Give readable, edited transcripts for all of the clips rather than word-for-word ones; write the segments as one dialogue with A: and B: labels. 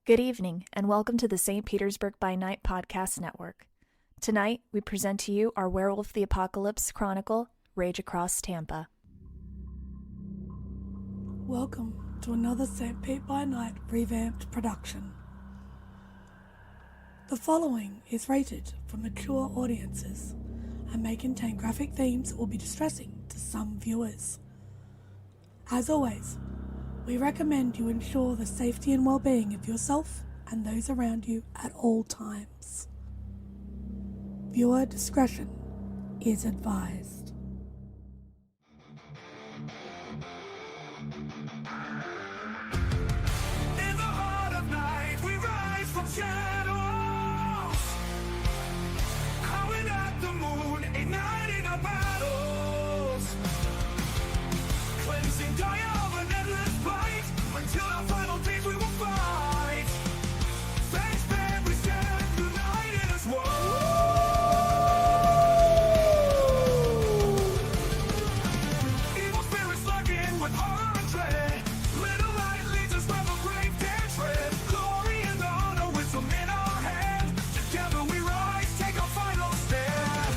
A: Good evening, and welcome to the St. Petersburg by Night podcast network. Tonight, we present to you our Werewolf the Apocalypse chronicle, Rage Across Tampa.
B: Welcome to another St. Pete by Night revamped production. The following is rated for mature audiences and may contain graphic themes that will be distressing to some viewers. As always, we recommend you ensure the safety and well-being of yourself and those around you at all times. Viewer discretion is advised.
C: In the heart of night, we rise from shadows, calling at the moon, igniting our battles, cleansing Gaia of an endless fight, until our final days we will fight. Thanks, man, we stand united as one. Evil spirits lurking with horror and dread. Little light leads us where the brave dare tread. Glory and honor, wisdom in our hand. Together we rise, take our final stand.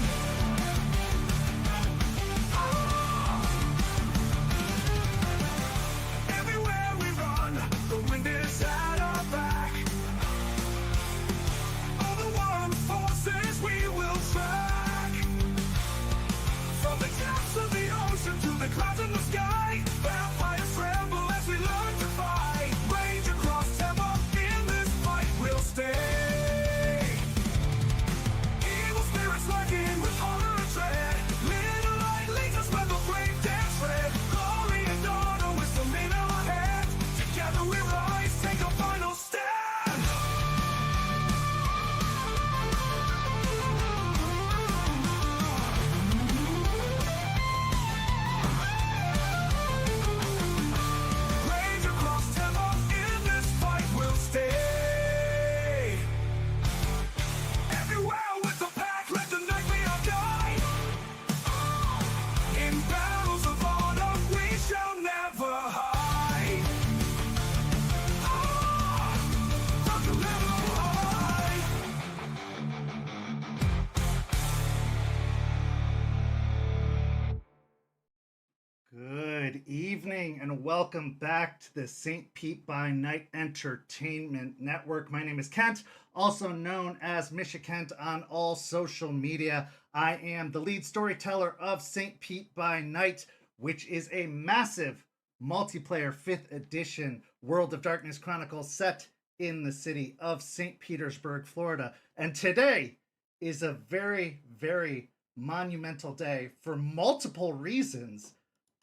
C: Everywhere we run, the wind is at our back. All the warring forces we will track. From the depths of the ocean to the clouds in the sky, vampires tremble as we learn to fight. Rage across Tampa, in this fight we'll stay. Evil spirits lurking with horror and dread. Little light leads us where the brave dare tread. Glory and honor, wisdom in our hands. Together we rise, take a final stand. Rage across Tampa, in this fight we'll stay. Everywhere with the pack, let the night be our guide. In battles of honor, we shall never hide. Rock a little high.
D: Good evening and welcome back to the St. Pete by Night Entertainment Network. My name is Kent, also known as Misha Kent on all social media. I am the lead storyteller of St. Pete by Night, which is a massive multiplayer 5th edition World of Darkness chronicle set in the city of St. Petersburg, Florida. And today is a very, very monumental day for multiple reasons,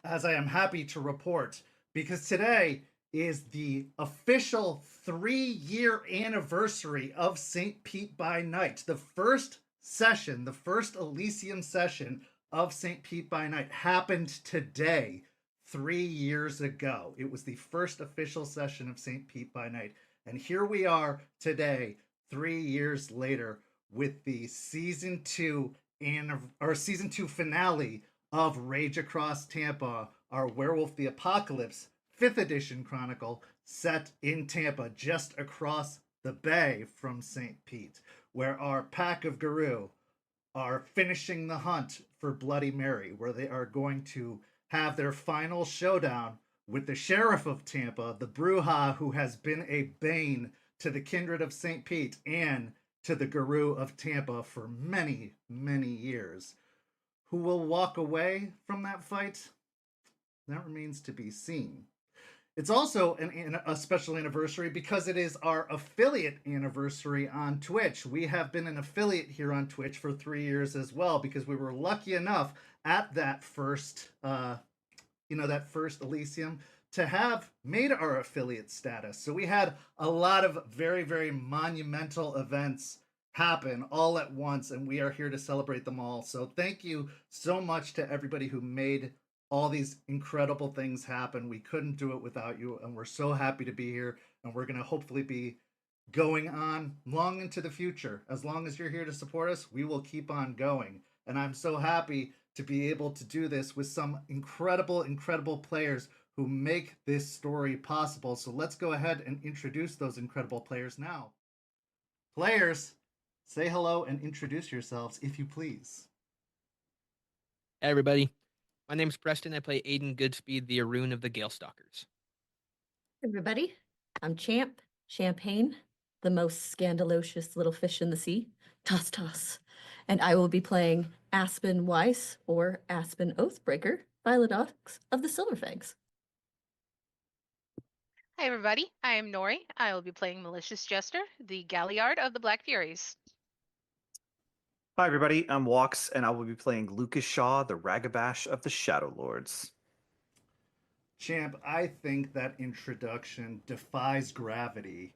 D: as I am happy to report, because today is the official 3-year anniversary of St. Pete by Night. The first session, the first Elysium session of St. Pete by Night happened today, 3 years ago. It was the first official session of St. Pete by Night. And here we are today, 3 years later, with the season 2 finale of Rage Across Tampa, our Werewolf the Apocalypse 5th edition chronicle set in Tampa, just across the bay from St. Pete, where our pack of Guru are finishing the hunt for Bloody Mary, where they are going to have their final showdown with the sheriff of Tampa, the Bruja, who has been a bane to the kindred of St. Pete and to the Guru of Tampa for many, many years. Who will walk away from that fight? That remains to be seen. It's also a special anniversary because it is our affiliate anniversary on Twitch. We have been an affiliate here on Twitch for 3 years as well, because we were lucky enough at that first, that first Elysium to have made our affiliate status. So we had a lot of very, very monumental events happen all at once, and we are here to celebrate them all. So thank you so much to everybody who made all these incredible things happen. We couldn't do it without you, and we're so happy to be here, and we're going to hopefully be going on long into the future. As long as you're here to support us, we will keep on going. And I'm so happy to be able to do this with some incredible, incredible players who make this story possible. So let's go ahead and introduce those incredible players now. Players, say hello and introduce yourselves, if you please.
E: Hey everybody, my name's Preston. I play Aiden Goodspeed, the Arun of the Galestalkers.
F: Everybody, I'm Champ, Champagne, the most scandalocious little fish in the sea, Toss Toss, and I will be playing Aspen Weiss, or Aspen Oathbreaker, Philodox of the Silverfangs.
G: Hi everybody, I am Noree. I will be playing Malicious Jester, the Galliard of the Black Furies.
H: Hi everybody, I'm Walks, and I will be playing Lucas Shaw, the Ragabash of the Shadow Lords.
D: Champ, I think that introduction defies gravity,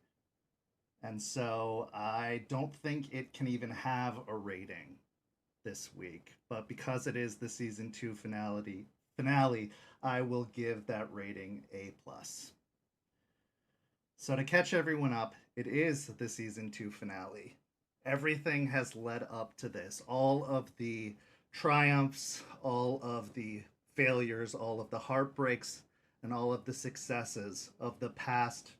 D: and so I don't think it can even have a rating this week. But because it is the season 2 finale, I will give that rating A+. So to catch everyone up, it is the season 2 finale. Everything has led up to this. All of the triumphs, all of the failures, all of the heartbreaks, and all of the successes of the past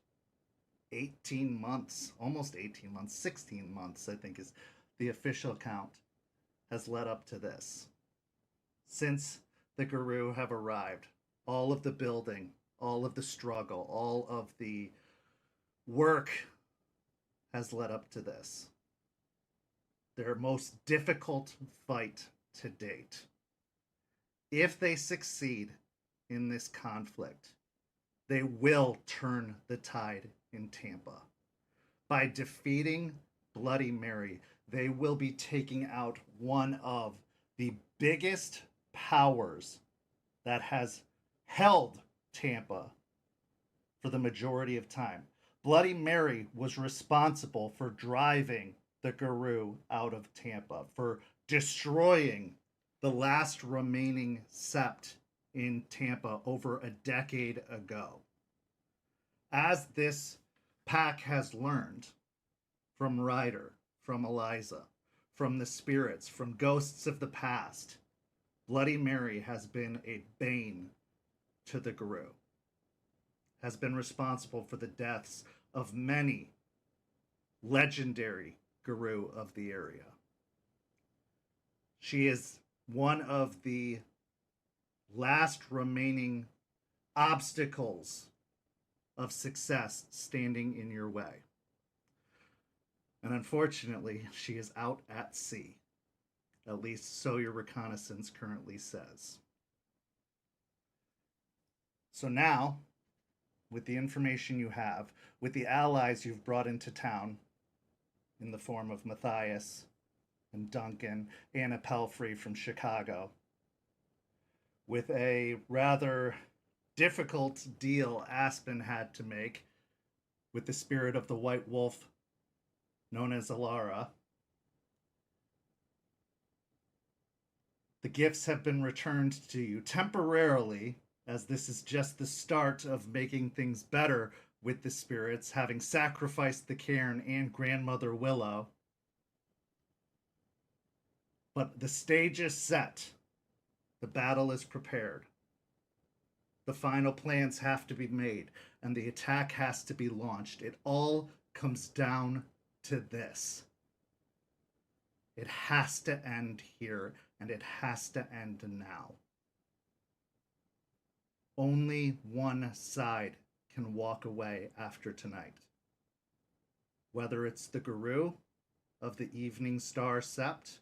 D: 18 months, almost 18 months, 16 months, I think is the official count, has led up to this. Since the Guru have arrived, all of the building, all of the struggle, all of the work has led up to this. Their most difficult fight to date. If they succeed in this conflict, they will turn the tide in Tampa. By defeating Bloody Mary, they will be taking out one of the biggest powers that has held Tampa for the majority of time. Bloody Mary was responsible for driving the Guru out of Tampa, for destroying the last remaining sept in Tampa over a decade ago. As this pack has learned from Ryder, from Eliza, from the spirits, from ghosts of the past, Bloody Mary has been a bane to the Guru, has been responsible for the deaths of many legendary Guru of the area. She is one of the last remaining obstacles of success standing in your way. And unfortunately, she is out at sea. At least so your reconnaissance currently says. So now, with the information you have, with the allies you've brought into town, in the form of Matthias and Duncan, Anna Pelfrey from Chicago, with a rather difficult deal Aspen had to make with the spirit of the White Wolf, known as Alara. The gifts have been returned to you temporarily, as this is just the start of making things better with the spirits, having sacrificed the Cairn and Grandmother Willow. But the stage is set. The battle is prepared. The final plans have to be made, and the attack has to be launched. It all comes down to this. It has to end here, and it has to end now. Only one side can walk away after tonight. Whether it's the Guru of the Evening Star Sept,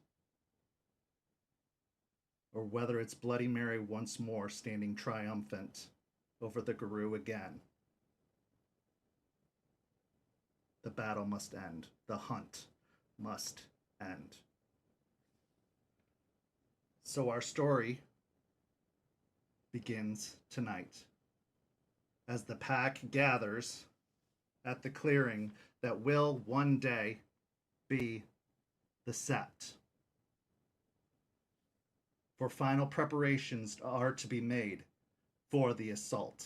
D: or whether it's Bloody Mary once more standing triumphant over the Guru again. The battle must end. The hunt must end. So our story begins tonight, as the pack gathers at the clearing that will one day be the Sept. For final preparations are to be made for the assault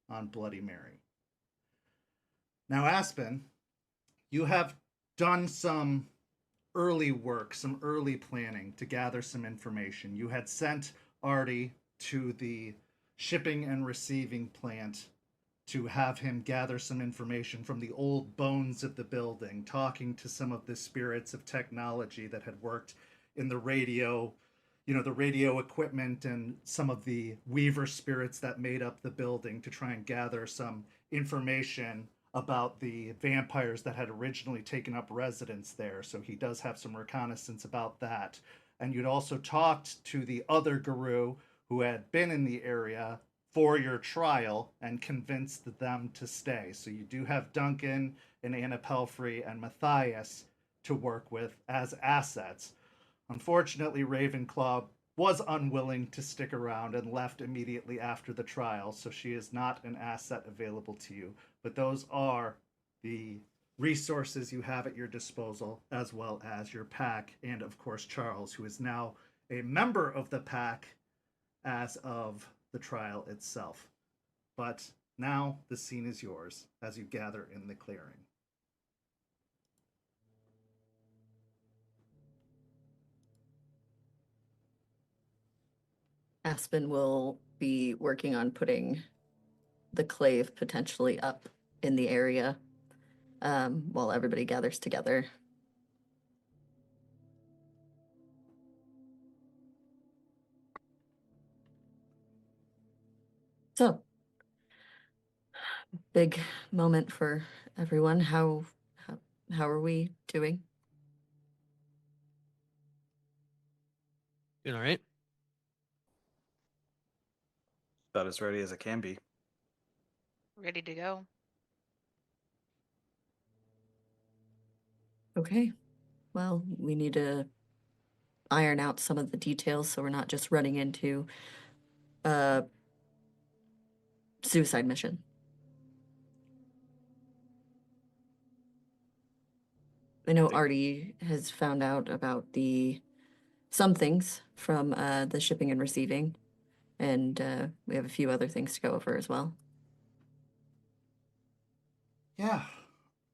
D: on Bloody Mary. Now, Aspen, you have done some early work, some early planning to gather some information. You had sent Artie to the shipping and receiving plant to have him gather some information from the old bones of the building, talking to some of the spirits of technology that had worked in the radio, the radio equipment, and some of the weaver spirits that made up the building to try and gather some information about the vampires that had originally taken up residence there. So he does have some reconnaissance about that. And you'd also talked to the other guru who had been in the area for your trial and convinced them to stay. So you do have Duncan and Anna Pelfrey and Matthias to work with as assets. Unfortunately, Ravenclaw was unwilling to stick around and left immediately after the trial, so she is not an asset available to you. But those are the resources you have at your disposal, as well as your pack, and of course Charles, who is now a member of the pack as of the trial itself. But now the scene is yours as you gather in the clearing.
F: Aspen will be working on putting the clave potentially up in the area while everybody gathers together. So, big moment for everyone. How are we doing?
E: Doing all right?
H: About as ready as it can be.
G: Ready to go.
F: Okay. Well, we need to iron out some of the details so we're not just running into a suicide mission. I know Artie has found out about some things from the shipping and receiving, and we have a few other things to go over as well.
D: Yeah,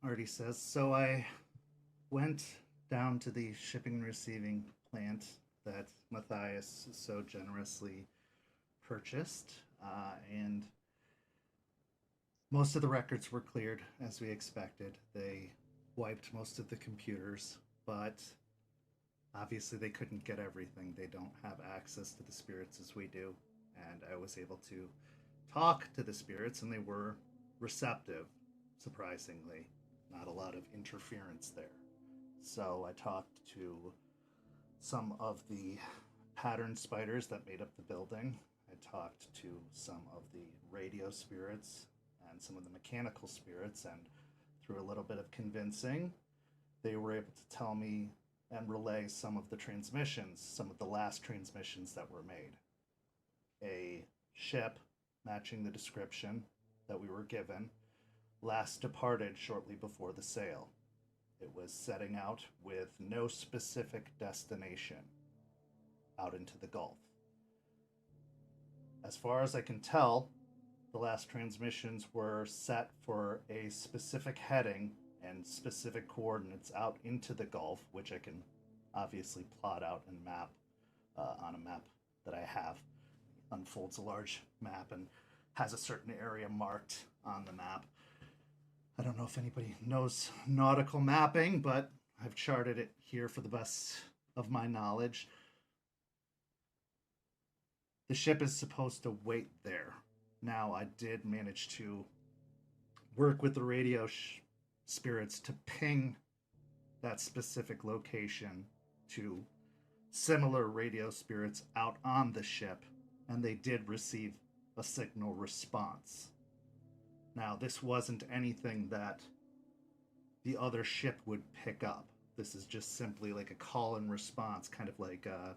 D: Artie says. So I went down to the shipping and receiving plant that Matthias so generously purchased, and most of the records were cleared as we expected. They wiped most of the computers, but obviously they couldn't get everything. They don't have access to the spirits as we do, and I was able to talk to the spirits, and they were receptive, surprisingly. Not a lot of interference there. So I talked to some of the pattern spiders that made up the building. I talked to some of the radio spirits and some of the mechanical spirits, and through a little bit of convincing, they were able to tell me and relay some of the transmissions, some of the last transmissions that were made. A ship matching the description that we were given last departed shortly before the sale. It was setting out with no specific destination out into the Gulf. As far as I can tell, the last transmissions were set for a specific heading and specific coordinates out into the Gulf, which I can obviously plot out and map on a map that I have. Unfolds a large map and has a certain area marked on the map. I don't know if anybody knows nautical mapping, but I've charted it here for the best of my knowledge. The ship is supposed to wait there. Now, I did manage to work with the radio spirits to ping that specific location to similar radio spirits out on the ship, and they did receive a signal response. Now, this wasn't anything that the other ship would pick up. This is just simply like a call and response, kind of like a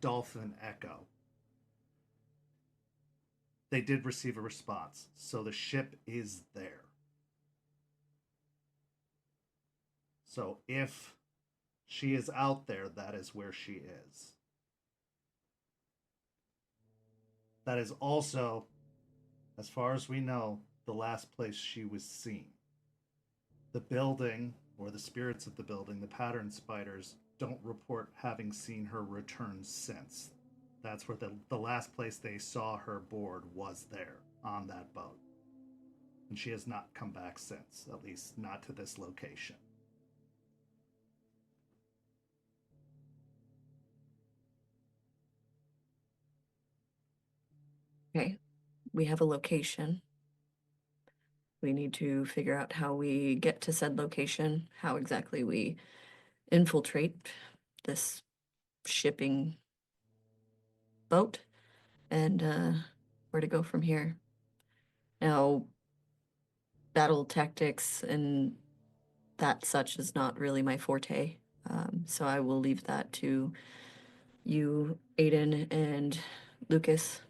D: dolphin echo. They did receive a response, so the ship is there. So if she is out there, that is where she is. That is also, as far as we know, the last place she was seen. The building, or the spirits of the building, the pattern spiders, don't report having seen her return since. That's where the last place they saw her board was there on that boat. And she has not come back since, at least not to this location.
F: Okay, we have a location. We need to figure out how we get to said location, how exactly we infiltrate this shipping boat, and where to go from here. Now, battle tactics and that such is not really my forte, so I will leave that to you, Aiden, and Lucas.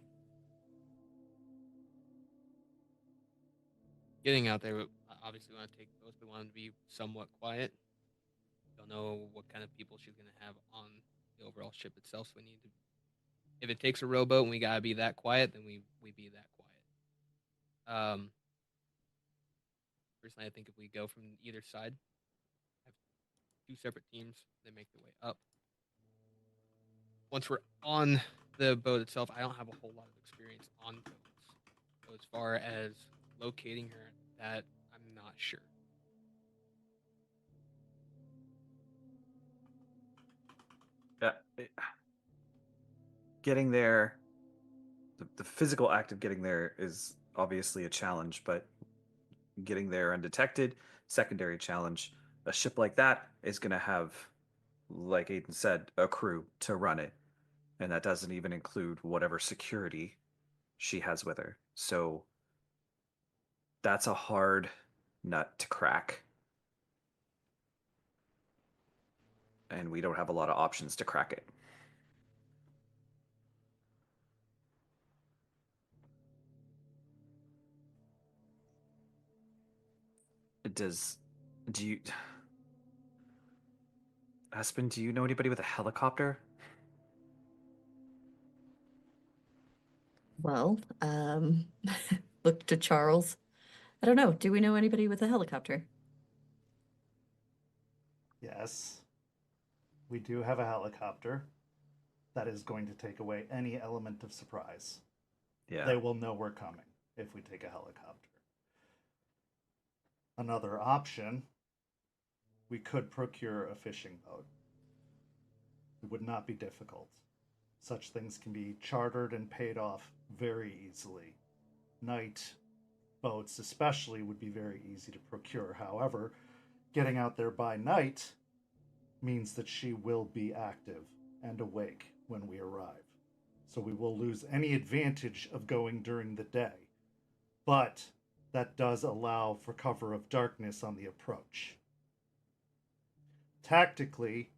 E: Getting out there, obviously we want to take both. We want to be somewhat quiet. Don't know what kind of people she's going to have on the overall ship itself, so we need to. If it takes a rowboat and we gotta be that quiet, then we be that quiet. Personally, I think if we go from either side, have two separate teams, they make their way up. Once we're on the boat itself, I don't have a whole lot of experience on boats. So as far as locating her, that I'm not sure.
H: Getting there, the physical act of getting there is obviously a challenge, but getting there undetected, secondary challenge. A ship like that is going to have, like Aiden said, a crew to run it. And that doesn't even include whatever security she has with her. So that's a hard nut to crack. And we don't have a lot of options to crack it. Do you, Aspen, do you know anybody with a helicopter?
F: Well, look to Charles. I don't know. Do we know anybody with a helicopter?
D: Yes, we do have a helicopter. That is going to take away any element of surprise.
H: Yeah.
D: They will know we're coming if we take a helicopter. Another option, we could procure a fishing boat. It would not be difficult. Such things can be chartered and paid off very easily. Night boats, especially, would be very easy to procure. However, getting out there by night means that she will be active and awake when we arrive. So we will lose any advantage of going during the day. But that does allow for cover of darkness on the approach. Tactically,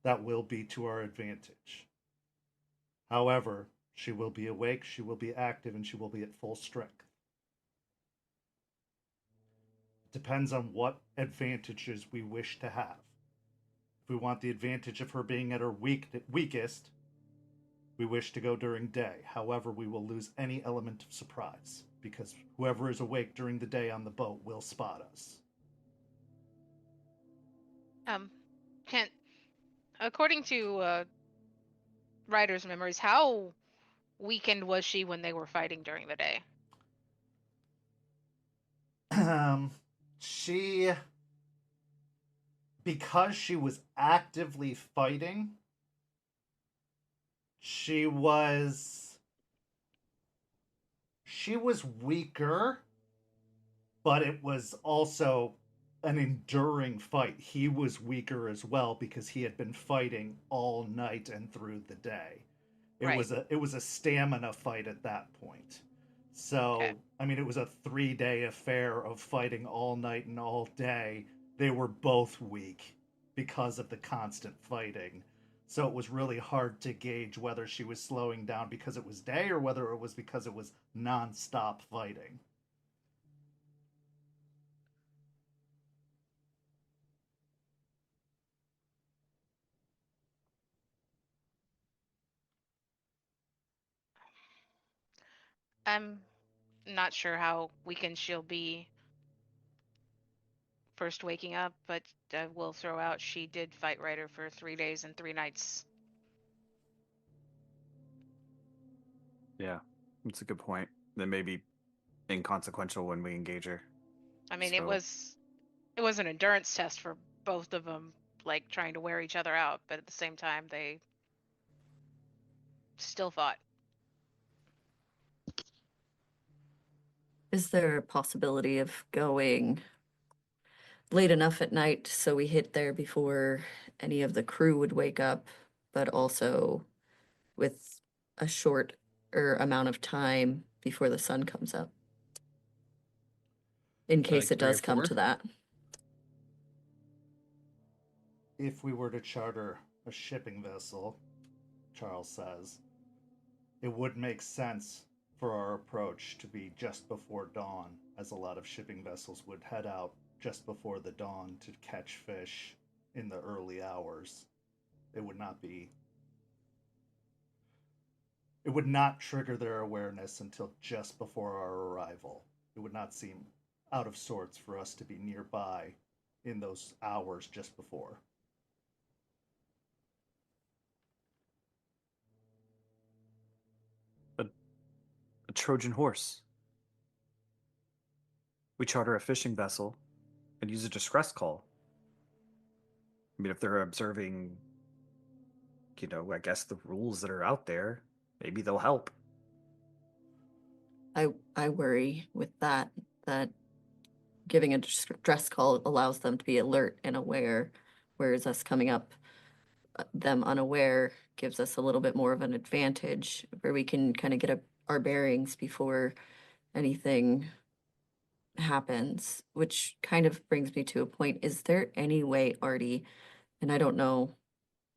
D: that will be to our advantage. However, she will be awake, she will be active, and she will be at full strength. It depends on what advantages we wish to have. If we want the advantage of her being at her weakest, we wish to go during day. However, we will lose any element of surprise because whoever is awake during the day on the boat will spot us.
G: Kent, according to Ryder's memories, how weakened was she when they were fighting during the day?
D: She, because she was actively fighting, she was weaker, but it was also an enduring fight. He was weaker as well because he had been fighting all night and through the day. It
G: Right.
D: was a stamina fight at that point. So,
G: Okay.
D: I mean, it was a 3-day affair of fighting all night and all day. They were both weak because of the constant fighting. So it was really hard to gauge whether she was slowing down because it was day or whether it was because it was nonstop fighting.
G: I'm not sure how weakened she'll be first waking up, but I will throw out she did fight Ryder for 3 days and 3 nights.
H: Yeah, that's a good point. That may be inconsequential when we engage her.
G: I mean,
H: So,
G: it was an endurance test for both of them, like trying to wear each other out, but at the same time, they still fought.
F: Is there a possibility of going late enough at night so we hit there before any of the crew would wake up, but also with a short amount of time before the sun comes up? In
E: So,
F: case
E: like
F: it
E: 3 or
F: does come
E: 4?
F: to that.
D: If we were to charter a shipping vessel, Charles says, it would make sense for our approach to be just before dawn, as a lot of shipping vessels would head out just before the dawn to catch fish in the early hours. It would not be. It would not trigger their awareness until just before our arrival. It would not seem out of sorts for us to be nearby in those hours just before.
H: a Trojan horse. We charter a fishing vessel and use a distress call. I mean, if they're observing, I guess the rules that are out there, maybe they'll help.
F: I worry with that giving a distress call allows them to be alert and aware, whereas us coming up them unaware gives us a little bit more of an advantage where we can kind of get our bearings before anything happens, which kind of brings me to a point. Is there any way, Artie, and I don't know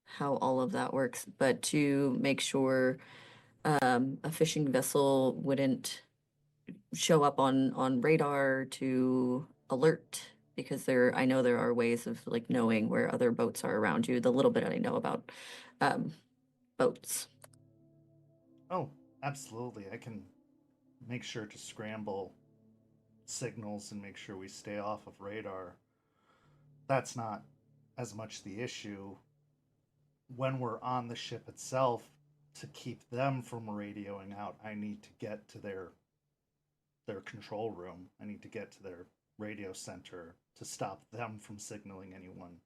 F: how all of that works, but to make sure a fishing vessel wouldn't show up on radar to alert? Because I know there are ways of like knowing where other boats are around you, the little bit I know about boats.
D: Oh, absolutely. I can make sure to scramble signals and make sure we stay off of radar. That's not as much the issue. When we're on the ship itself, to keep them from radioing out, I need to get to their control room. I need to get to their radio center to stop them from signaling anyone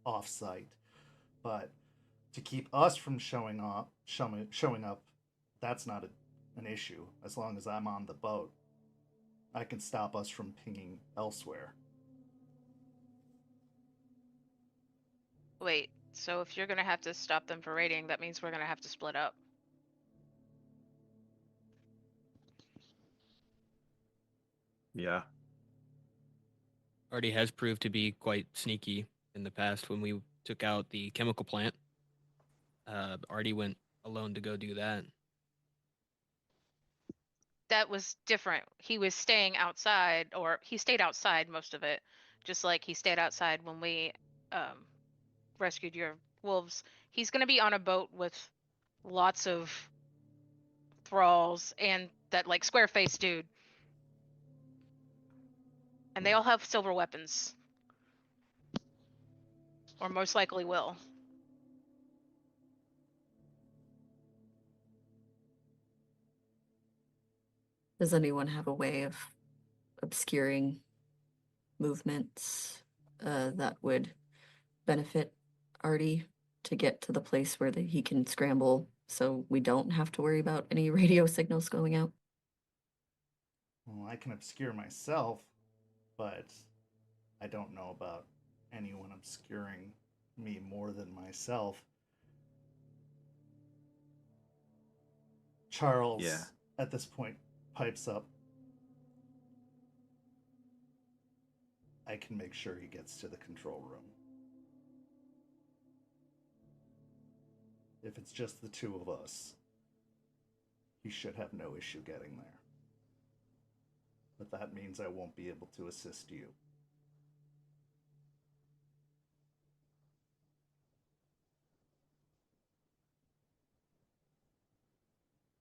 D: off-site. But to keep us from showing up, that's not an issue. As long as I'm on the boat, I can stop us from pinging elsewhere.
G: Wait, so if you're gonna have to stop them for raiding, that means we're gonna have to split up.
H: Yeah.
E: Artie has proved to be quite sneaky in the past when we took out the chemical plant. Artie went alone to go do that.
G: That was different. He was staying outside, or he stayed outside most of it, just like he stayed outside when we rescued your wolves. He's gonna be on a boat with lots of thralls and that like square faced dude. And they all have silver weapons. Or most likely will.
F: Does anyone have a way of obscuring movements that would benefit Artie to get to the place where he can scramble so we don't have to worry about any radio signals going out?
D: Well, I can obscure myself, but I don't know about anyone obscuring me more than myself. Charles,
H: Yeah.
D: at this point, pipes up. I can make sure he gets to the control room. If it's just the two of us, he should have no issue getting there. But that means I won't be able to assist you.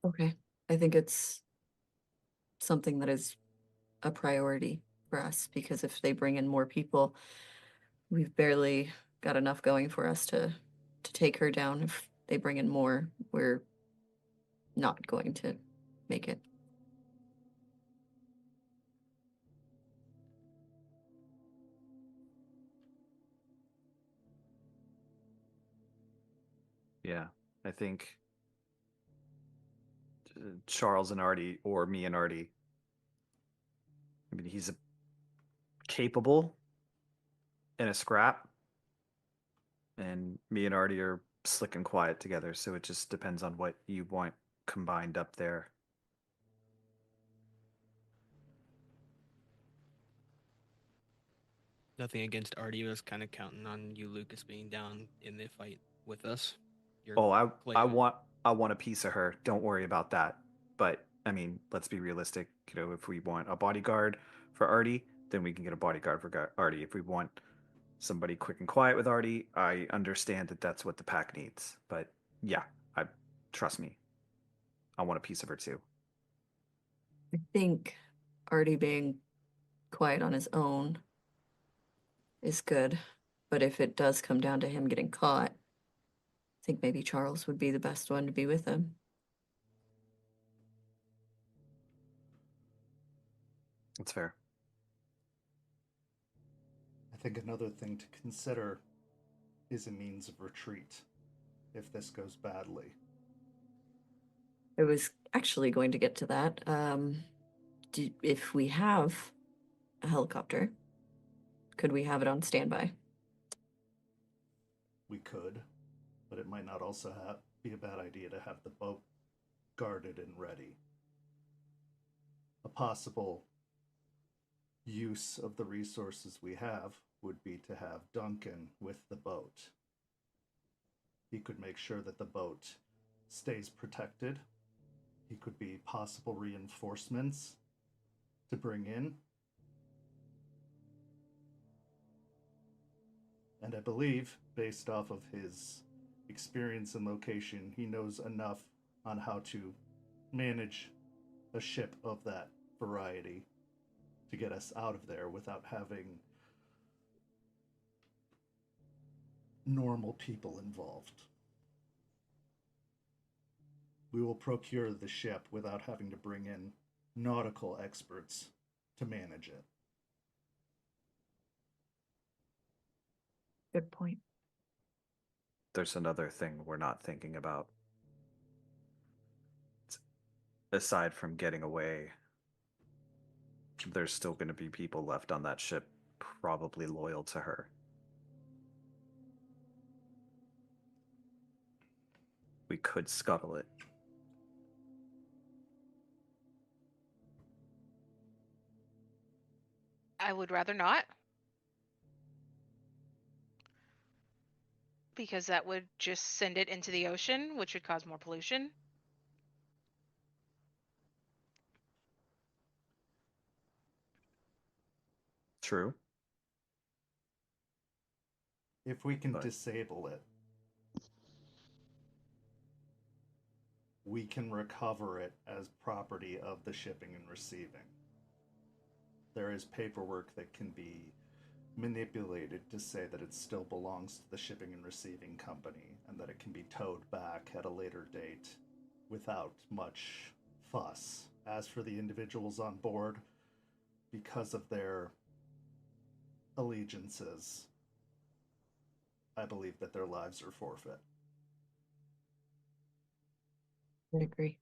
F: Okay. I think it's something that is a priority for us because if they bring in more people, we've barely got enough going for us to take her down. If they bring in more, we're not going to make it.
H: Yeah, I think Charles and Artie, or me and Artie, I mean, he's capable in a scrap, and me and Artie are slick and quiet together, so it just depends on what you want combined up there.
E: Nothing against Artie. I was kind of counting on you, Lucas, being down in the fight with us. Your
H: Oh, I
E: plan.
H: want a piece of her. Don't worry about that. But I mean, let's be realistic. You know, if we want a bodyguard for Artie, then we can get a bodyguard for Artie. If we want somebody quick and quiet with Artie, I understand that that's what the pack needs. But yeah, I trust me. I want a piece of her too.
F: I think Artie being quiet on his own is good, but if it does come down to him getting caught, I think maybe Charles would be the best one to be with him.
H: That's fair.
D: I think another thing to consider is a means of retreat if this goes badly.
F: I was actually going to get to that. If we have a helicopter, could we have it on standby?
D: We could, but it might not also be a bad idea to have the boat guarded and ready. A possible use of the resources we have would be to have Duncan with the boat. He could make sure that the boat stays protected. He could be possible reinforcements to bring in. And I believe, based off of his experience and location, he knows enough on how to manage a ship of that variety to get us out of there without having normal people involved. We will procure the ship without having to bring in nautical experts to manage it.
F: Good point.
H: There's another thing we're not thinking about. Aside from getting away, there's still going to be people left on that ship probably loyal to her. We could scuttle it.
G: I would rather not. Because that would just send it into the ocean, which would cause more pollution.
H: True.
D: If we can
H: But
D: disable it, we can recover it as property of the shipping and receiving. There is paperwork that can be manipulated to say that it still belongs to the shipping and receiving company and that it can be towed back at a later date without much fuss. As for the individuals on board, because of their allegiances, I believe that their lives are forfeit.
F: I agree.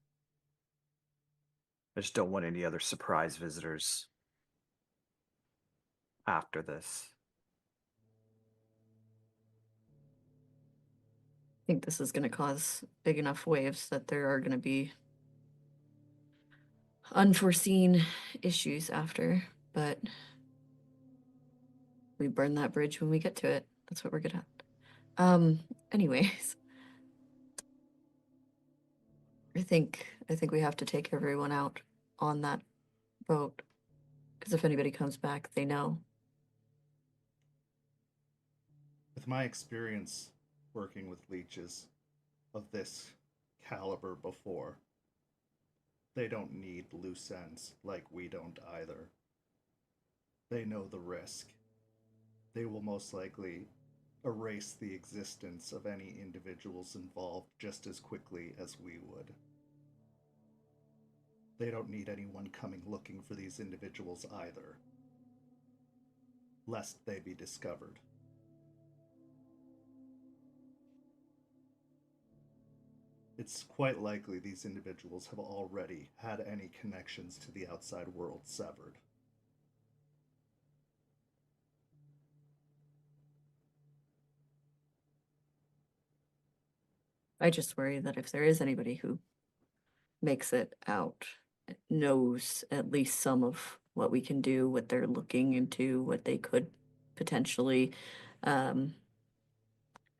H: I just don't want any other surprise visitors after this.
F: I think this is going to cause big enough waves that there are going to be unforeseen issues after, but we burn that bridge when we get to it. That's what we're good at. Anyways, I think we have to take everyone out on that boat, because if anybody comes back, they know.
D: With my experience working with leeches of this caliber before, they don't need loose ends like we don't either. They know the risk. They will most likely erase the existence of any individuals involved just as quickly as we would. They don't need anyone coming looking for these individuals either, lest they be discovered. It's quite likely these individuals have already had any connections to the outside world severed.
F: I just worry that if there is anybody who makes it out, knows at least some of what we can do, what they're looking into, what they could potentially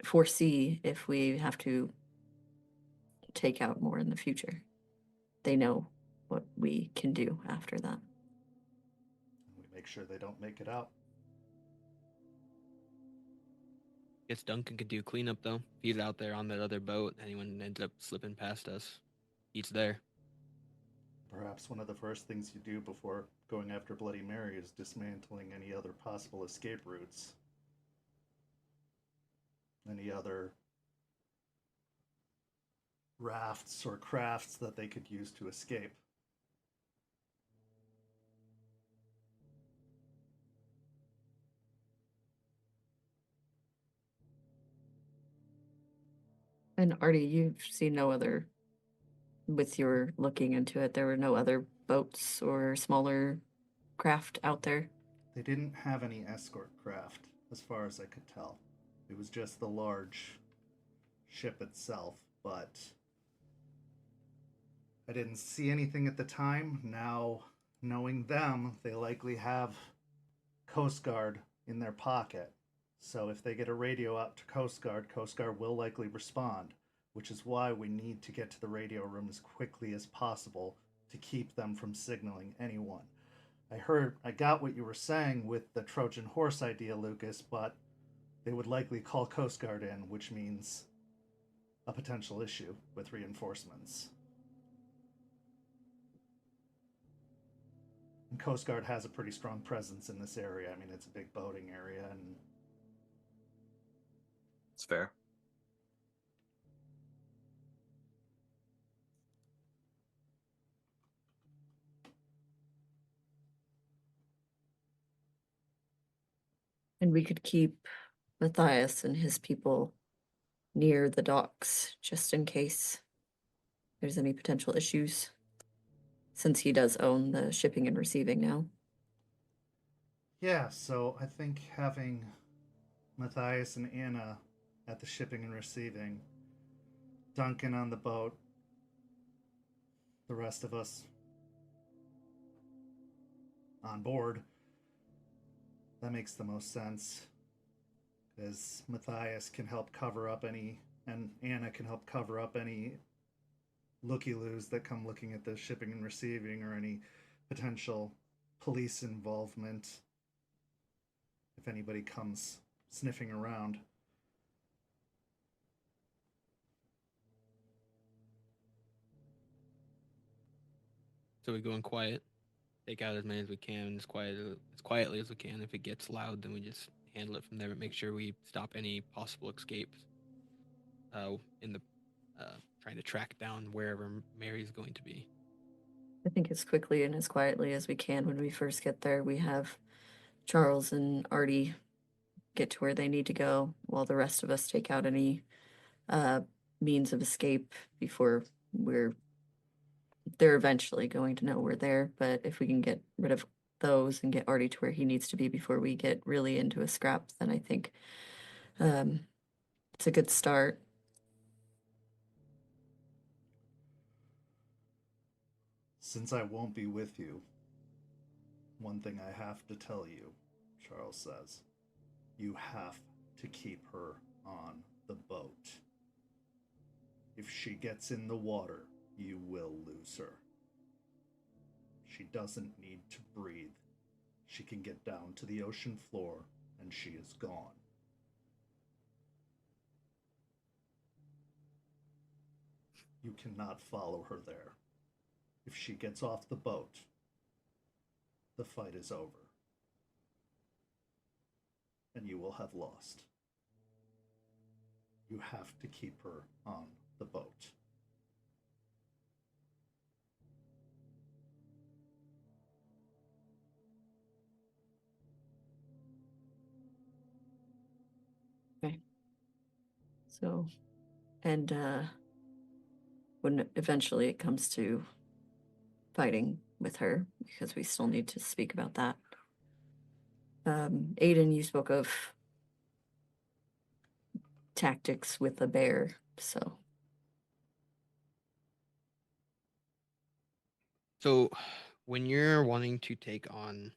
F: foresee if we have to take out more in the future. They know what we can do after that.
D: We make sure they don't make it out.
E: Guess Duncan could do cleanup though. If he's out there on that other boat, anyone ends up slipping past us, he's there.
D: Perhaps one of the first things you do before going after Bloody Mary is dismantling any other possible escape routes. Any other rafts or crafts that they could use to escape.
F: And Artie, you've seen no other, with your looking into it, there were no other boats or smaller craft out there?
D: They didn't have any escort craft, as far as I could tell. It was just the large ship itself, but I didn't see anything at the time. Now, knowing them, they likely have Coast Guard in their pocket. So if they get a radio out to Coast Guard will likely respond, which is why we need to get to the radio room as quickly as possible to keep them from signaling anyone. I got what you were saying with the Trojan horse idea, Lucas, but they would likely call Coast Guard in, which means a potential issue with reinforcements. And Coast Guard has a pretty strong presence in this area. I mean, it's a big boating area, and
H: It's fair.
F: And we could keep Matthias and his people near the docks just in case there's any potential issues, since he does own the shipping and receiving now.
D: yeah, so I think having Matthias and Anna at the shipping and receiving, Duncan on the boat, the rest of us on board, that makes the most sense. Because Matthias can help cover up any, and Anna can help cover up any looky-loos that come looking at the shipping and receiving, or any potential police involvement if anybody comes sniffing around.
E: So we go in quiet, take out as many as we can, as quietly as we can. If it gets loud, then we just handle it from there, but make sure we stop any possible escapes in the trying to track down wherever Mary's going to be.
F: I think as quickly and as quietly as we can when we first get there, we have Charles and Artie get to where they need to go, while the rest of us take out any means of escape before they're eventually going to know we're there. But if we can get rid of those and get Artie to where he needs to be before we get really into a scrap, then I think it's a good start.
D: Since I won't be with you, one thing I have to tell you, Charles says. You have to keep her on the boat. If she gets in the water, you will lose her. She doesn't need to breathe. She can get down to the ocean floor, and she is gone. You cannot follow her there. If she gets off the boat, the fight is over. And you will have lost. You have to keep her on the boat.
F: So, and when eventually it comes to fighting with her, because we still need to speak about that. Aiden, you spoke of tactics with the bear, so.
E: So, when you're wanting to take on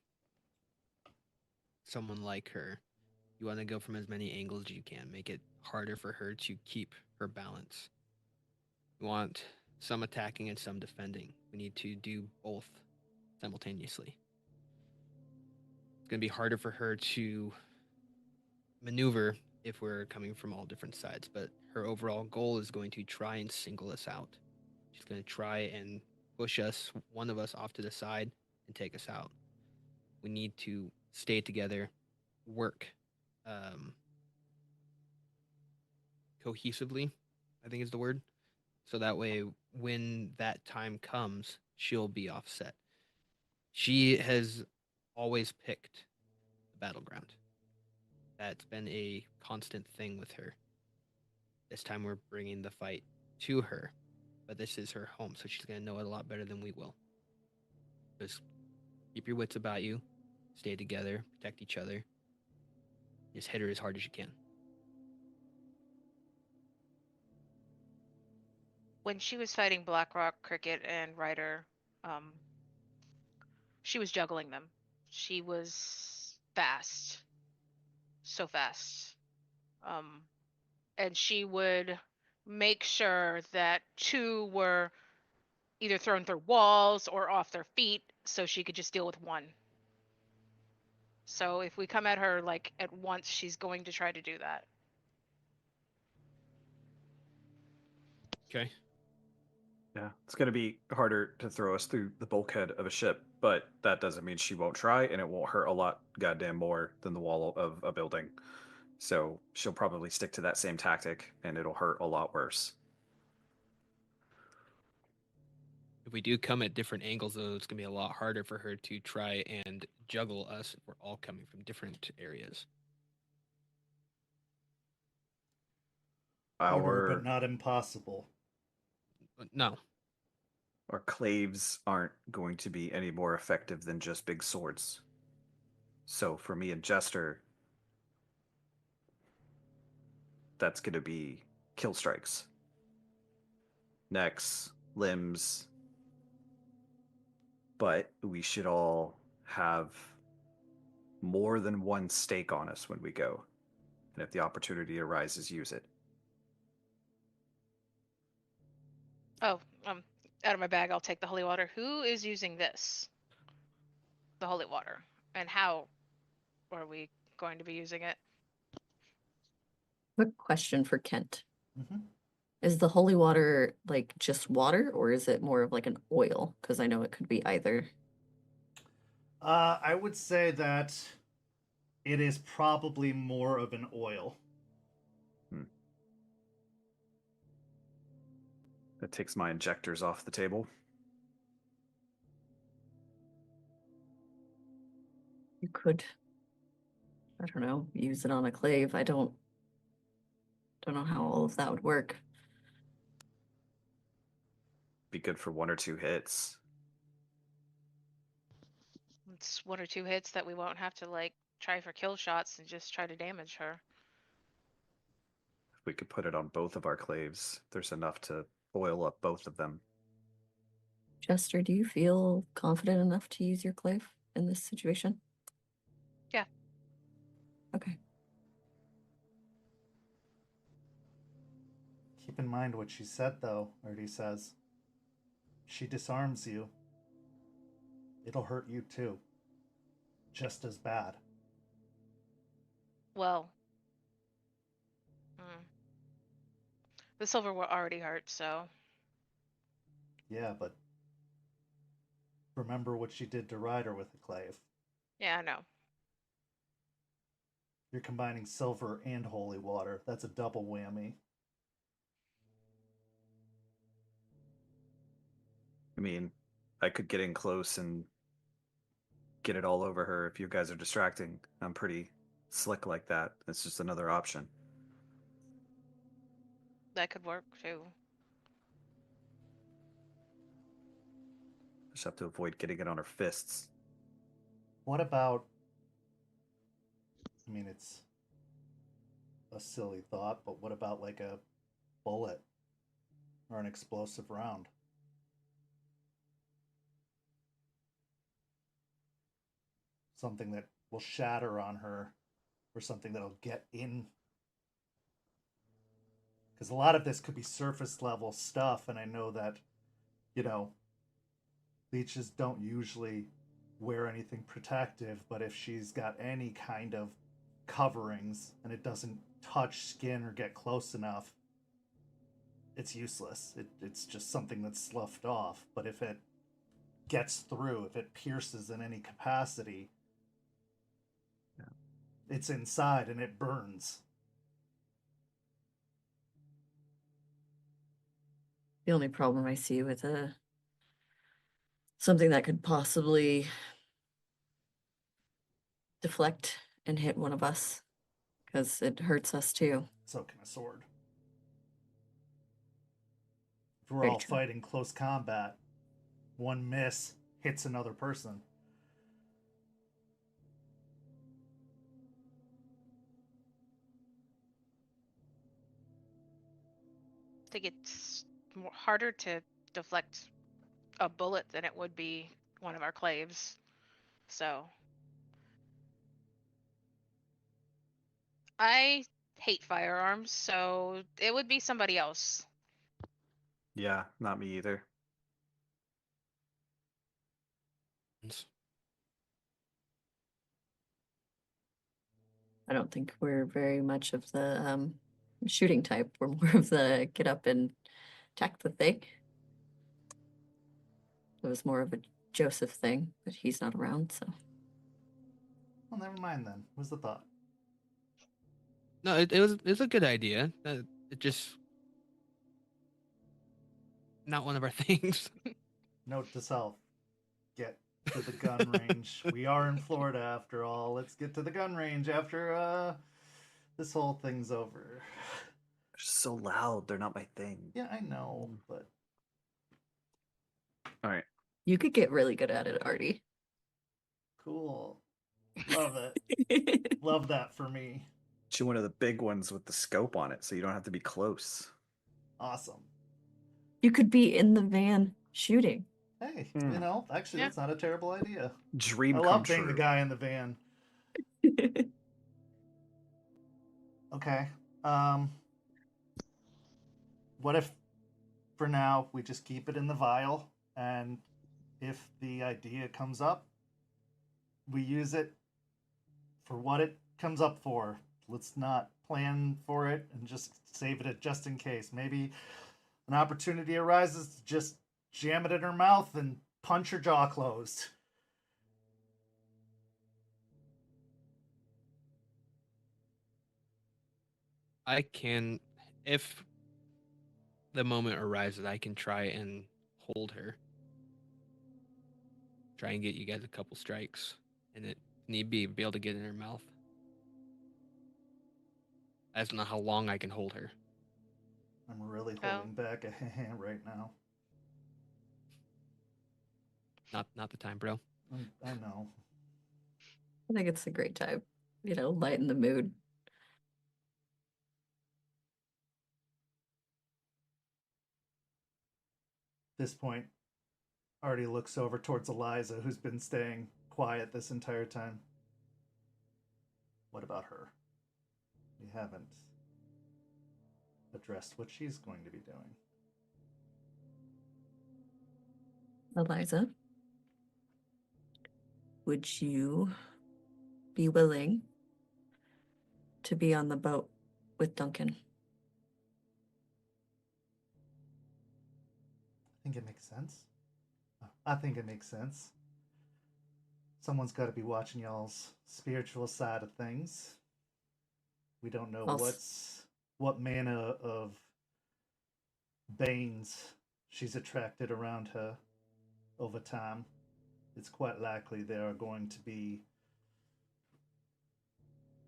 E: someone like her, you want to go from as many angles as you can, make it harder for her to keep her balance. You want some attacking and some defending. We need to do both simultaneously. It's going to be harder for her to maneuver if we're coming from all different sides, but her overall goal is going to try and single us out. She's going to try and push us, one of us, off to the side and take us out. We need to stay together, work cohesively, I think is the word. So that way, when that time comes, she'll be offset. She has always picked the battleground. That's been a constant thing with her. This time we're bringing the fight to her, but this is her home, so she's going to know it a lot better than we will. Just keep your wits about you, stay together, protect each other. Just hit her as hard as you can.
G: When she was fighting Blackrock, Cricket, and Ryder, she was juggling them. She was fast. So fast. And she would make sure that two were either thrown through walls or off their feet so she could just deal with one. So if we come at her like at once, she's going to try to do that.
E: Okay.
H: Yeah, it's going to be harder to throw us through the bulkhead of a ship, but that doesn't mean she won't try, and it won't hurt a lot goddamn more than the wall of a building. So she'll probably stick to that same tactic, and it'll hurt a lot worse.
E: If we do come at different angles, though, it's going to be a lot harder for her to try and juggle us if we're all coming from different areas.
D: Harder,
H: Our
D: but not impossible.
E: No.
H: our claves aren't going to be any more effective than just big swords. So for me and Jester, that's going to be kill strikes, necks, limbs. But we should all have more than one stake on us when we go. And if the opportunity arises, use it.
G: Oh, out of my bag, I'll take the holy water. Who is using this? The holy water. And how are we going to be using it?
F: Quick question for Kent.
D: Mhm.
F: Is the holy water like just water, or is it more of like an oil? Because I know it could be either.
D: I would say that it is probably more of an oil.
H: That takes my injectors off the table.
F: You could, I don't know, use it on a clave. I don't know how all of that would work.
H: Be good for 1 or 2 hits.
G: It's 1 or 2 hits that we won't have to like try for kill shots and just try to damage her.
H: If we could put it on both of our claves, there's enough to oil up both of them.
F: Jester, do you feel confident enough to use your clave in this situation?
G: Yeah.
F: Okay.
D: Keep in mind what she said, though, or he says. She disarms you. It'll hurt you too. Just as bad.
G: Well, the silver were already hurt, so.
D: Yeah, but remember what she did to Ryder with the clave.
G: Yeah, I know.
D: You're combining silver and holy water. That's a double whammy.
H: I mean, I could get in close and get it all over her if you guys are distracting. I'm pretty slick like that. It's just another option.
G: That could work too.
H: Just have to avoid getting it on her fists.
D: What about? I mean, it's a silly thought, but what about like a bullet or an explosive round? Something that will shatter on her, or something that'll get in. Because a lot of this could be surface level stuff, and I know that, you know, leeches don't usually wear anything protective, but if she's got any kind of coverings and it doesn't touch skin or get close enough, it's useless. It's just something that's sloughed off. But if it gets through, if it pierces in any capacity, it's inside and it burns.
F: The only problem I see with something that could possibly deflect and hit one of us, because it hurts us too.
D: So can a sword. If we're
F: Very
D: all
F: true.
D: fighting close combat, one miss hits another person.
G: I think it's harder to deflect a bullet than it would be one of our claves. So I hate firearms, so it would be somebody else.
H: Yeah, not me either.
F: I don't think we're very much of the shooting type. We're more of the get up and attack the thing. It was more of a Joseph thing, but he's not around, so.
D: Well, never mind then. What's the thought?
E: No, it was a good idea. It just not one of our things.
D: Note to self: get to the gun range. We are in Florida after all. Let's get to the gun range after this whole thing's over.
H: They're so loud. They're not my thing.
D: Yeah, I know, but
H: All right.
F: You could get really good at it, Artie.
D: cool. Love it. Love that for me.
H: Get you one of the big ones with the scope on it, so you don't have to be close.
D: Awesome.
F: You could be in the van shooting.
D: Hey, you know, actually,
G: Yeah.
D: that's not a terrible idea.
H: Dream
D: I
H: come
D: love being
H: true.
D: the guy in the van. Okay. What if, for now, we just keep it in the vial, and if the idea comes up, we use it for what it comes up for. Let's not plan for it and just save it just in case. Maybe an opportunity arises to just jam it in her mouth and punch her jaw closed.
E: I can, if the moment arises, I can try and hold her. Try and get you guys a couple strikes, and it need be able to get in her mouth. I don't know how long I can hold her.
D: I'm really
G: Oh.
D: holding back a hand right now.
E: Not the time, bro.
D: I know.
F: I think it's a great time, lighten the mood.
D: At this point, Artie looks over towards Eliza, who's been staying quiet this entire time. What about her? We haven't addressed what she's going to be doing.
F: Eliza, would you be willing to be on the boat with Duncan?
D: I think it makes sense. I think it makes sense. Someone's got to be watching y'all's spiritual side of things. We don't know what manner of banes she's attracted around her over time. It's quite likely there are going to be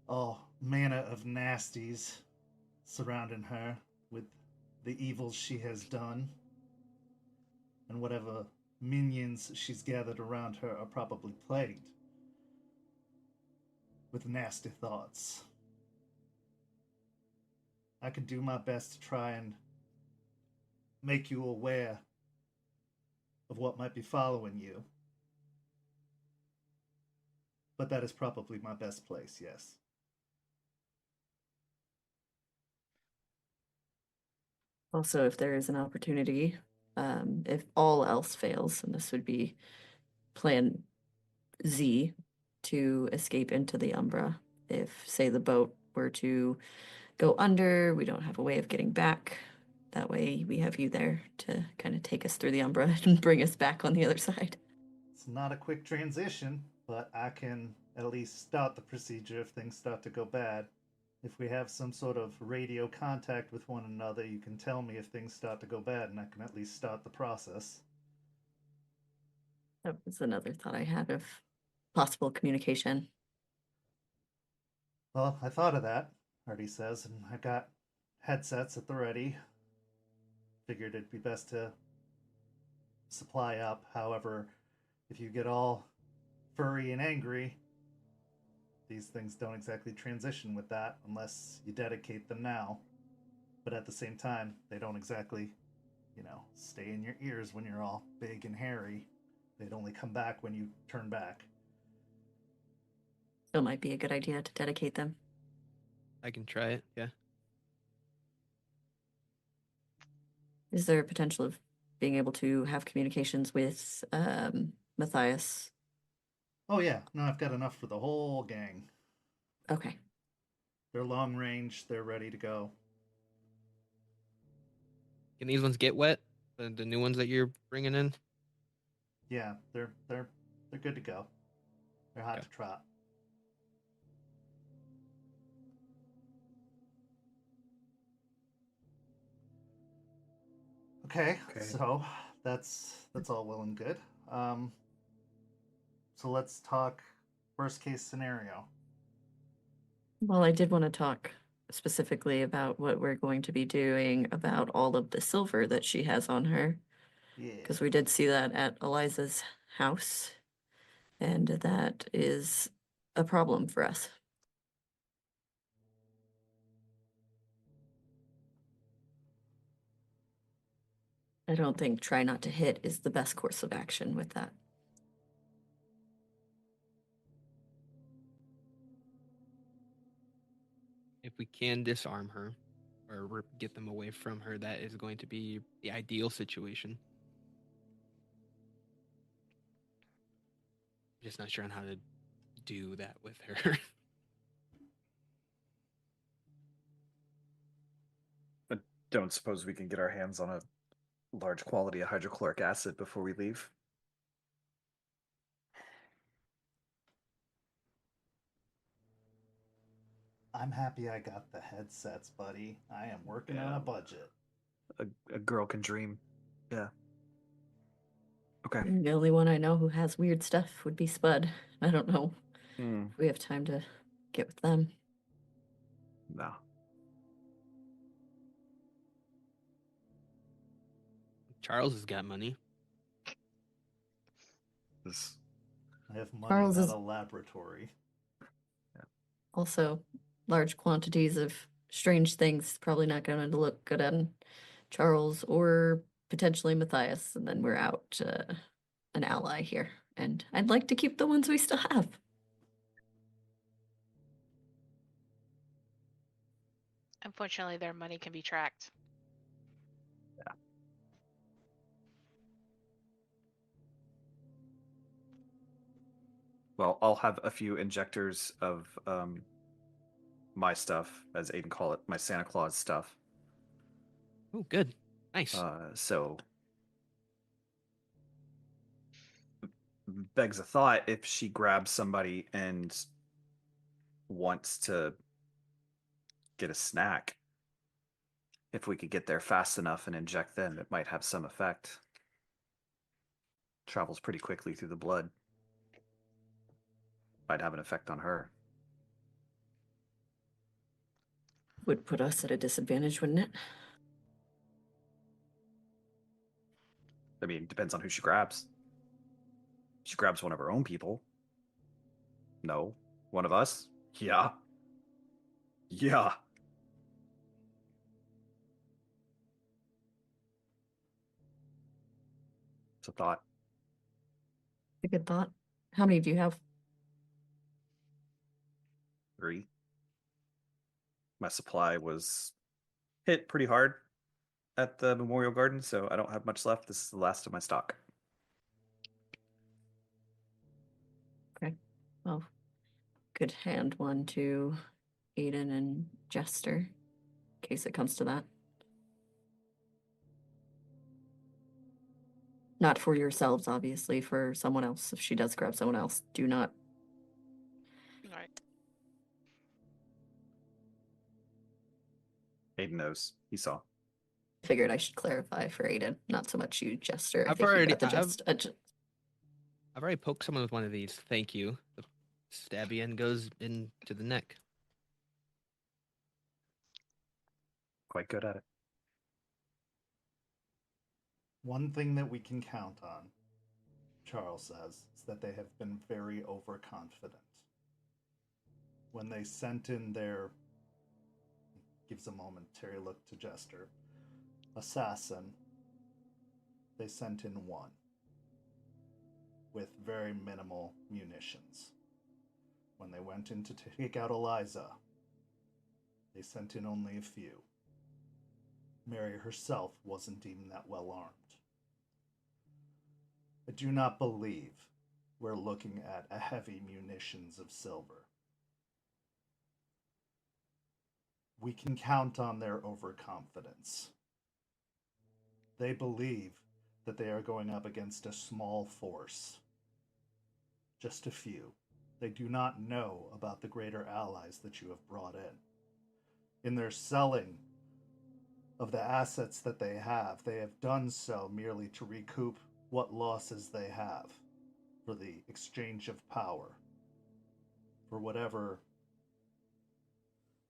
D: all manner of nasties surrounding her with the evils she has done, and whatever minions she's gathered around her are probably plagued with nasty thoughts. I can do my best to try and make you aware of what might be following you. But that is probably my best place, yes.
F: Also, if there is an opportunity, if all else fails, and this would be plan Z, to escape into the Umbra. If, say, the boat were to go under, we don't have a way of getting back. That way we have you there to kind of take us through the Umbra and bring us back on the other side.
D: It's not a quick transition, but I can at least start the procedure if things start to go bad. If we have some sort of radio contact with one another, you can tell me if things start to go bad, and I can at least start the process.
F: That was another thought I had of possible communication.
D: Well, I thought of that, Artie says, and I got headsets at the ready. Figured it'd be best to supply up. However, if you get all furry and angry, these things don't exactly transition with that unless you dedicate them now. But at the same time, they don't exactly, stay in your ears when you're all big and hairy. They'd only come back when you turn back.
F: So it might be a good idea to dedicate them.
E: I can try it, yeah.
F: Is there a potential of being able to have communications with Matthias?
D: Oh yeah, no, I've got enough for the whole gang.
F: Okay.
D: They're long range, they're ready to go.
E: Can these ones get wet? The new ones that you're bringing in?
D: Yeah, they're good to go. They're hot
E: Okay.
D: to trot. Okay, so that's all well and good. So let's talk worst case scenario.
F: Well, I did want to talk specifically about what we're going to be doing about all of the silver that she has on her.
D: Yeah.
F: Because we did see that at Eliza's house, and that is a problem for us. I don't think try not to hit is the best course of action with that.
E: If we can disarm her or get them away from her, that is going to be the ideal situation. Just not sure on how to do that with her.
H: I don't suppose we can get our hands on a large quantity of hydrochloric acid before we leave.
D: I'm happy I got the headsets, buddy. I am working on a budget.
H: A girl can dream. Yeah. Okay.
F: The only one I know who has weird stuff would be Spud. I don't know if we have time to get with them.
H: No.
E: Charles has got money.
H: This
D: I have money,
F: Charles
D: not
F: is-
D: a laboratory.
F: Also, large quantities of strange things probably not going to look good on Charles or potentially Matthias, and then we're out an ally here. And I'd like to keep the ones we still have.
G: Unfortunately, their money can be tracked.
H: Well, I'll have a few injectors of my stuff, as Aiden call it, my Santa Claus stuff.
E: Oh, good. Nice.
H: So begs a thought, if she grabs somebody and wants to get a snack, if we could get there fast enough and inject them, it might have some effect. Travels pretty quickly through the blood. Might have an effect on her.
F: Would put us at a disadvantage, wouldn't it?
H: I mean, depends on who she grabs. She grabs one of her own people. No. One of us? Yeah. Yeah. It's a thought.
F: A good thought. How many do you have?
H: 3. My supply was hit pretty hard at the Memorial Garden, so I don't have much left. This is the last of my stock.
F: Okay. Well, could hand one to Aiden and Jester in case it comes to that. Not for yourselves, obviously, for someone else. If she does grab someone else, do not.
G: All right.
H: Aiden knows. He saw.
F: Figured I should clarify for Aiden, not so much you, Jester. I
E: I've
F: think you
E: already-
F: got the
E: I've- I've already poked someone with one of these. Thank you. The stabby end goes into the neck.
H: Quite good at it.
D: One thing that we can count on, Charles says, is that they have been very overconfident. When they sent in their, gives a momentary look to Jester, assassin, they sent in one with very minimal munitions. When they went in to take out Eliza, they sent in only a few. Mary herself wasn't even that well armed. I do not believe we're looking at a heavy munitions of silver. We can count on their overconfidence. They believe that they are going up against a small force. Just a few. They do not know about the greater allies that you have brought in. In their selling of the assets that they have done so merely to recoup what losses they have for the exchange of power, for whatever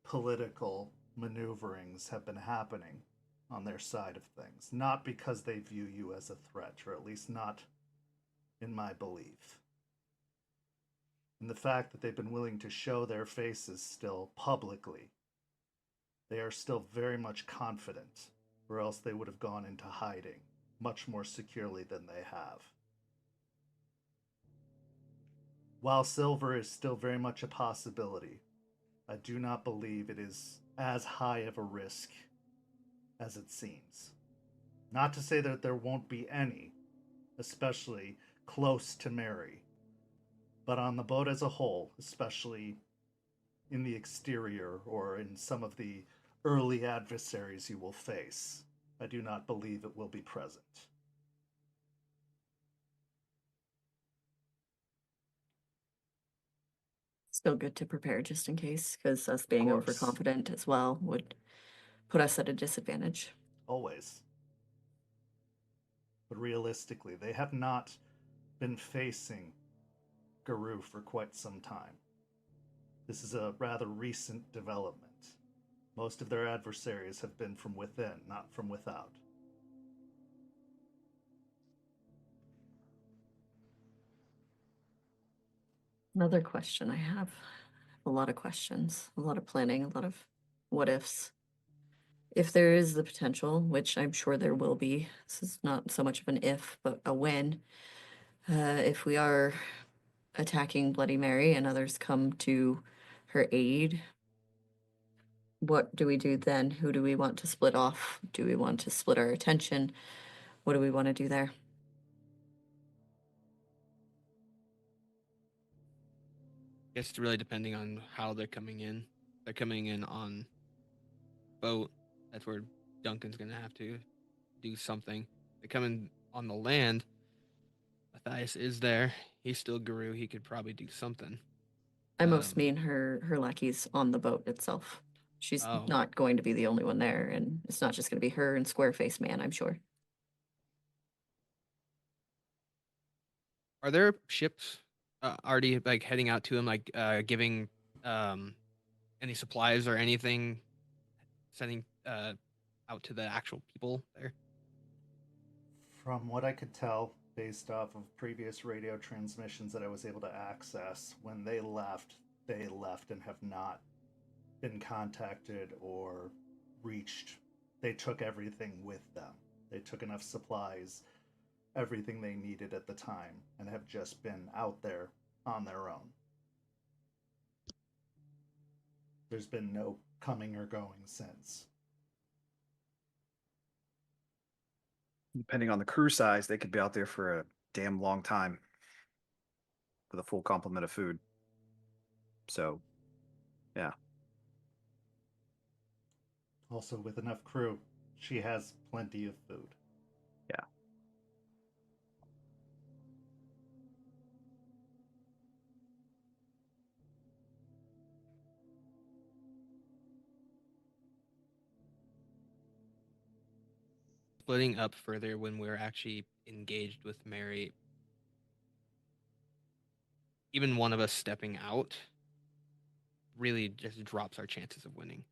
D: political maneuverings have been happening on their side of things, not because they view you as a threat, or at least not in my belief. And the fact that they've been willing to show their faces still publicly, they are still very much confident, or else they would have gone into hiding much more securely than they have. While silver is still very much a possibility, I do not believe it is as high of a risk as it seems. Not to say that there won't be any, especially close to Mary, but on the boat as a whole, especially in the exterior or in some of the early adversaries you will face, I do not believe it will be present.
F: Still good to prepare just in case, because us being
D: course.
F: overconfident as well would put us at a disadvantage.
D: Always. But realistically, they have not been facing Guru for quite some time. This is a rather recent development. Most of their adversaries have been from within, not from without.
F: Another question I have. A lot of questions, a lot of planning, a lot of what ifs. If there is the potential, which I'm sure there will be, this is not so much of an if, but a when. If we are attacking Bloody Mary and others come to her aid, what do we do then? Who do we want to split off? Do we want to split our attention? What do we want to do there?
E: It's really depending on how they're coming in. They're coming in on boat. That's where Duncan's gonna have to do something. They're coming on the land. Matthias is there. He's still Guru. He could probably do something.
F: I most mean her lackeys on the boat itself. She's
E: Oh.
F: not going to be the only one there, and it's not just going to be her and Squareface Man, I'm sure.
E: Are there ships already like heading out to him, like giving any supplies or anything, sending out to the actual people there?
D: From what I could tell, based off of previous radio transmissions that I was able to access, when they left and have not been contacted or reached. They took everything with them. They took enough supplies, everything they needed at the time, and have just been out there on their own. There's been no coming or going since.
H: Depending on the crew size, they could be out there for a damn long time with a full complement of food. So, yeah.
D: Also, with enough crew, she has plenty of food.
H: Yeah.
E: Splitting up further when we're actually engaged with Mary, even one of us stepping out really just drops our chances of winning.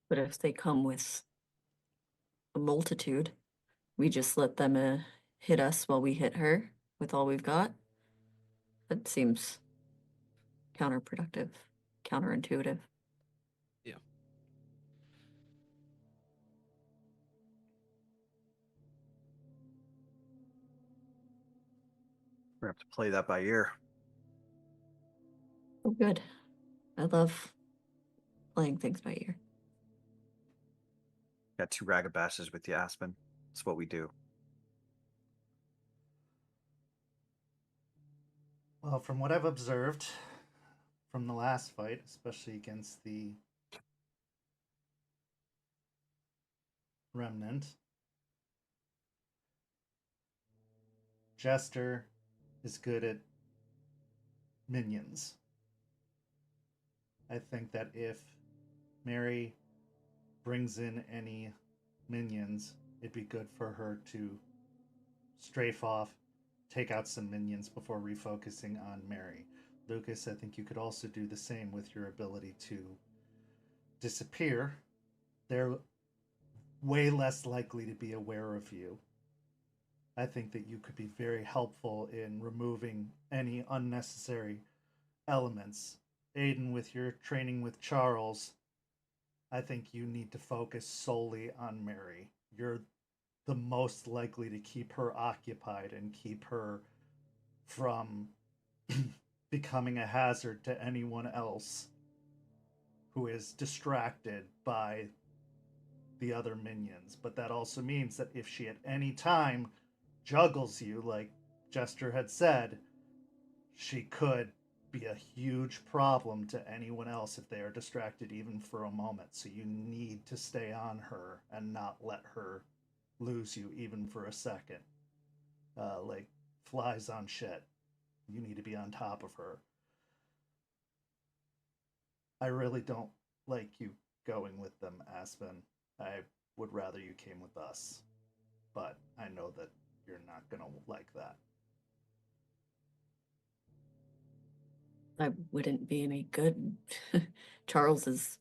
F: But if they come with a multitude, we just let them hit us while we hit her with all we've got. That seems counterproductive, counterintuitive.
E: Yeah.
H: We're going to have to play that by ear.
F: Oh, good. I love playing things by ear.
H: Got 2 ragged bashes with you, Aspen. That's what we do.
D: Well, from what I've observed from the last fight, especially against the Remnant, Jester is good at minions. I think that if Mary brings in any minions, it'd be good for her to strafe off, take out some minions before refocusing on Mary. Lucas, I think you could also do the same with your ability to disappear. They're way less likely to be aware of you. I think that you could be very helpful in removing any unnecessary elements. Aiden, with your training with Charles, I think you need to focus solely on Mary. You're the most likely to keep her occupied and keep her from becoming a hazard to anyone else who is distracted by the other minions. But that also means that if she at any time juggles you, like Jester had said, she could be a huge problem to anyone else if they are distracted even for a moment. So you need to stay on her and not let her lose you even for a second. Like flies on shit. You need to be on top of her. I really don't like you going with them, Aspen. I would rather you came with us. But I know that you're not going to like that.
F: I wouldn't be any good. Charles is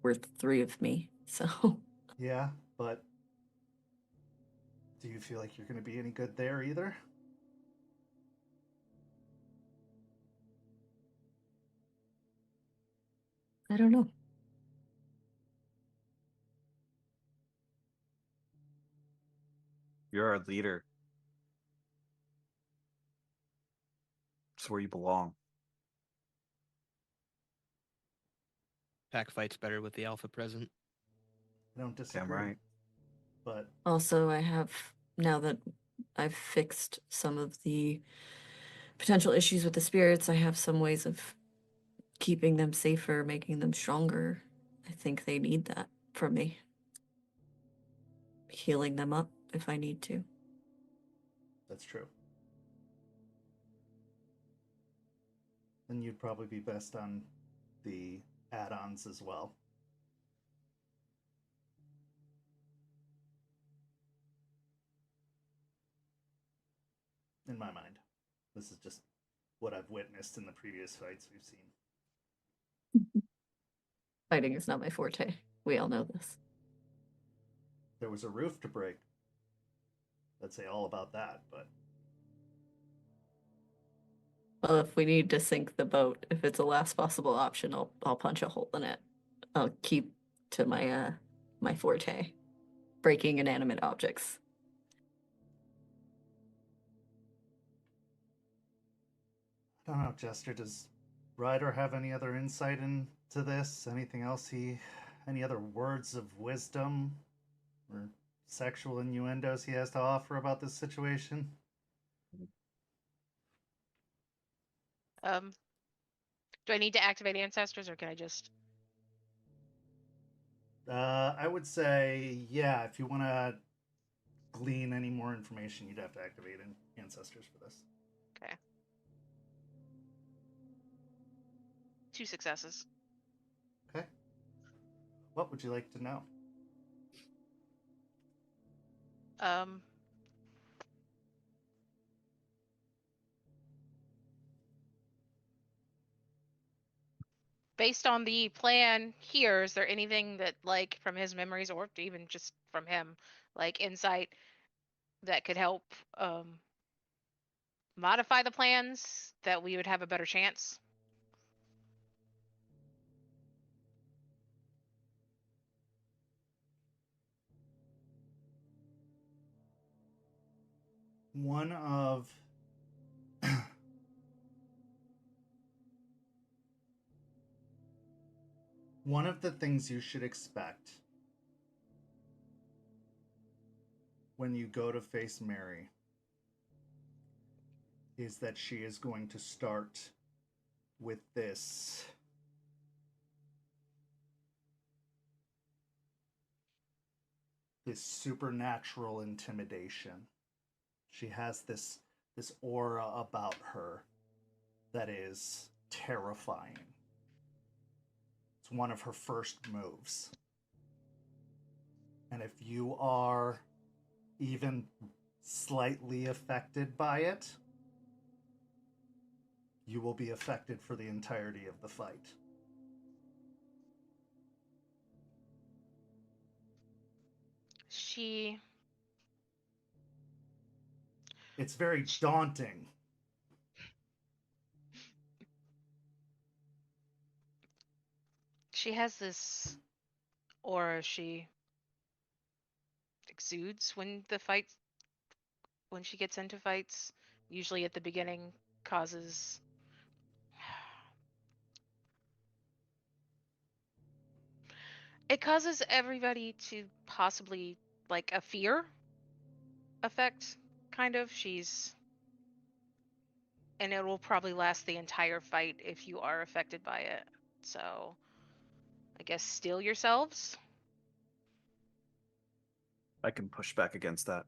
F: worth 3 of me, so.
D: Yeah, but do you feel like you're going to be any good there either?
F: I don't know.
H: You're our leader. It's where you belong.
E: Pack fights better with the alpha present.
D: I don't disagree.
H: Damn right.
D: But
F: Also, I have, now that I've fixed some of the potential issues with the spirits, I have some ways of keeping them safer, making them stronger. I think they need that from me. Healing them up if I need to.
D: that's true. Then you'd probably be best on the add-ons as well. In my mind. This is just what I've witnessed in the previous fights we've seen.
F: Fighting is not my forte. We all know this.
D: There was a roof to break. I'd say all about that, but
F: Well, if we need to sink the boat, if it's a last possible option, I'll punch a hole in it. I'll keep to my my forte, breaking inanimate objects.
D: I don't know, Jester, does Ryder have any other insight into this? Anything else any other words of wisdom or sexual innuendos he has to offer about this situation?
G: Do I need to activate ancestors, or can I just?
D: I would say, yeah, if you want to glean any more information, you'd have to activate ancestors for this.
G: Okay. 2 successes.
D: Okay. What would you like to know?
G: Based on the plan here, is there anything that, like, from his memories or even just from him, like insight that could help modify the plans that we would have a better chance?
D: One of one of the things you should expect when you go to face Mary is that she is going to start with this supernatural intimidation. She has this aura about her that is terrifying. It's one of her first moves. And if you are even slightly affected by it, you will be affected for the entirety of the fight. It's very daunting.
G: She has this aura she exudes when she gets into fights, usually at the beginning, causes everybody to possibly, like, a fear effect, kind of. And it will probably last the entire fight if you are affected by it. So I guess steel yourselves.
H: I can push back against that.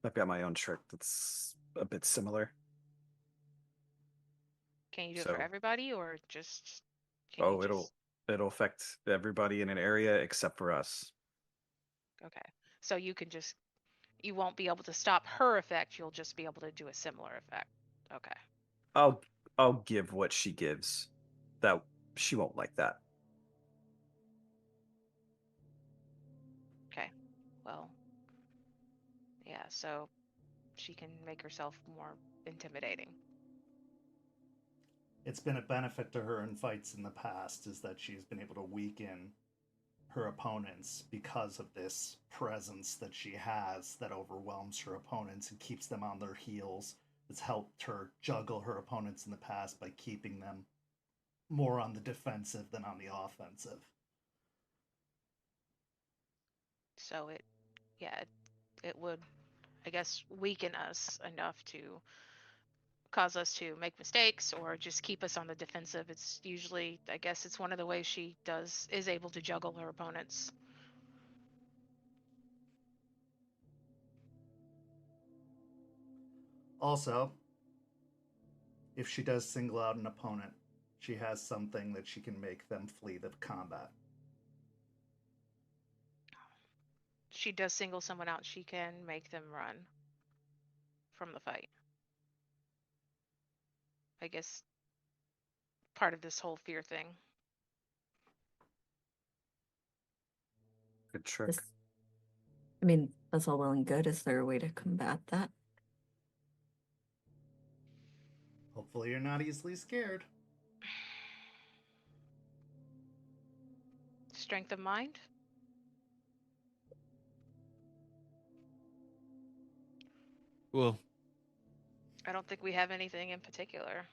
H: I've got my own trick that's a bit similar.
G: Can you do it for everybody, or just
H: it'll affect everybody in an area except for us.
G: Okay. So you won't be able to stop her effect, you'll just be able to do a similar effect. Okay.
H: I'll give what she gives. That she won't like that.
G: Okay. Well, yeah, so she can make herself more intimidating.
D: It's been a benefit to her in fights in the past is that she's been able to weaken her opponents because of this presence that she has that overwhelms her opponents and keeps them on their heels. It's helped her juggle her opponents in the past by keeping them more on the defensive than on the offensive.
G: So it would, I guess, weaken us enough to cause us to make mistakes or just keep us on the defensive. It's usually, I guess it's one of the ways she is able to juggle her opponents.
D: Also, if she does single out an opponent, she has something that she can make them flee the combat.
G: She does single someone out, she can make them run from the fight. I guess part of this whole fear thing.
H: Good trick.
F: I mean, that's all well and good. Is there a way to combat that?
D: Hopefully you're not easily scared.
G: Strength of mind?
E: Cool.
G: I don't think we have anything in particular.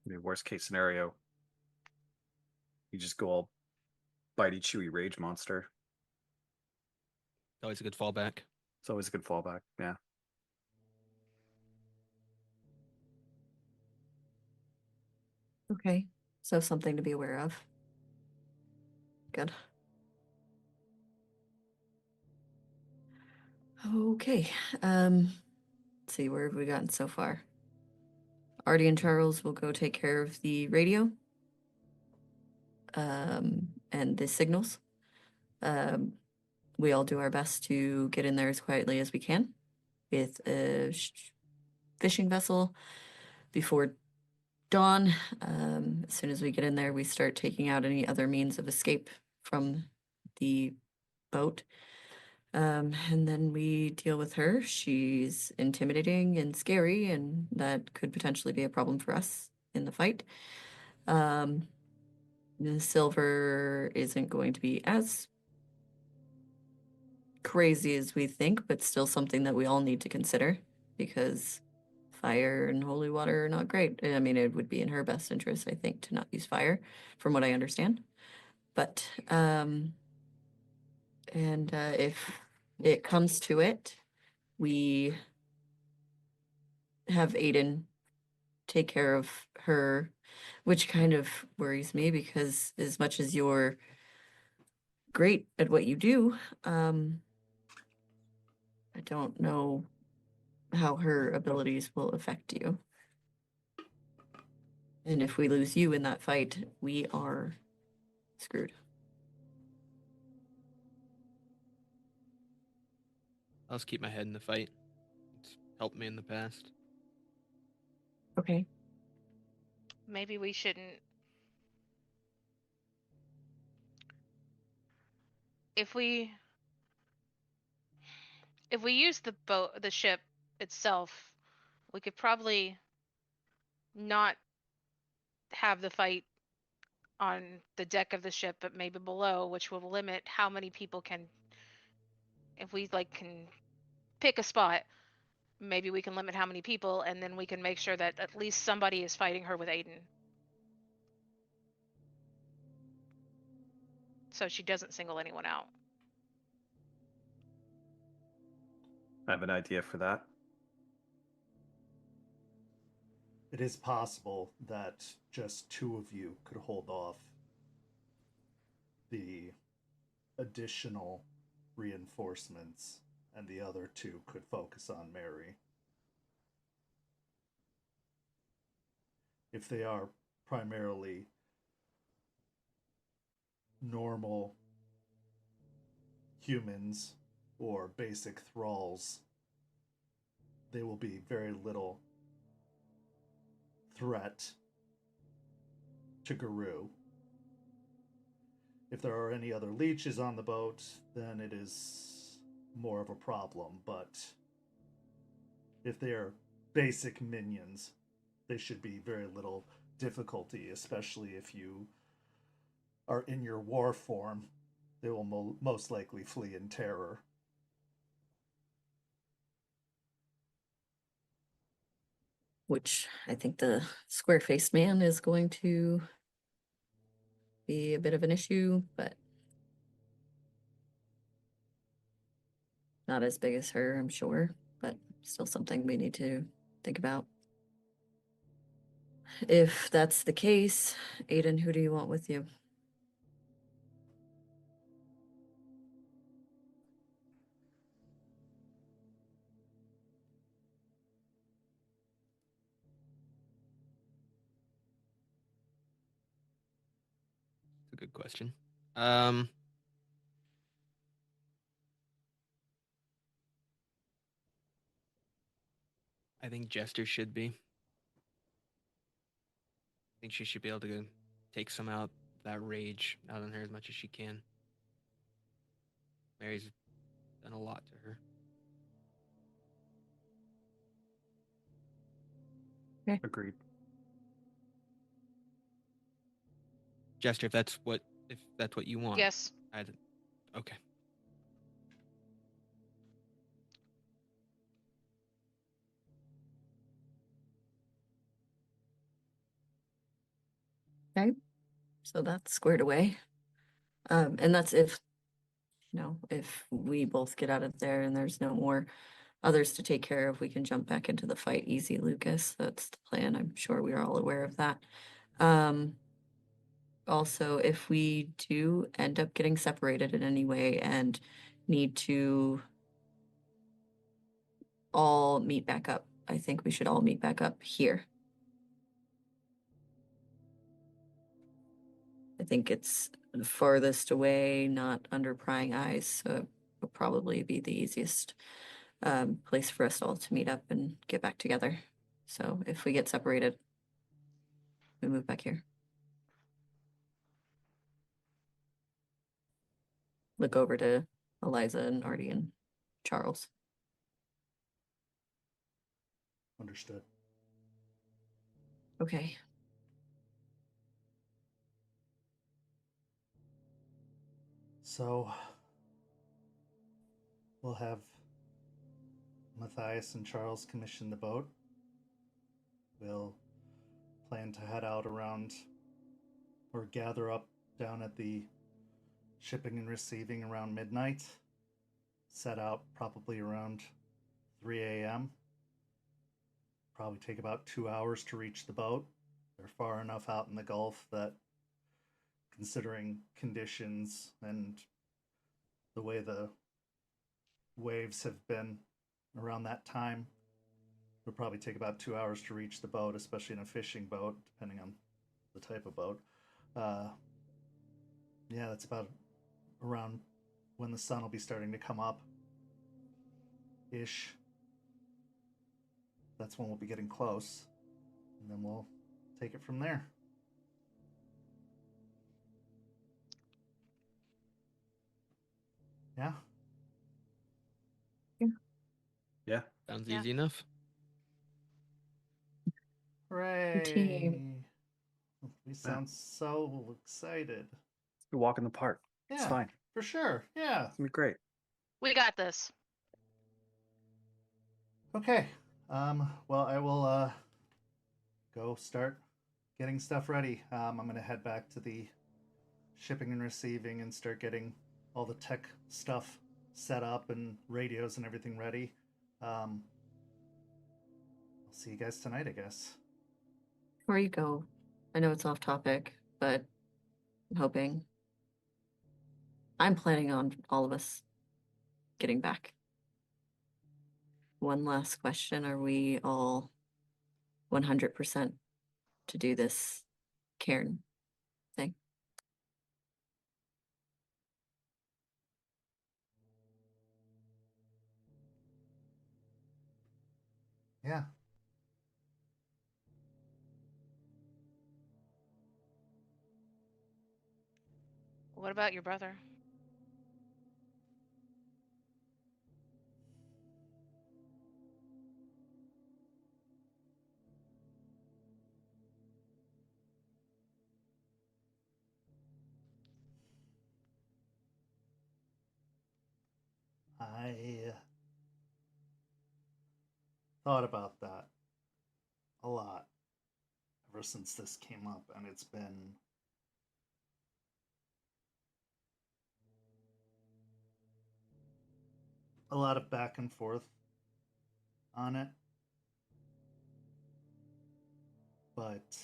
H: I mean, worst case scenario, you just go all bitey, chewy rage monster.
E: Always a good fallback.
H: It's always a good fallback. Yeah.
F: Okay, so something to be aware of. Good. Okay, let's see, where have we gotten so far? Artie and Charles will go take care of the radio, and the signals. We all do our best to get in there as quietly as we can with a fishing vessel before dawn. As soon as we get in there, we start taking out any other means of escape from the boat. And then we deal with her. She's intimidating and scary, and that could potentially be a problem for us in the fight. The silver isn't going to be as crazy as we think, but still something that we all need to consider because fire and holy water are not great. I mean, it would be in her best interest, I think, to not use fire, from what I understand. But if it comes to it, we have Aiden take care of her, which kind of worries me because as much as you're great at what you do, I don't know how her abilities will affect you. And if we lose you in that fight, we are screwed.
E: I'll just keep my head in the fight. It's helped me in the past.
F: Okay.
G: Maybe we shouldn't. If we use the ship itself, we could probably not have the fight on the deck of the ship, but maybe below, which will limit how many people can. If we can pick a spot, maybe we can limit how many people, and then we can make sure that at least somebody is fighting her with Aiden, so she doesn't single anyone out.
H: I have an idea for that.
D: It is possible that just two of you could hold off the additional reinforcements, and the other two could focus on Mary. If they are primarily normal humans or basic thralls, they will be very little threat to Guru. If there are any other leeches on the boat, then it is more of a problem, but if they are basic minions, they should be very little difficulty, especially if you are in your war form. They will most likely flee in terror.
F: Which I think the square-faced man is going to be a bit of an issue, but not as big as her, I'm sure, but still something we need to think about. If that's the case, Aiden, who do you want with you?
E: It's a good question. I think Jester should be. think she should be able to take some out that rage out on her as much as she can. Mary's done a lot to her.
H: Agreed.
E: Jester, if that's what you want.
G: Yes.
E: Okay.
F: Okay. So that's squared away. And that's if, if we both get out of there and there's no more others to take care of, we can jump back into the fight easy, Lucas. That's the plan. I'm sure we are all aware of that. Also, if we do end up getting separated in any way and need to all meet back up, I think we should all meet back up here. I think it's the farthest away, not under prying eyes, so it will probably be the easiest place for us all to meet up and get back together. So if we get separated, we move back here. Look over to Eliza and Artie and Charles.
D: Understood.
F: Okay.
D: So we'll have Matthias and Charles commission the boat. We'll plan to head out around or gather up down at the shipping and receiving around midnight. Set out probably around 3 a.m. Probably take about 2 hours to reach the boat. They're far enough out in the Gulf that, considering conditions and the way the waves have been around that time, it'll probably take about 2 hours to reach the boat, especially in a fishing boat, depending on the type of boat. Yeah, that's about around when the sun will be starting to come up ish. That's when we'll be getting close, and then we'll take it from there. Yeah.
H: Yeah.
E: Sounds
G: Yeah.
E: easy enough.
D: Hooray!
F: Team.
D: We sound so excited.
H: We walk in the park. It's
D: Yeah,
H: fine.
D: for sure. Yeah.
H: It's gonna be great.
G: We got this.
D: Okay. Well, I will go start getting stuff ready. I'm gonna head back to the shipping and receiving and start getting all the tech stuff set up and radios and everything ready. I'll see you guys tonight, I guess.
F: Before you go, I know it's off topic, but I'm planning on all of us getting back. One last question. Are we all 100% to do this Cairn thing?
D: Yeah.
G: What about your brother?
D: I thought about that a lot ever since this came up, and it's been a lot of back and forth on it. But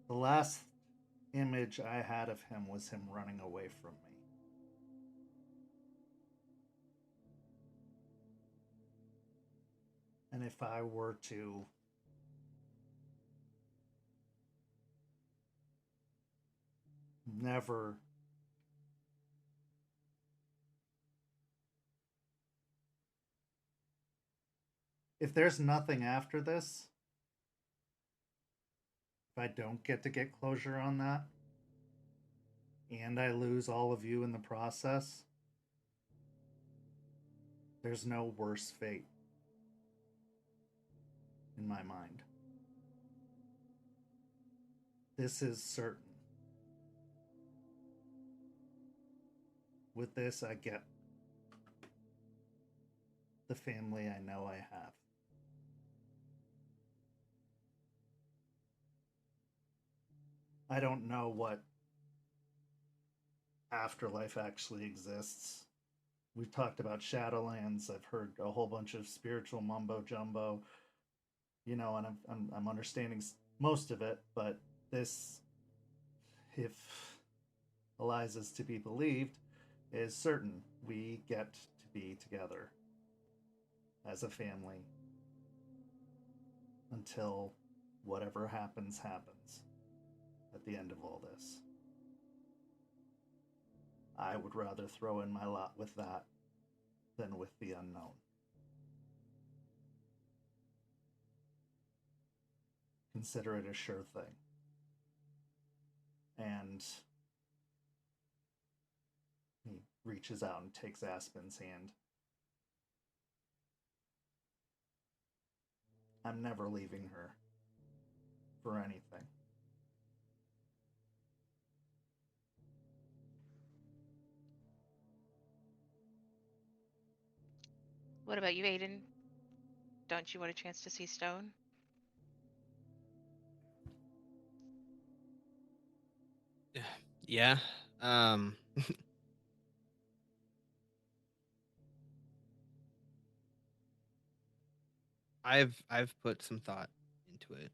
D: the last image I had of him was him running away from me. And if I were to never if there's nothing after this, if I don't get to get closure on that, and I lose all of you in the process, there's no worse fate in my mind. This is certain. With this, I get the family I know I have. I don't know what afterlife actually exists. We've talked about Shadowlands. I've heard a whole bunch of spiritual mumbo jumbo, and I'm understanding most of it. But this, if Eliza's to be believed, is certain. We get to be together as a family until whatever happens at the end of all this. I would rather throw in my lot with that than with the unknown. Consider it a sure thing. And he reaches out and takes Aspen's hand. I'm never leaving her for anything.
G: What about you, Aiden? Don't you want a chance to see Stone?
E: Yeah. I've put some thought into it.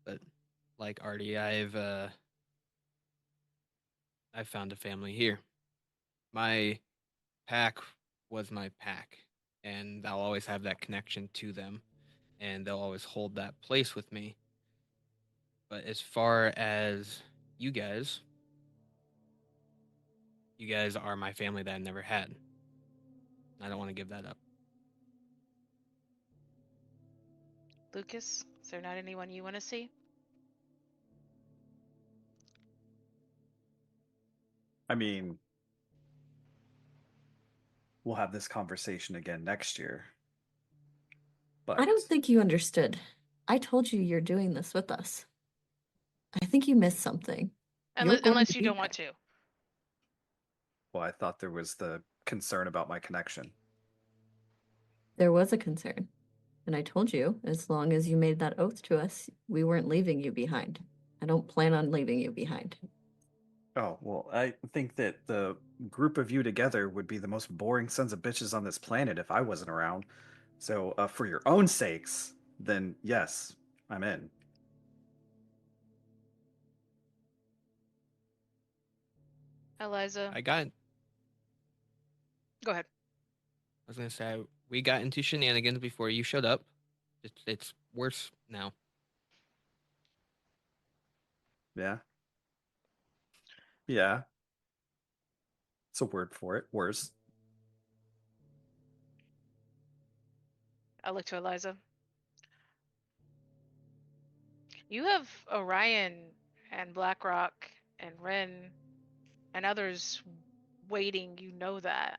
E: But like Artie, I've found a family here. My pack was my pack, and I'll always have that connection to them, and they'll always hold that place with me. But as far as you guys are my family that I never had. I don't want to give that up.
G: Lucas, is there not anyone you want to see?
H: I mean, we'll have this conversation again next year. But
F: I don't think you understood. I told you you're doing this with us. I think you missed something. You're going
G: Unless
F: to
G: you
F: be
G: don't want to.
H: well, I thought there was the concern about my connection.
F: There was a concern. And I told you, as long as you made that oath to us, we weren't leaving you behind. I don't plan on leaving you behind.
H: Oh, well, I think that the group of you together would be the most boring sons of bitches on this planet if I wasn't around. So, for your own sakes, then yes, I'm in.
G: Eliza,
E: I got.
G: go ahead.
E: I was gonna say we got into shenanigans before you showed up. It's worse now.
H: Yeah. Yeah. It's a word for it. Worse.
G: I look to Eliza. You have Orion and Blackrock and Ren and others waiting, you know that.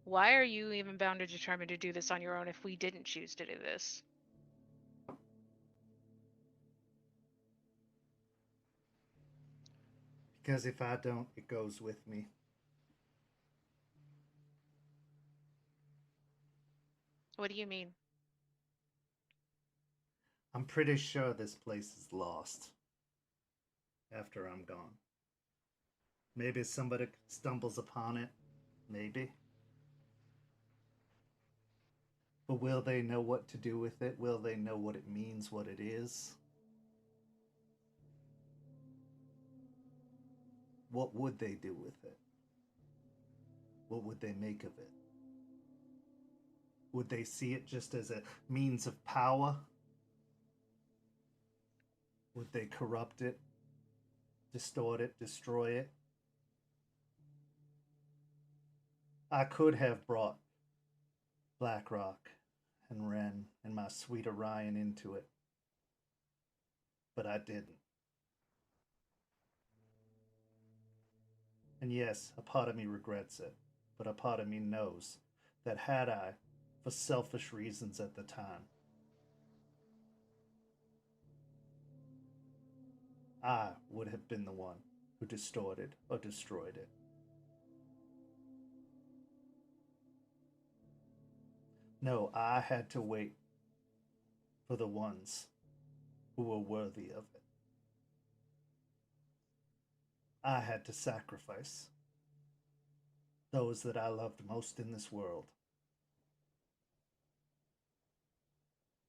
G: Why are you even bound or determined to do this on your own if we didn't choose to do this?
D: Because if I don't, it goes with me.
G: What do you mean?
D: I'm pretty sure this place is lost after I'm gone. Maybe somebody stumbles upon it. Maybe. But will they know what to do with it? Will they know what it means, what it is? What would they do with it? What would they make of it? Would they see it just as a means of power? Would they corrupt it, distort it, destroy it? I could have brought Blackrock and Ren and my sweet Orion into it. But I didn't. And yes, a part of me regrets it, but a part of me knows that had I, for selfish reasons at the time, I would have been the one who distorted or destroyed it. No, I had to wait for the ones who were worthy of it. I had to sacrifice those that I loved most in this world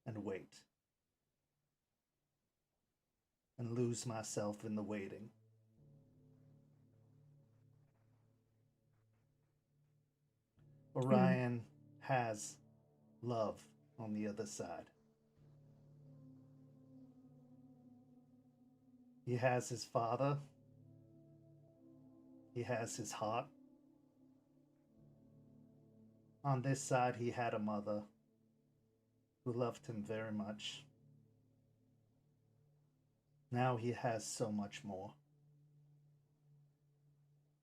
D: and wait and lose myself in the waiting. Orion has love on the other side. He has his father. He has his heart. On this side, he had a mother who loved him very much. Now he has so much more.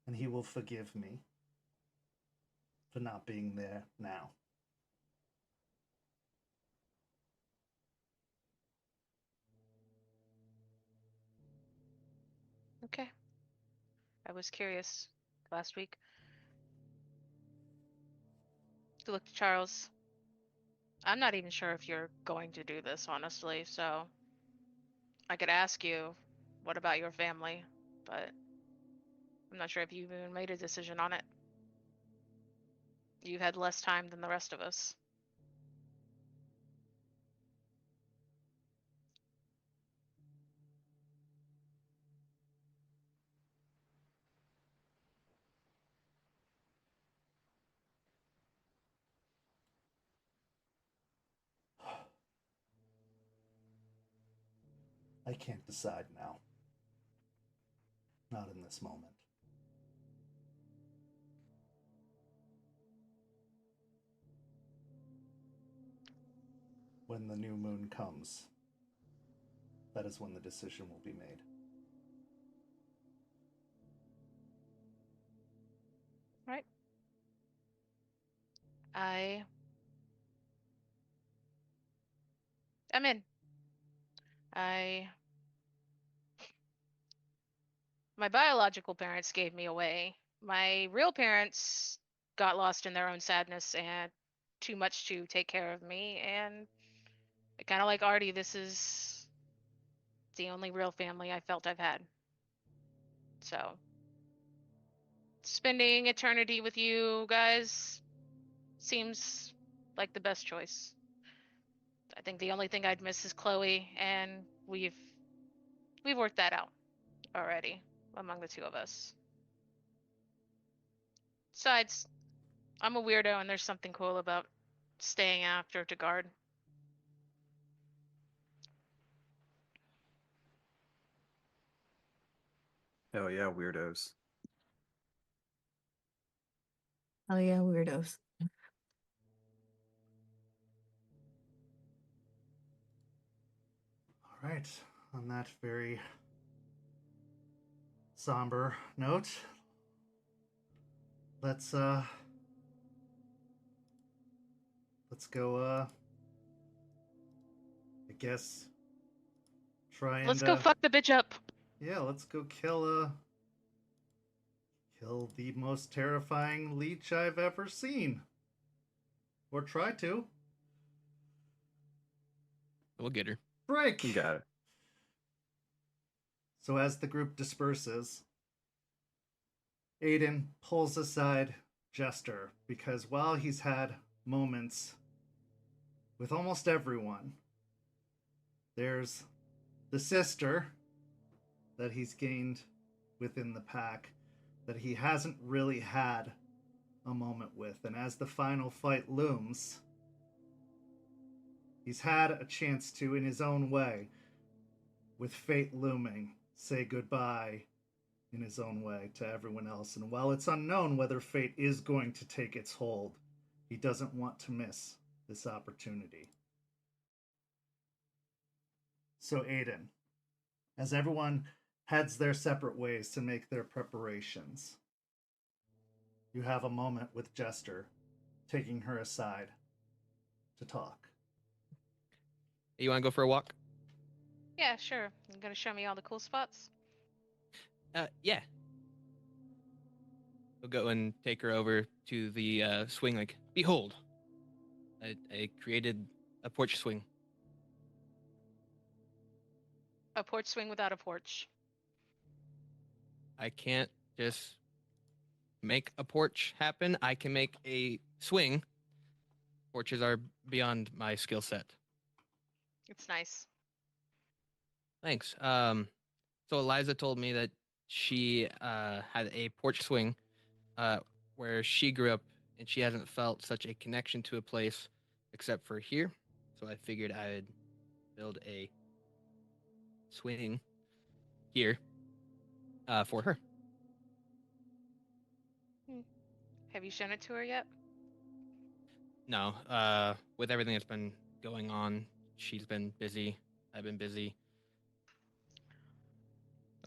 D: And he will forgive me for not being there now.
G: Okay. I was curious last week. To look to Charles. I'm not even sure if you're going to do this, honestly, so I could ask you, what about your family? But I'm not sure if you've even made a decision on it. You've had less time than the rest of us.
D: I can't decide now. Not in this moment. When the new moon comes, that is when the decision will be made.
G: Right? I'm in. My biological parents gave me away. My real parents got lost in their own sadness and too much to take care of me. And kind of like Artie, this is the only real family I felt I've had. So, spending eternity with you guys seems like the best choice. I think the only thing I'd miss is Chloe, and we've worked that out already among the two of us. Besides, I'm a weirdo, and there's something cool about staying after to guard.
H: Oh yeah, weirdos.
F: Oh yeah, weirdos.
D: All right, on that very somber note, let's go I guess try and
G: Let's go fuck the bitch up.
D: yeah, let's go kill the most terrifying leech I've ever seen. Or try to.
E: We'll get her.
D: Break!
H: You got it.
D: So as the group disperses, Aiden pulls aside Jester because while he's had moments with almost everyone, there's the sister that he's gained within the pack that he hasn't really had a moment with. And as the final fight looms, he's had a chance to, in his own way, with fate looming, say goodbye in his own way to everyone else. And while it's unknown whether fate is going to take its hold, he doesn't want to miss this opportunity. So, Aiden, as everyone heads their separate ways to make their preparations, you have a moment with Jester, taking her aside to talk.
E: You want to go for a walk?
G: Yeah, sure. You gonna show me all the cool spots?
E: Yeah. We'll go and take her over to the swing. Like, behold, I created a porch swing.
G: A porch swing without a porch.
E: I can't just make a porch happen. I can make a swing. Porches are beyond my skill set.
G: It's nice.
E: Thanks. So Eliza told me that she had a porch swing where she grew up, and she hasn't felt such a connection to a place except for here. So I figured I'd build a swing here for her.
G: Have you shown it to her yet?
E: No, with everything that's been going on, she's been busy. I've been busy.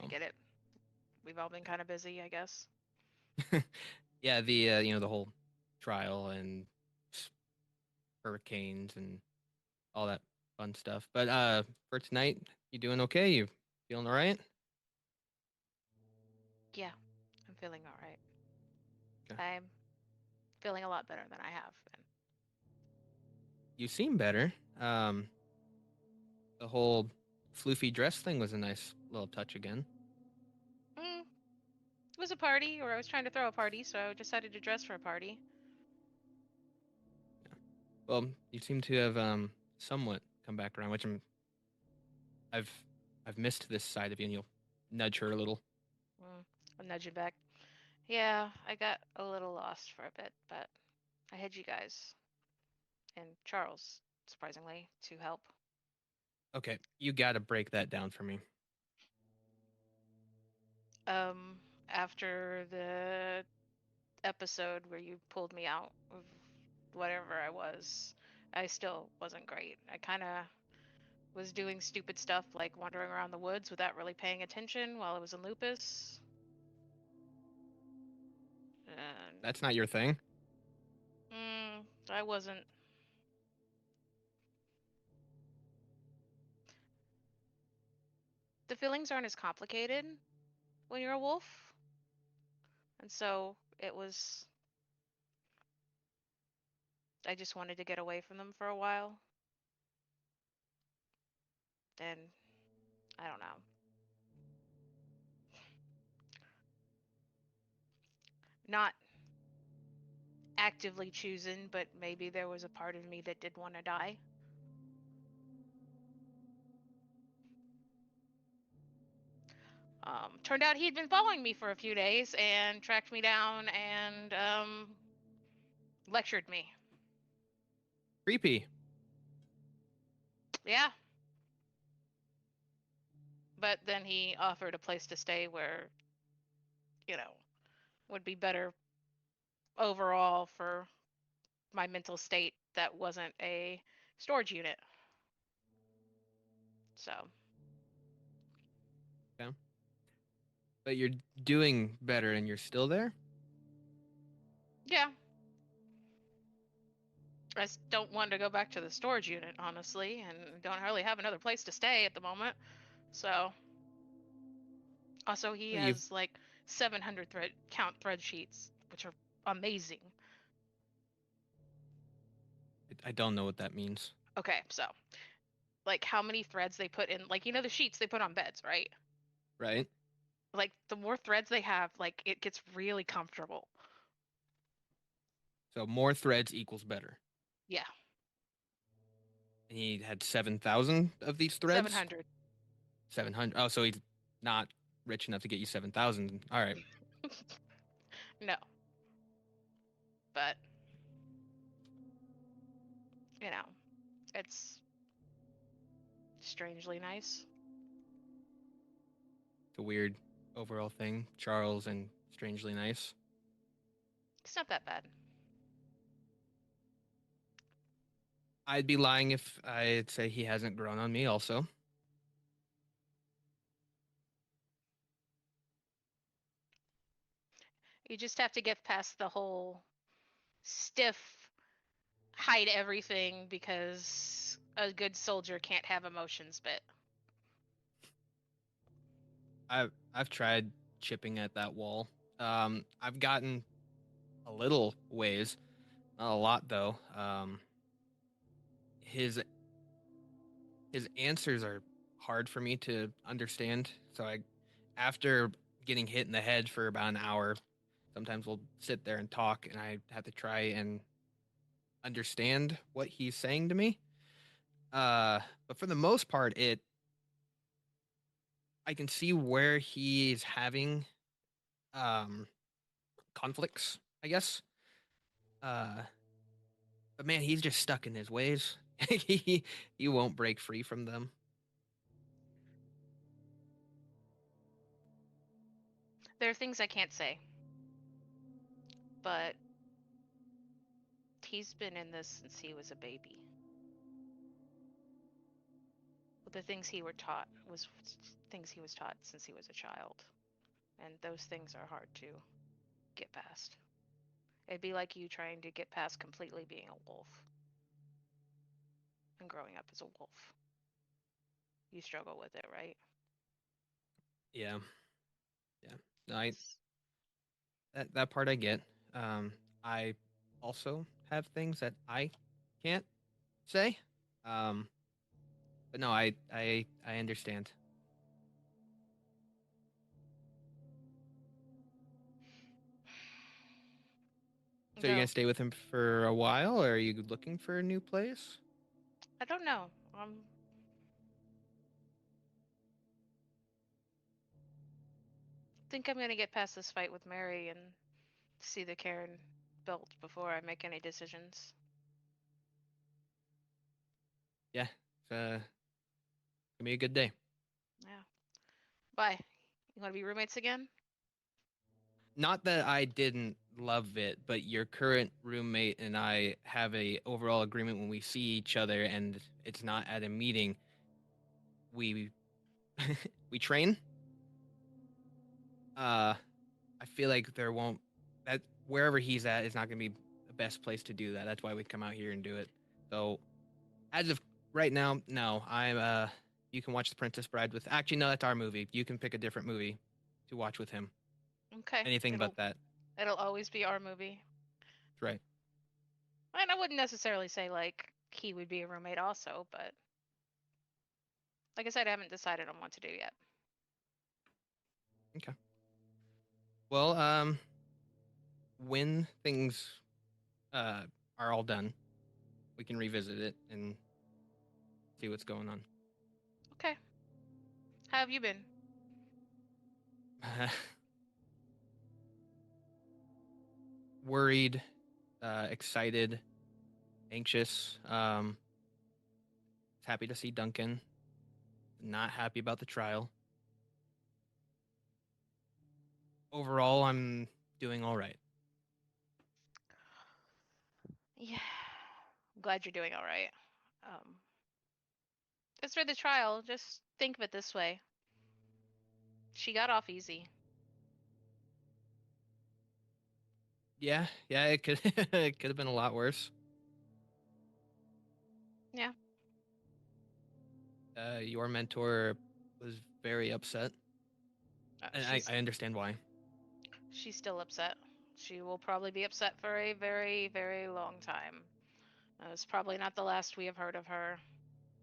G: I get it. We've all been kind of busy, I guess.
E: Yeah, the the whole trial and hurricanes and all that fun stuff. But for tonight, you doing okay? You feeling all right?
G: Yeah, I'm feeling all right.
E: Okay.
G: I'm feeling a lot better than I have been.
E: You seem better. The whole floofy dress thing was a nice little touch again.
G: It was a party, or I was trying to throw a party, so I decided to dress for a party.
E: Well, you seem to have somewhat come back around, which I've missed this side of you, and you'll nudge her a little.
G: I'll nudge it back. Yeah, I got a little lost for a bit, but I had you guys and Charles, surprisingly, to help.
E: Okay, you got to break that down for me.
G: After the episode where you pulled me out of whatever I was, I still wasn't great. I kind of was doing stupid stuff like wandering around the woods without really paying attention while I was in lupus. And
E: That's not your thing.
G: I wasn't. The feelings aren't as complicated when you're a wolf. And so it was. I just wanted to get away from them for a while. And I don't know. Not actively choosing, but maybe there was a part of me that did want to die. Turned out he'd been following me for a few days and tracked me down and lectured me.
E: Creepy.
G: Yeah. But then he offered a place to stay where, would be better overall for my mental state that wasn't a storage unit. So.
E: Yeah. But you're doing better, and you're still there?
G: Yeah. I just don't want to go back to the storage unit, honestly, and don't really have another place to stay at the moment. So. Also, he
E: Well,
G: has like 700 count thread sheets, which are amazing.
E: I don't know what that means.
G: Okay, so like how many threads they put in, like the sheets they put on beds, right?
E: Right?
G: Like the more threads they have, like it gets really comfortable.
E: So more threads equals better.
G: Yeah.
E: And he had 7,000 of these threads?
G: 700.
E: 700. Oh, so he's not rich enough to get you 7,000. All right.
G: No. But, it's strangely nice.
E: It's a weird overall thing. Charles and strangely nice.
G: It's not that bad.
E: I'd be lying if I'd say he hasn't grown on me also.
G: You just have to get past the whole stiff, hide everything because a good soldier can't have emotions bit.
E: I've tried chipping at that wall. I've gotten a little ways, not a lot though. His answers are hard for me to understand. So after getting hit in the head for about an hour, sometimes we'll sit there and talk, and I have to try and understand what he's saying to me. But for the most part, I can see where he's having conflicts, I guess. But man, he's just stuck in his ways. he won't break free from them.
G: There are things I can't say, but he's been in this since he was a baby. But the things he was taught since he was a child, and those things are hard to get past. It'd be like you trying to get past completely being a wolf and growing up as a wolf. You struggle with it, right?
E: Yeah. No, that part I get. I also have things that I can't say. But no, I understand. So you're
G: Go.
E: gonna stay with him for a while, or are you looking for a new place?
G: I don't know. Think I'm gonna get past this fight with Mary and see the Cairn built before I make any decisions.
E: Yeah, it's gonna be a good day.
G: Yeah. Bye. You want to be roommates again?
E: Not that I didn't love it, but your current roommate and I have a overall agreement when we see each other, and it's not at a meeting. We we train. I feel like there won't that wherever he's at is not gonna be the best place to do that. That's why we come out here and do it. So as of right now, no. You can watch The Princess Bride with. Actually, no, that's our movie. You can pick a different movie to watch with him.
G: Okay.
E: Anything but that.
G: It'll always be our movie.
E: That's right.
G: And I wouldn't necessarily say like he would be a roommate also, but like I said, I haven't decided on what to do yet.
E: Okay. Well, when things are all done, we can revisit it and see what's going on.
G: Okay. How have you been?
E: Worried, excited, anxious. Happy to see Duncan. Not happy about the trial. Overall, I'm doing all right.
G: Yeah. I'm glad you're doing all right. As for the trial, just think of it this way. She got off easy.
E: Yeah, it could it could have been a lot worse.
G: Yeah.
E: Your mentor was very upset, and I understand why.
G: She's still upset. She will probably be upset for a very, very long time. It's probably not the last we have heard of her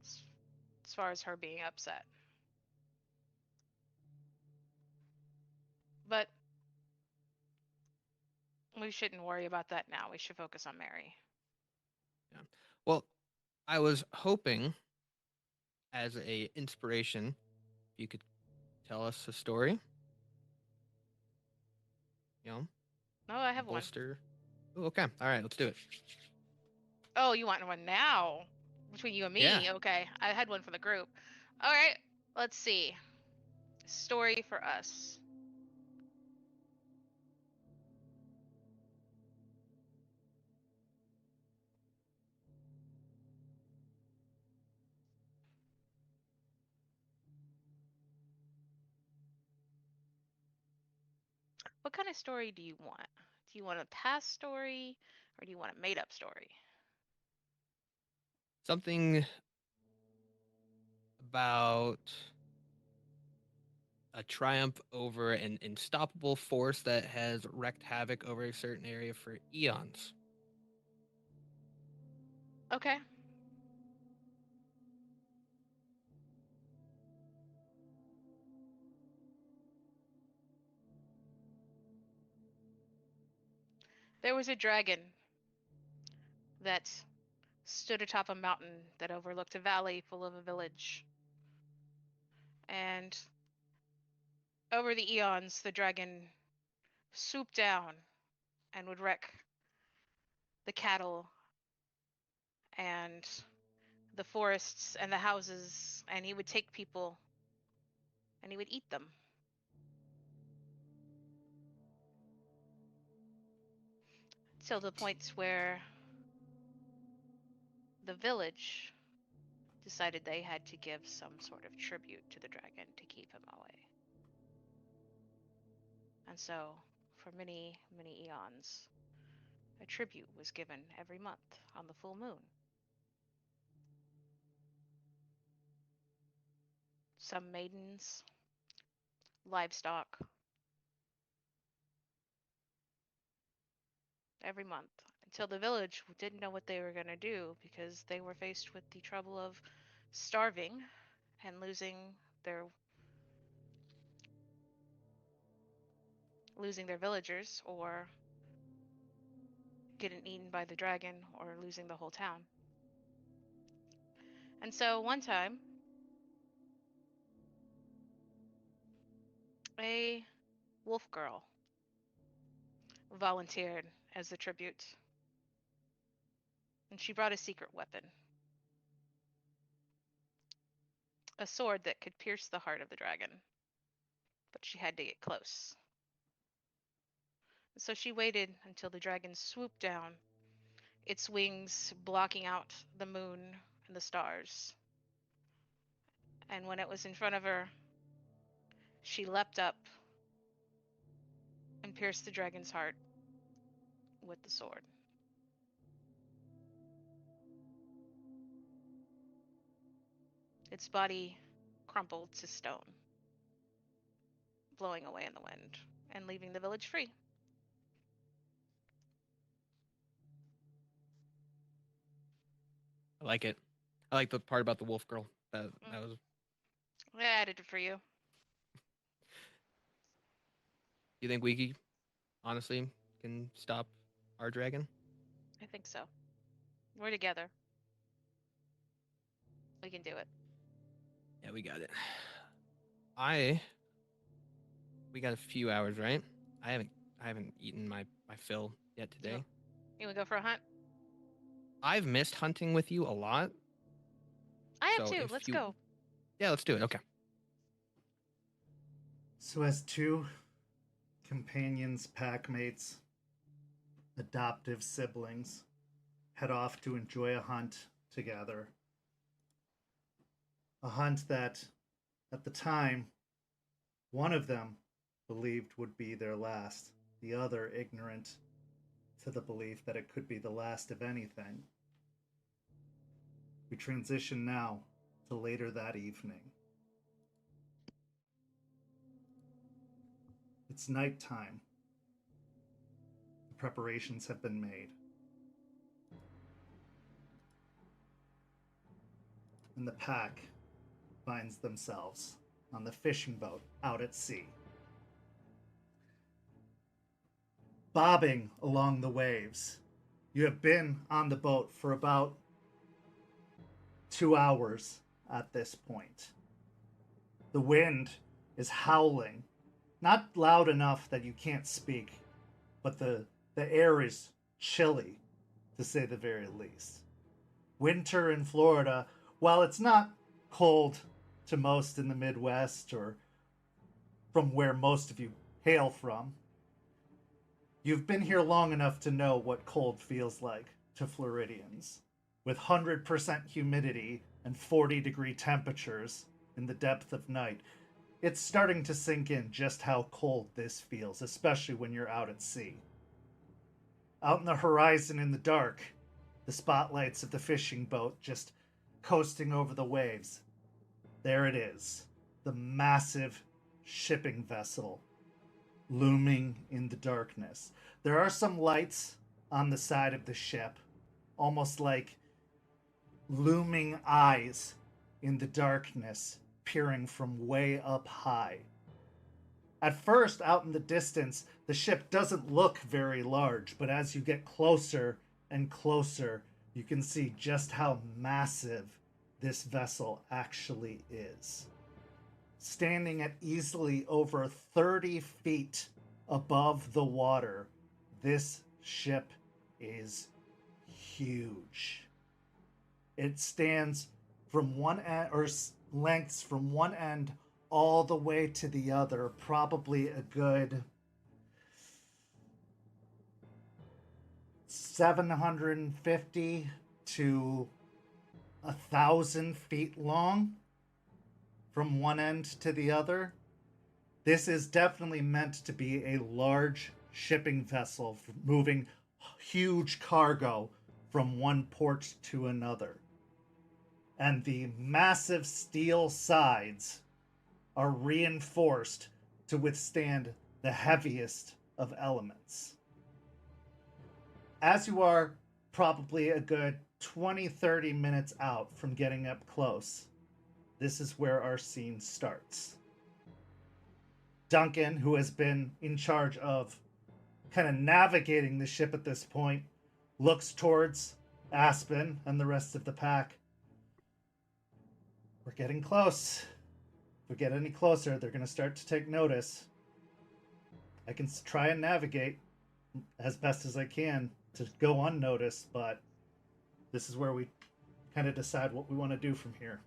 G: as far as her being upset. But we shouldn't worry about that now. We should focus on Mary.
E: Yeah. Well, I was hoping, as a inspiration, you could tell us a story. You know,
G: Oh, I have one.
E: bolster. Ooh, okay, all right, let's do it.
G: Oh, you want one now? Between you and me?
E: Yeah.
G: Okay. I had one for the group. All right. Let's see. Story for us. What kind of story do you want? Do you want a past story or do you want a made up story?
E: Something about a triumph over an unstoppable force that has wreaked havoc over a certain area for eons.
G: Okay. There was a dragon that stood atop a mountain that overlooked a valley full of a village. And over the eons, the dragon swooped down and would wreck the cattle and the forests and the houses, and he would take people and he would eat them. Till the point where the village decided they had to give some sort of tribute to the dragon to keep him away. And so, for many, many eons, a tribute was given every month on the full moon. Some maidens, livestock, every month, until the village didn't know what they were going to do because they were faced with the trouble of starving and losing their villagers, or getting eaten by the dragon, or losing the whole town. And so one time, a wolf girl volunteered as the tribute, and she brought a secret weapon, a sword that could pierce the heart of the dragon, but she had to get close. So she waited until the dragon swooped down, its wings blocking out the moon and the stars. And when it was in front of her, she leapt up and pierced the dragon's heart with the sword. Its body crumpled to stone, blowing away in the wind and leaving the village free.
E: I like it. I like the part about the wolf girl. That was.
G: I added it for you.
E: You think we honestly can stop our dragon?
G: I think so. We're together. We can do it.
E: Yeah, we got it. We got a few hours, right? I haven't eaten my fill yet today.
G: You wanna go for a hunt?
E: I've missed hunting with you a lot.
G: I have
E: So
G: too.
E: if
G: Let's
E: you-
G: go.
E: Yeah, let's do it. Okay.
D: So as two companions, packmates, adoptive siblings head off to enjoy a hunt together. A hunt that, at the time, one of them believed would be their last, the other ignorant to the belief that it could be the last of anything. We transition now to later that evening. It's nighttime. The preparations have been made. And the pack finds themselves on the fishing boat out at sea. Bobbing along the waves. You have been on the boat for about 2 hours at this point. The wind is howling, not loud enough that you can't speak, but the air is chilly, to say the very least. Winter in Florida, while it's not cold to most in the Midwest or from where most of you hail from, you've been here long enough to know what cold feels like to Floridians. With 100% humidity and 40-degree temperatures in the depth of night, it's starting to sink in just how cold this feels, especially when you're out at sea. Out in the horizon in the dark, the spotlights of the fishing boat just coasting over the waves. There it is, the massive shipping vessel looming in the darkness. There are some lights on the side of the ship, almost like looming eyes in the darkness, peering from way up high. At first, out in the distance, the ship doesn't look very large, but as you get closer and closer, you can see just how massive this vessel actually is. Standing at easily over 30 feet above the water, this ship is huge. It stands from one end, or lengths from one end all the way to the other, probably a good 750 to 1,000 feet long from one end to the other. This is definitely meant to be a large shipping vessel moving huge cargo from one port to another. And the massive steel sides are reinforced to withstand the heaviest of elements. As you are probably a good 20-30 minutes out from getting up close, this is where our scene starts. Duncan, who has been in charge of kind of navigating the ship at this point, looks towards Aspen and the rest of the pack. We're getting close. If we get any closer, they're going to start to take notice. I can try and navigate as best as I can to go unnoticed, but this is where we kind of decide what we want to do from here.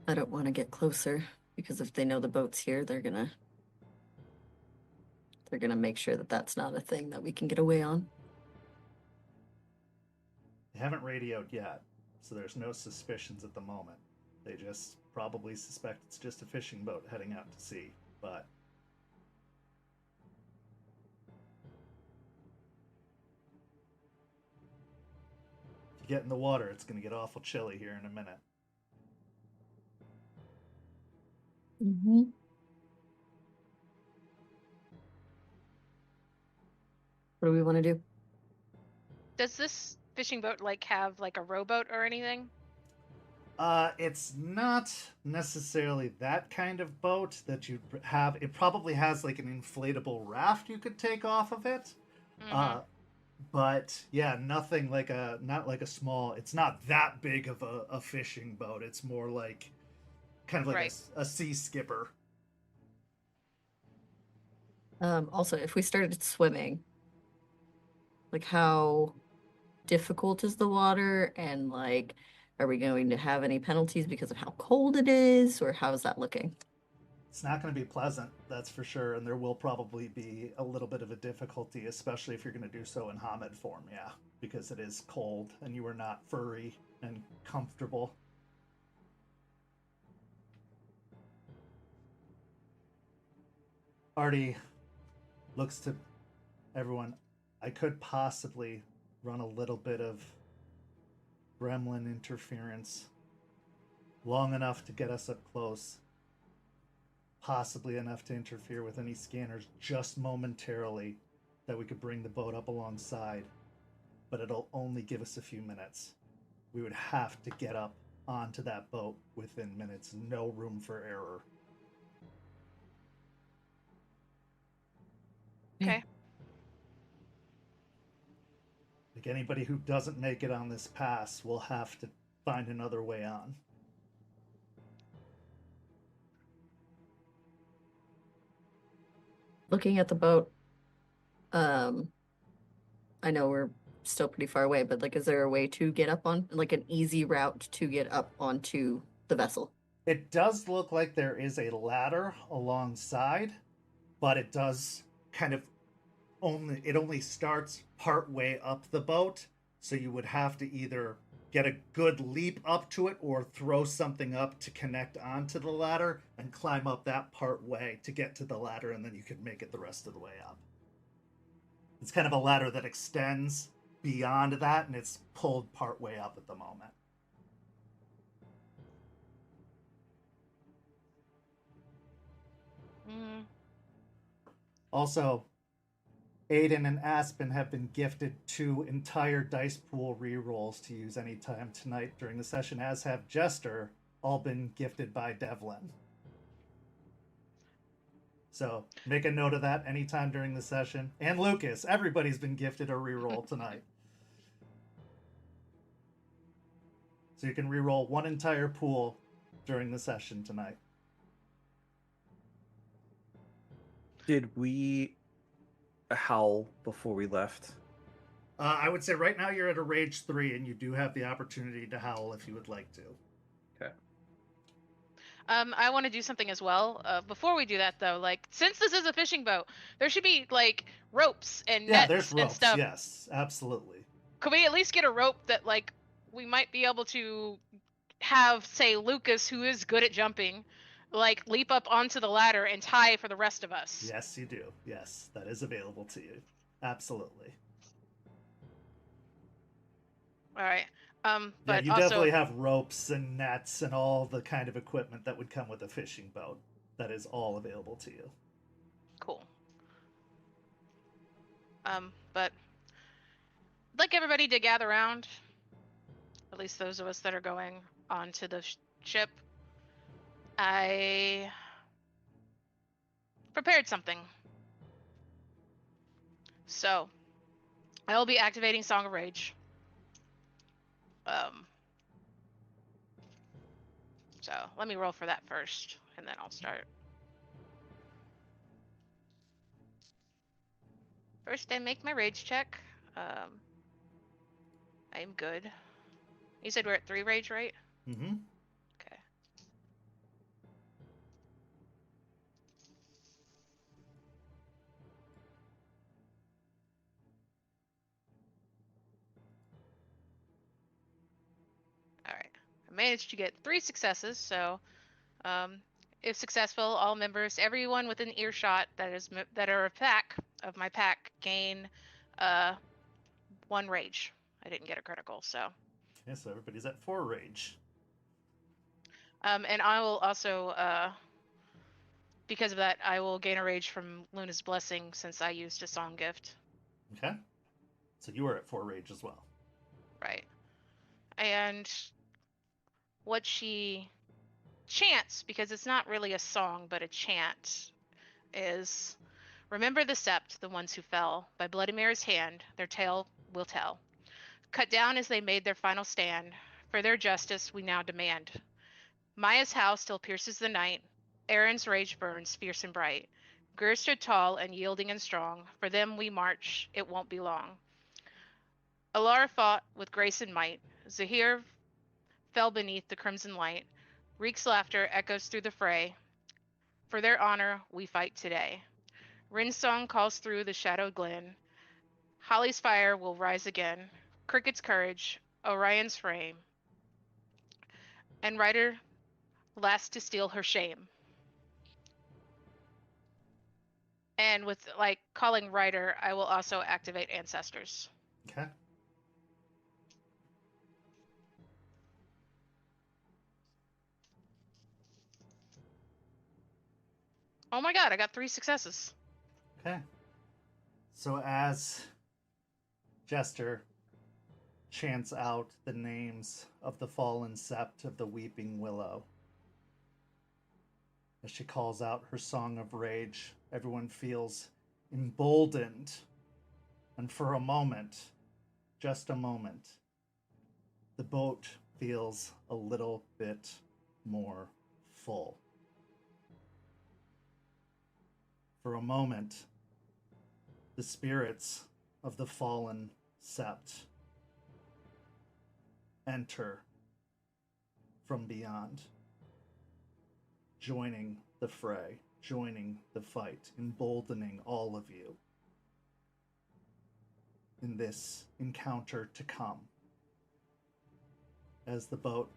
F: I don't want to get closer because if they know the boat's here, they're gonna make sure that that's not a thing that we can get away on.
D: They haven't radioed yet, so there's no suspicions at the moment. They just probably suspect it's just a fishing boat heading out to sea, but if you get in the water, it's going to get awful chilly here in a minute.
F: Mm-hmm. What do we want to do?
G: Does this fishing boat like have like a rowboat or anything?
D: It's not necessarily that kind of boat that you have. It probably has like an inflatable raft you could take off of it.
G: Mhm.
D: But yeah, nothing like not like a small, it's not that big of a fishing boat. It's more like kind of like
G: Right.
D: a sea skipper.
F: Also, if we started swimming, like how difficult is the water, and like, are we going to have any penalties because of how cold it is, or how is that looking?
D: It's not going to be pleasant, that's for sure, and there will probably be a little bit of a difficulty, especially if you're going to do so in Hamid form, yeah, because it is cold and you are not furry and comfortable. Artie looks to everyone. I could possibly run a little bit of gremlin interference long enough to get us up close, possibly enough to interfere with any scanners just momentarily, that we could bring the boat up alongside, but it'll only give us a few minutes. We would have to get up onto that boat within minutes. No room for error.
G: Okay.
D: Like anybody who doesn't make it on this pass will have to find another way on.
F: Looking at the boat, I know we're still pretty far away, but like, is there a way to get up on, like, an easy route to get up onto the vessel?
D: It does look like there is a ladder alongside, but it does kind of only starts part way up the boat So you would have to either get a good leap up to it or throw something up to connect onto the ladder and climb up that part way to get to the ladder, and then you could make it the rest of the way up. It's kind of a ladder that extends beyond that, and it's pulled part way up at the moment.
G: Mm.
D: Also, Aiden and Aspen have been gifted 2 entire dice pool rerolls to use anytime tonight during the session, as have Jester, all been gifted by Devlin. So make a note of that anytime during the session. And Lucas, everybody's been gifted a reroll tonight. So you can reroll 1 entire pool during the session tonight.
H: Did we howl before we left?
D: I would say right now you're at a rage 3, and you do have the opportunity to howl if you would like to.
H: Okay.
G: I want to do something as well. Before we do that, though, like, since this is a fishing boat, there should be like ropes and
D: Yeah,
G: nets
D: there's ropes.
G: and stuff.
D: Yes, absolutely.
G: Could we at least get a rope that, like, we might be able to have, say, Lucas, who is good at jumping, like, leap up onto the ladder and tie for the rest of us?
D: Yes, you do. Yes, that is available to you. Absolutely.
G: All right.
D: Yeah,
G: But
D: you
G: also,
D: definitely have ropes and nets and all the kind of equipment that would come with a fishing boat. That is all available to you.
G: cool. But I'd like everybody to gather around. At least those of us that are going onto the ship. I prepared something. So, I will be activating Song of Rage. So let me roll for that first, and then I'll start. First, I make my rage check. I'm good. You said we're at 3 rage, right?
D: Mm-hmm.
G: Okay. All right. I managed to get 3 successes, so if successful, all members, everyone within earshot that are a pack of my pack, gain 1 rage. I didn't get a critical, so.
D: Yeah, so everybody's at 4 rage.
G: And I will also, because of that, I will gain a rage from Luna's Blessing since I used a song gift.
D: Okay. So you are at 4 rage as well.
G: Right. And what she chants, because it's not really a song but a chant, is remember the sept, the ones who fell. By Bloody Mary's hand, their tale will tell. Cut down as they made their final stand. For their justice we now demand. Maya's house still pierces the night. Aaron's rage burns fierce and bright. Gur stood tall and yielding and strong. For them we march, it won't be long. Alara fought with grace and might. Zahir fell beneath the crimson light. Reek's laughter echoes through the fray. For their honor, we fight today. Rin's song calls through the shadowed glen. Holly's fire will rise again. Cricket's courage, Orion's frame. And Ryder last to steal her shame. And with, like, calling Ryder, I will also activate Ancestors.
D: Okay.
G: Oh my god, I got 3 successes.
D: Okay. So as Jester chants out the names of the fallen sept of the Weeping Willow, as she calls out her song of rage, everyone feels emboldened. And for a moment, just a moment, the boat feels a little bit more full. For a moment, the spirits of the fallen sept enter from beyond, joining the fray, joining the fight, emboldening all of you. in this encounter to come. As the boat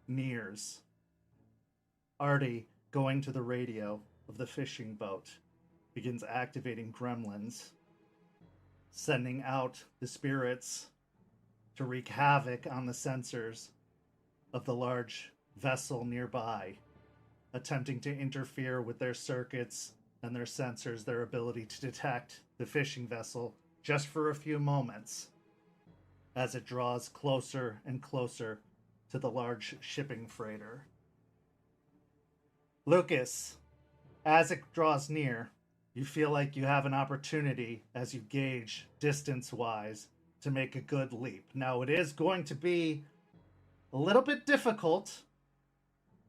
D: nears, Artie, going to the radio of the fishing boat, begins activating gremlins, sending out the spirits to wreak havoc on the sensors of the large vessel nearby, attempting to interfere with their circuits and their sensors, their ability to detect the fishing vessel just for a few moments as it draws closer and closer to the large shipping freighter. Lucas, as it draws near, you feel like you have an opportunity as you gauge distance-wise to make a good leap. Now, it is going to be a little bit difficult,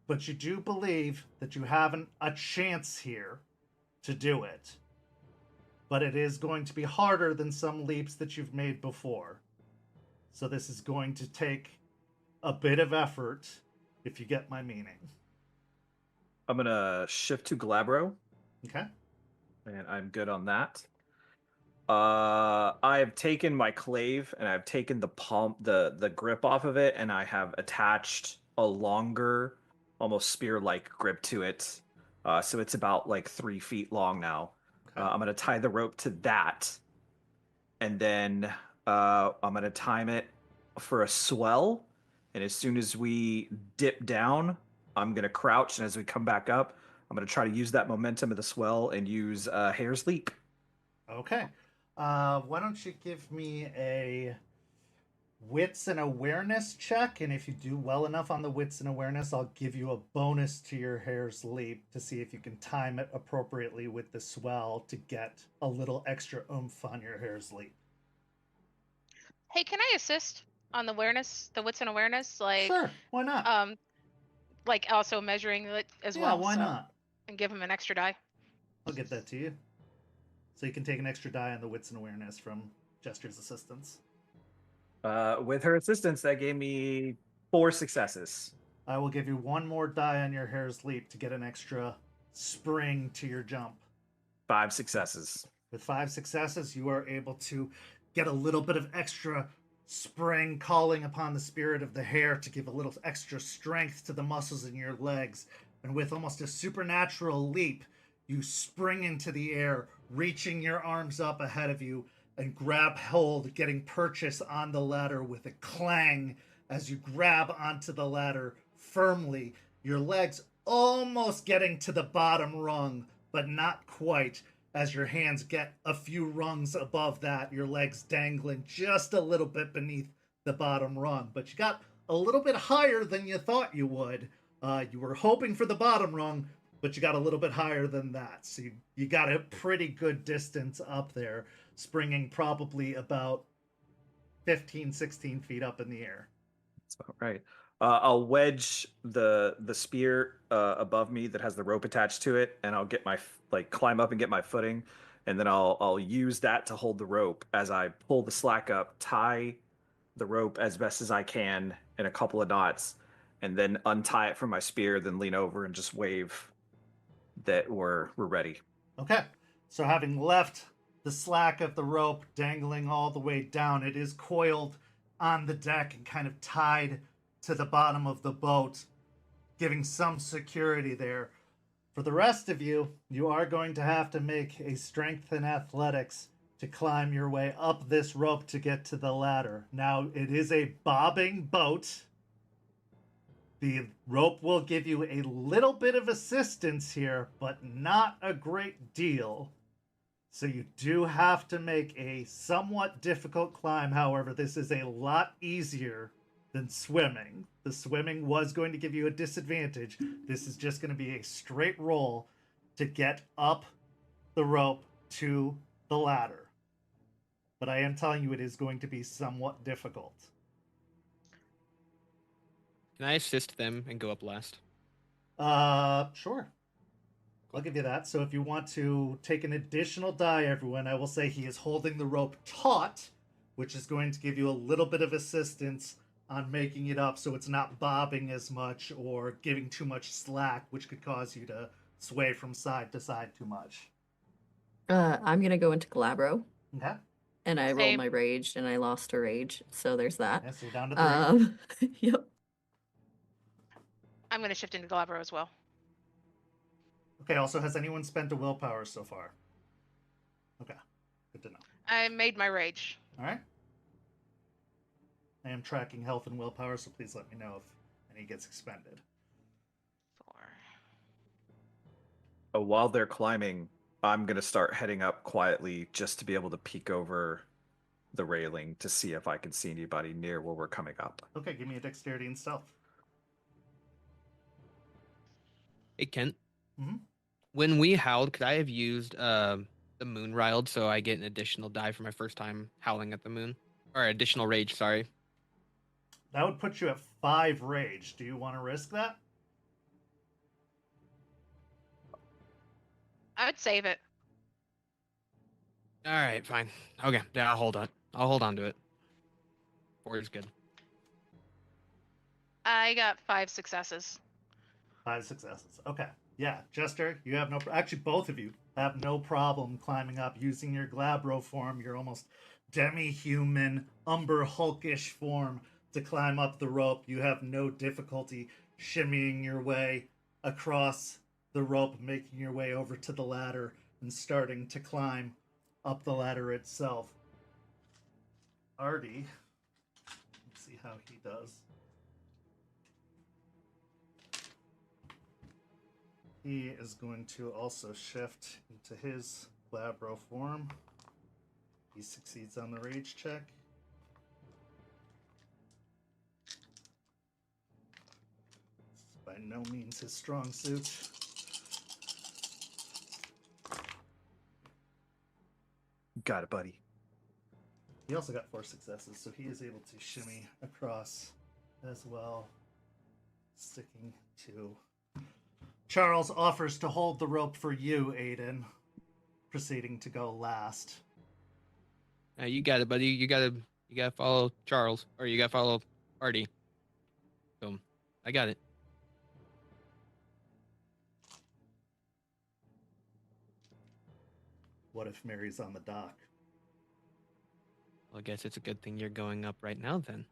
D: but you do believe that you have a chance here to do it. But it is going to be harder than some leaps that you've made before. So this is going to take a bit of effort, if you get my meaning.
H: I'm going to shift to Glabro.
D: Okay.
H: And I'm good on that. I've taken my clave and I've taken the grip off of it, and I have attached a longer, almost spear-like grip to it. So it's about like 3 feet long now.
D: Okay.
H: I'm gonna tie the rope to that, and then I'm gonna time it for a swell. And as soon as we dip down, I'm gonna crouch, and as we come back up, I'm gonna try to use that momentum of the swell and use Hare's Leap.
D: Okay. Why don't you give me a wits and awareness check, and if you do well enough on the wits and awareness, I'll give you a bonus to your Hare's Leap to see if you can time it appropriately with the swell to get a little extra oomph on your Hare's Leap.
G: Hey, can I assist on the awareness, the wits and awareness? Like,
D: Sure, why not?
G: like also measuring it as
D: Yeah,
G: well.
D: why
G: so-
D: not?
G: And give him an extra die.
D: I'll get that to you. So you can take an extra die on the wits and awareness from Jester's assistance.
H: With her assistance, that gave me 4 successes.
D: I will give you 1 more die on your Hare's Leap to get an extra spring to your jump.
H: 5 successes.
D: With 5 successes, you are able to get a little bit of extra spring, calling upon the spirit of the hare to give a little extra strength to the muscles in your legs. And with almost a supernatural leap, you spring into the air, reaching your arms up ahead of you and grab hold, getting purchase on the ladder with a clang as you grab onto the ladder firmly, your legs almost getting to the bottom rung, but not quite, as your hands get a few rungs above that, your legs dangling just a little bit beneath the bottom rung. But you got a little bit higher than you thought you would. You were hoping for the bottom rung, but you got a little bit higher than that. So you got a pretty good distance up there, springing probably about 15, 16 feet up in the air.
H: That's about right. I'll wedge the spear above me that has the rope attached to it, and I'll get climb up and get my footing, and then I'll use that to hold the rope as I pull the slack up, tie the rope as best as I can in a couple of knots, and then untie it from my spear, then lean over and just wave that we're ready.
D: Okay, so having left the slack of the rope dangling all the way down, it is coiled on the deck and kind of tied to the bottom of the boat, giving some security there. For the rest of you, you are going to have to make a strength and athletics to climb your way up this rope to get to the ladder. Now, it is a bobbing boat. The rope will give you a little bit of assistance here, but not a great deal. So you do have to make a somewhat difficult climb. However, this is a lot easier than swimming. The swimming was going to give you a disadvantage. This is just going to be a straight roll to get up the rope to the ladder. But I am telling you, it is going to be somewhat difficult.
E: Can I assist them and go up last?
D: Sure. I'll give you that. So if you want to take an additional die, everyone, I will say he is holding the rope taut, which is going to give you a little bit of assistance on making it up so it's not bobbing as much or giving too much slack, which could cause you to sway from side to side too much.
F: I'm gonna go into Glabro.
D: Okay.
F: and I rolled
G: Same.
F: my rage, and I lost a rage. So there's that.
D: Yes, you're down to 3.
F: Yep.
G: I'm going to shift into Glabro as well.
D: Okay, also, has anyone spent a willpower so far? Okay, good to know.
G: I made my rage.
D: All right. I am tracking health and willpower, so please let me know if any gets expended.
G: 4.
H: While they're climbing, I'm going to start heading up quietly just to be able to peek over the railing to see if I can see anybody near where we're coming up.
D: Okay, give me a dexterity and stealth.
E: Hey, Kent.
D: Mm-hmm.
E: When we howled, could I have used the moon riled so I get an additional die for my first time howling at the moon? Or additional rage, sorry.
D: That would put you at 5 rage. Do you want to risk that?
G: I would save it.
E: All right, fine. Okay, yeah, I'll hold on. I'll hold on to it. 4 is good.
G: I got 5 successes.
D: 5 successes. Okay. Yeah, Jester, you have no... Actually, both of you have no problem climbing up using your Glabro form, your almost demi-human, Umber Hulkish form to climb up the rope. You have no difficulty shimmying your way across the rope, making your way over to the ladder, and starting to climb up the ladder itself. Artie, let's see how he does. He is going to also shift into his Glabro form. He succeeds on the rage check. It's by no means his strong suit.
H: Got it, buddy.
D: He also got 4 successes, so he is able to shimmy across as well, sticking to... Charles offers to hold the rope for you, Aiden, proceeding to go last.
E: You got it, buddy. You gotta follow Charles, or you gotta follow Artie. So, I got it.
D: What if Mary's on the dock?
E: Well, I guess it's a good thing you're going up right now, then.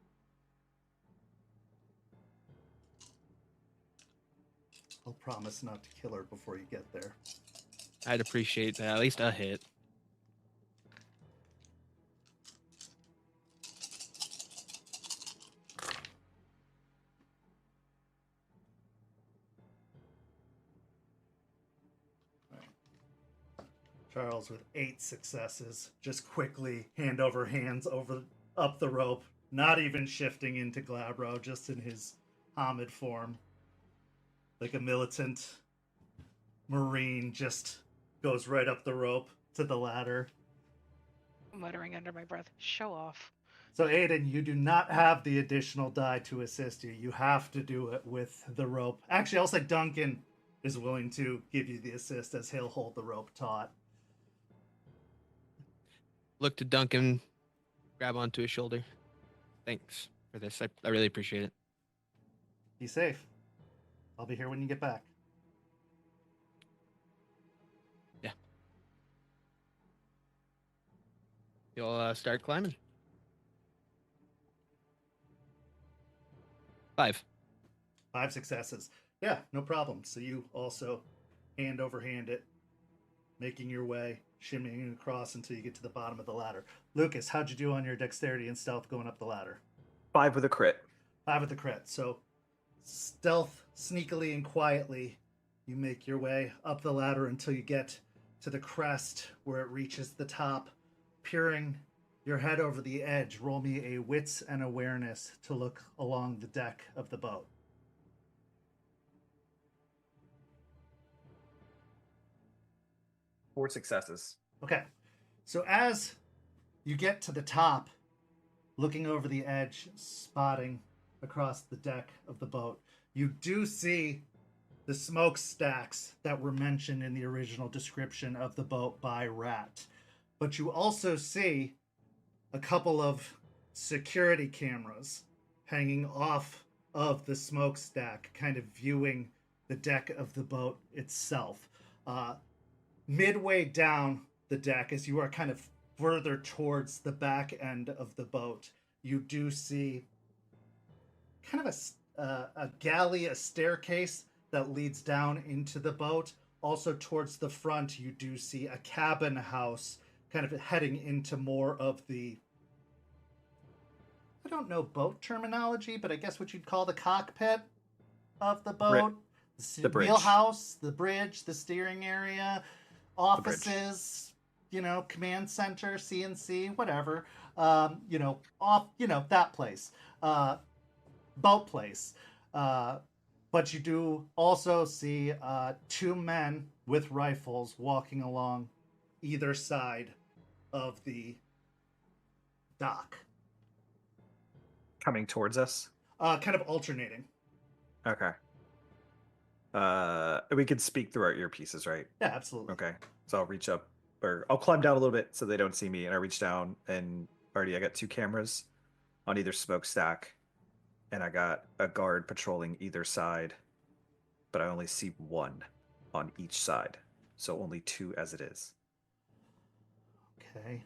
D: I'll promise not to kill her before you get there.
E: I'd appreciate that. At least a hit.
D: Charles with 8 successes, just quickly hand over hands up the rope, not even shifting into Glabro, just in his Hamid form. Like a militant Marine, just goes right up the rope to the ladder.
G: Muttering under my breath, show off.
D: So Aiden, you do not have the additional die to assist you. You have to do it with the rope. Actually, also Duncan is willing to give you the assist as he'll hold the rope taut.
E: Look to Duncan, grab onto his shoulder. Thanks for this. I really appreciate it.
D: Be safe. I'll be here when you get back.
E: Yeah. You'll start climbing. 5.
D: 5 successes. Yeah, no problem. So you also hand over hand it, making your way, shimmying across until you get to the bottom of the ladder. Lucas, how'd you do on your dexterity and stealth going up the ladder?
H: 5 with a crit.
D: 5 with the crit. So stealth, sneakily and quietly, you make your way up the ladder until you get to the crest where it reaches the top. Peering your head over the edge, roll me a wits and awareness to look along the deck of the boat.
H: Four successes.
D: Okay, so as you get to the top, looking over the edge, spotting across the deck of the boat, you do see the smokestacks that were mentioned in the original description of the boat by Rat. But you also see a couple of security cameras hanging off of the smokestack, kind of viewing the deck of the boat itself. Midway down the deck, as you are kind of further towards the back end of the boat, you do see kind of a galley, a staircase that leads down into the boat. Also towards the front, you do see a cabin house kind of heading into more of the, I don't know boat terminology, but I guess what you'd call the cockpit of the boat.
H: The bridge.
D: Wheelhouse, the bridge, the steering area, offices, command center, CNC, whatever. That place. Boat place. But you do also see two men with rifles walking along either side of the dock.
H: Coming towards us?
D: Kind of alternating.
H: Okay. We could speak through our earpieces, right?
D: Yeah, absolutely.
H: Okay. So I'll reach up, or I'll climb down a little bit so they don't see me, and I reach down, and I got 2 cameras on either smokestack, and I got a guard patrolling either side, but I only see 1 on each side, so only 2 as it is.
D: Okay.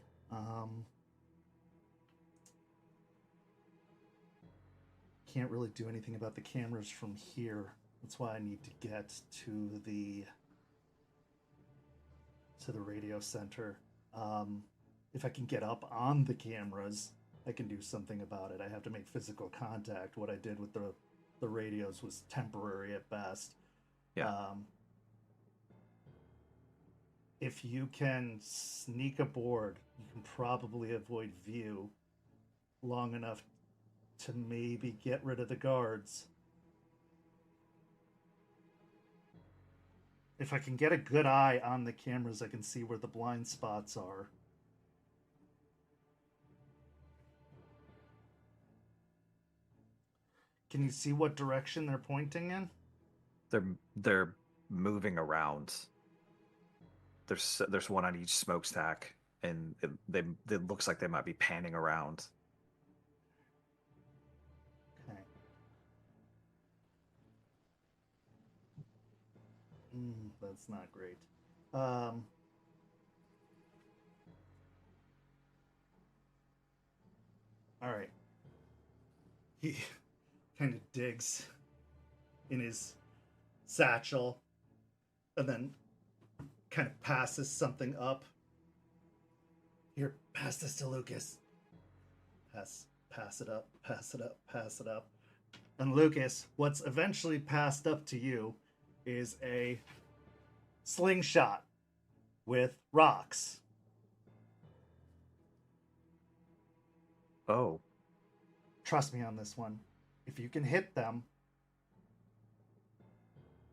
D: Can't really do anything about the cameras from here. That's why I need to get to the radio center. If I can get up on the cameras, I can do something about it. I have to make physical contact. What I did with the radios was temporary at best.
H: Yeah.
D: If you can sneak aboard, you can probably avoid view long enough to maybe get rid of the guards. If I can get a good eye on the cameras, I can see where the blind spots are. Can you see what direction they're pointing in?
H: They're moving around. There's 1 on each smokestack, and it looks like they might be panning around.
D: Okay. That's not great. All right. He kind of digs in his satchel and then kind of passes something up. Here, pass this to Lucas. Pass it up, pass it up, pass it up. And Lucas, what's eventually passed up to you is a slingshot with rocks.
H: Oh.
D: Trust me on this one. If you can hit them,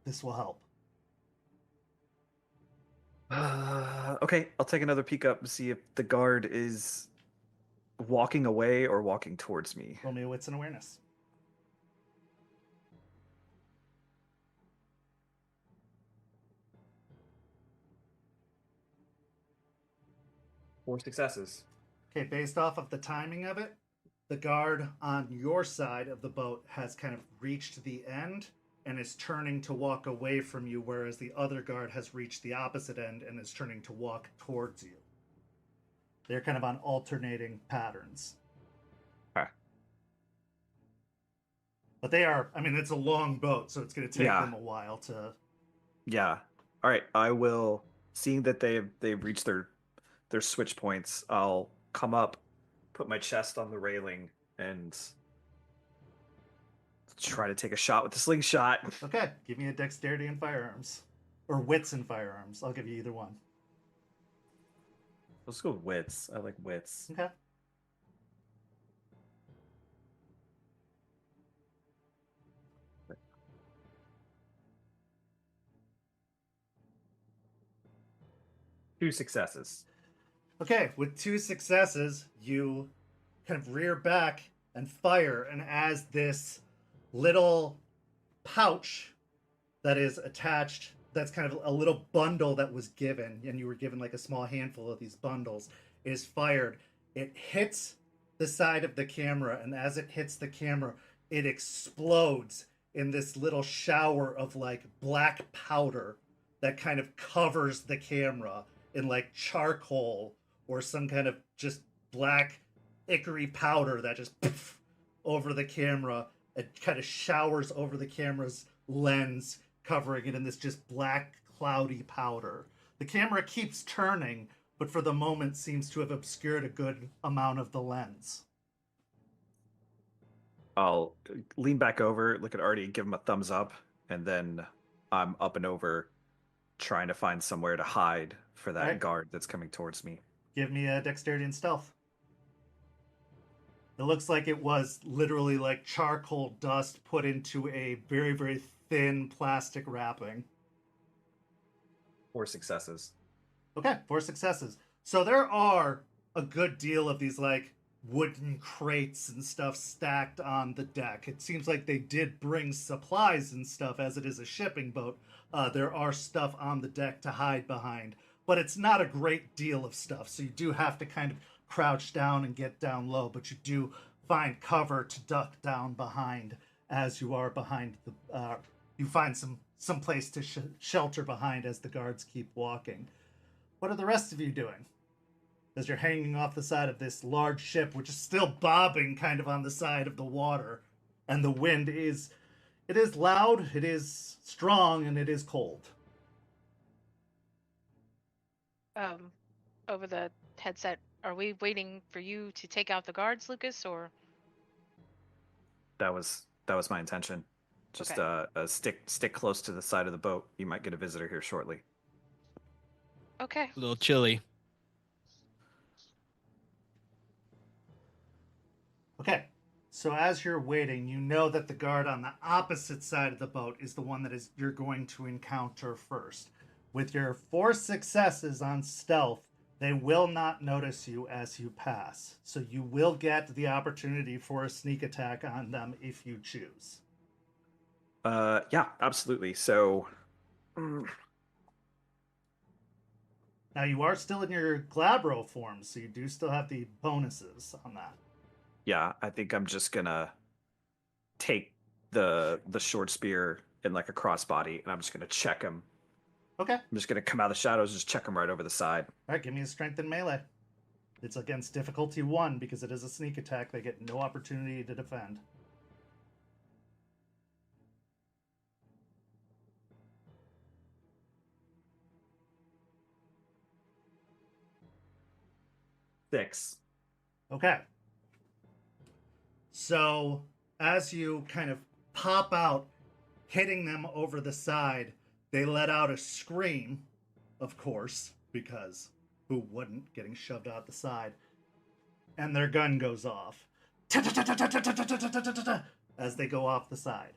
D: this will help.
H: Okay, I'll take another peek up and see if the guard is walking away or walking towards me.
D: Roll me a wits and awareness.
H: Four successes.
D: Okay, based off of the timing of it, the guard on your side of the boat has kind of reached the end and is turning to walk away from you, whereas the other guard has reached the opposite end and is turning to walk towards you. They're kind of on alternating patterns.
H: Okay.
D: But they are, I mean, it's a long boat, so it's going to take them a while to...
H: Yeah. All right, I will, seeing that they've reached their switch points, I'll come up, put my chest on the railing, and try to take a shot with the slingshot.
D: Okay, give me a dexterity and firearms. Or wits and firearms. I'll give you either one.
H: Let's go with wits. I like wits.
D: Okay.
H: Two successes.
D: Okay, with 2 successes, you kind of rear back and fire, and as this little pouch that is attached, that's kind of a little bundle that was given, and you were given like a small handful of these bundles, is fired. It hits the side of the camera, and as it hits the camera, it explodes in this little shower of like black powder that kind of covers the camera in like charcoal or some kind of just black ichory powder that just poof, over the camera. It kind of showers over the camera's lens, covering it in this just black, cloudy powder. The camera keeps turning, but for the moment seems to have obscured a good amount of the lens.
H: I'll lean back over, look at Artie, give him a thumbs up, and then I'm up and over trying to find somewhere to hide for that
D: Right.
H: guard that's coming towards me.
D: Give me a dexterity and stealth. It looks like it was literally like charcoal dust put into a very, very thin plastic wrapping.
H: 4 successes.
D: Okay, 4 successes. So there are a good deal of these like wooden crates and stuff stacked on the deck. It seems like they did bring supplies and stuff as it is a shipping boat. There are stuff on the deck to hide behind, but it's not a great deal of stuff. So you do have to kind of crouch down and get down low, but you do find cover to duck down behind as you are behind the you find some place to shelter behind as the guards keep walking. What are the rest of you doing as you're hanging off the side of this large ship, which is still bobbing kind of on the side of the water, and the wind is loud, it is strong, and it is cold?
G: Over the headset, are we waiting for you to take out the guards, Lucas, or?
H: That was my intention. Just
G: Okay.
H: stick close to the side of the boat. You might get a visitor here shortly.
G: Okay.
E: A little chilly.
D: Okay, so as you're waiting, you know that the guard on the opposite side of the boat is the one that is you're going to encounter first. With your 4 successes on stealth, they will not notice you as you pass. So you will get the opportunity for a sneak attack on them if you choose.
H: Yeah, absolutely. So
D: Now you are still in your Glabro form, so you do still have the bonuses on that.
H: yeah, I think I'm just gonna take the short spear in like a crossbody, and I'm just gonna check him.
D: Okay.
H: I'm just gonna come out of the shadows, just check him right over the side.
D: All right, give me a strength in melee. It's against difficulty 1 because it is a sneak attack. They get no opportunity to defend.
H: Six.
D: Okay. So as you kind of pop out, hitting them over the side, they let out a scream, of course, because who wouldn't, getting shoved out the side, and their gun goes off as they go off the side.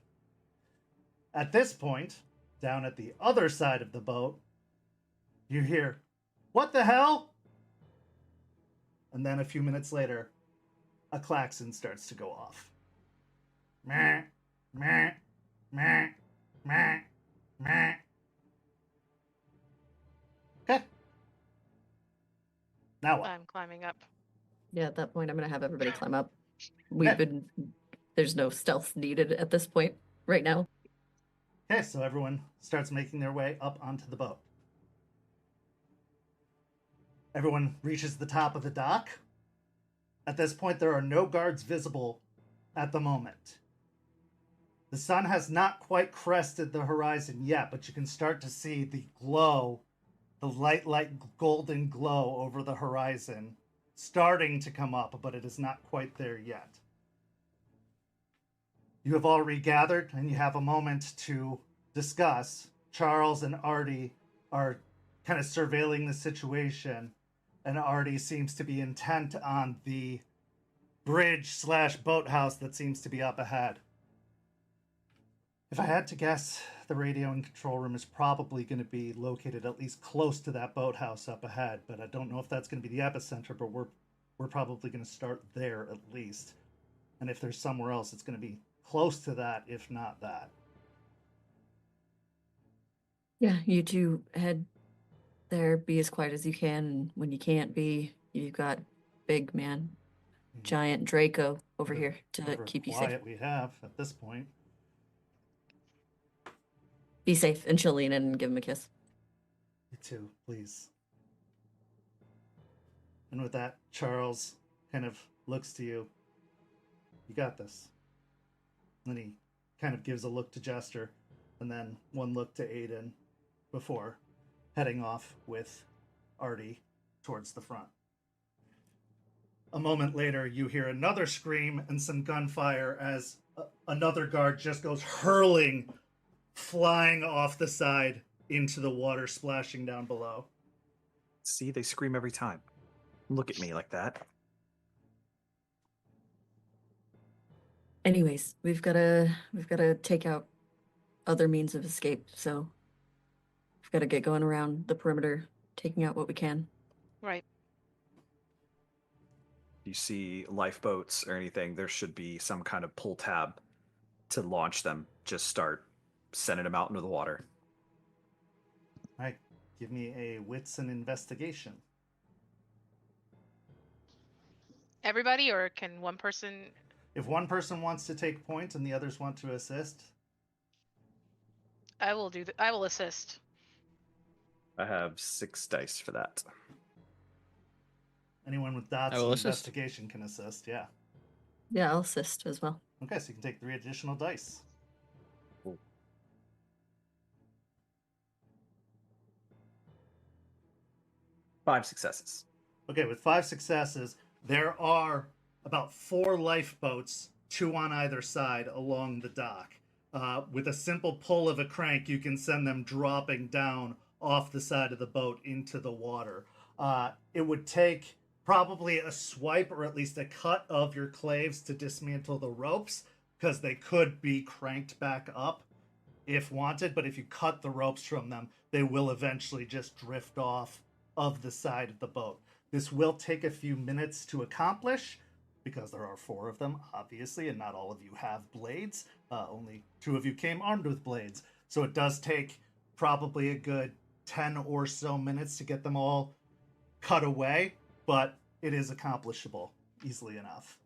D: At this point, down at the other side of the boat, you hear, "What the hell?" And then a few minutes later, a klaxon starts to go off. Meh, meh, meh, meh, meh. Okay. Now what?
G: I'm climbing up.
F: Yeah, at that point, I'm going to have everybody climb up.
D: Okay.
F: There's no stealth needed at this point right now.
D: Okay, so everyone starts making their way up onto the boat. Everyone reaches the top of the dock. At this point, there are no guards visible at the moment. The sun has not quite crested the horizon yet, but you can start to see the glow, the light golden glow over the horizon, starting to come up, but it is not quite there yet. You have all regathered, and you have a moment to discuss. Charles and Artie are kind of surveilling the situation, and Artie seems to be intent on the bridge/boathouse that seems to be up ahead. If I had to guess, the radio and control room is probably going to be located at least close to that boathouse up ahead, but I don't know if that's going to be the epicenter, but we're probably going to start there at least. And if there's somewhere else, it's going to be close to that, if not that.
F: Yeah, you two head there, be as quiet as you can. And when you can't be, you've got big man, giant Draco over here to
D: Whatever
F: keep you
D: quiet
F: safe.
D: we have at this point.
F: Be safe, and she'll lean in and give him a kiss.
D: You too, please. And with that, Charles kind of looks to you. You got this. And he kind of gives a look to Jester, and then one look to Aiden before heading off with Artie towards the front. A moment later, you hear another scream and some gunfire as another guard just goes hurling, flying off the side into the water, splashing down below.
H: See, they scream every time. Look at me like that.
F: Anyways, we've gotta take out other means of escape, so we've gotta get going around the perimeter, taking out what we can.
G: Right.
H: You see lifeboats or anything, there should be some kind of pull tab to launch them. Just start sending them out into the water.
D: All right, give me a wits and investigation.
G: Everybody, or can one person?
D: If one person wants to take point and the others want to assist,
G: I will I will assist.
H: I have 6 dice for that.
D: anyone with dots
E: I
D: and
E: will assist.
D: investigation can assist, yeah.
F: Yeah, I'll assist as well.
D: Okay, so you can take 3 additional dice.
H: Cool. 5 successes.
D: Okay, with 5 successes, there are about 4 lifeboats, 2 on either side, along the dock. With a simple pull of a crank, you can send them dropping down off the side of the boat into the water. It would take probably a swipe or at least a cut of your claves to dismantle the ropes, because they could be cranked back up if wanted, but if you cut the ropes from them, they will eventually just drift off of the side of the boat. This will take a few minutes to accomplish, because there are 4 of them, obviously, and not all of you have blades. Only 2 of you came armed with blades. So it does take probably a good 10 or so minutes to get them all cut away, but it is accomplishable easily enough.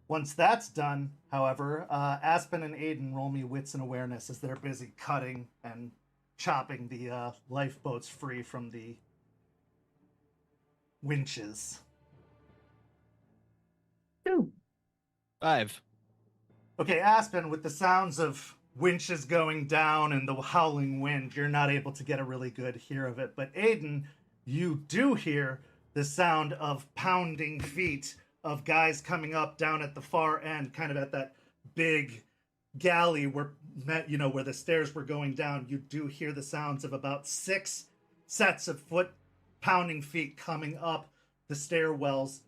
D: Once that's done, however, Aspen and Aiden roll me wits and awareness as they're busy cutting and chopping the lifeboats free from the winches.
F: 2.
E: 5.
D: Okay, Aspen, with the sounds of winches going down and the howling wind, you're not able to get a really good hear of it. But Aiden, you do hear the sound of pounding feet of guys coming up down at the far end, kind of at that big galley where the stairs were going down. You do hear the sounds of about 6 sets of foot pounding feet coming up the stairwells,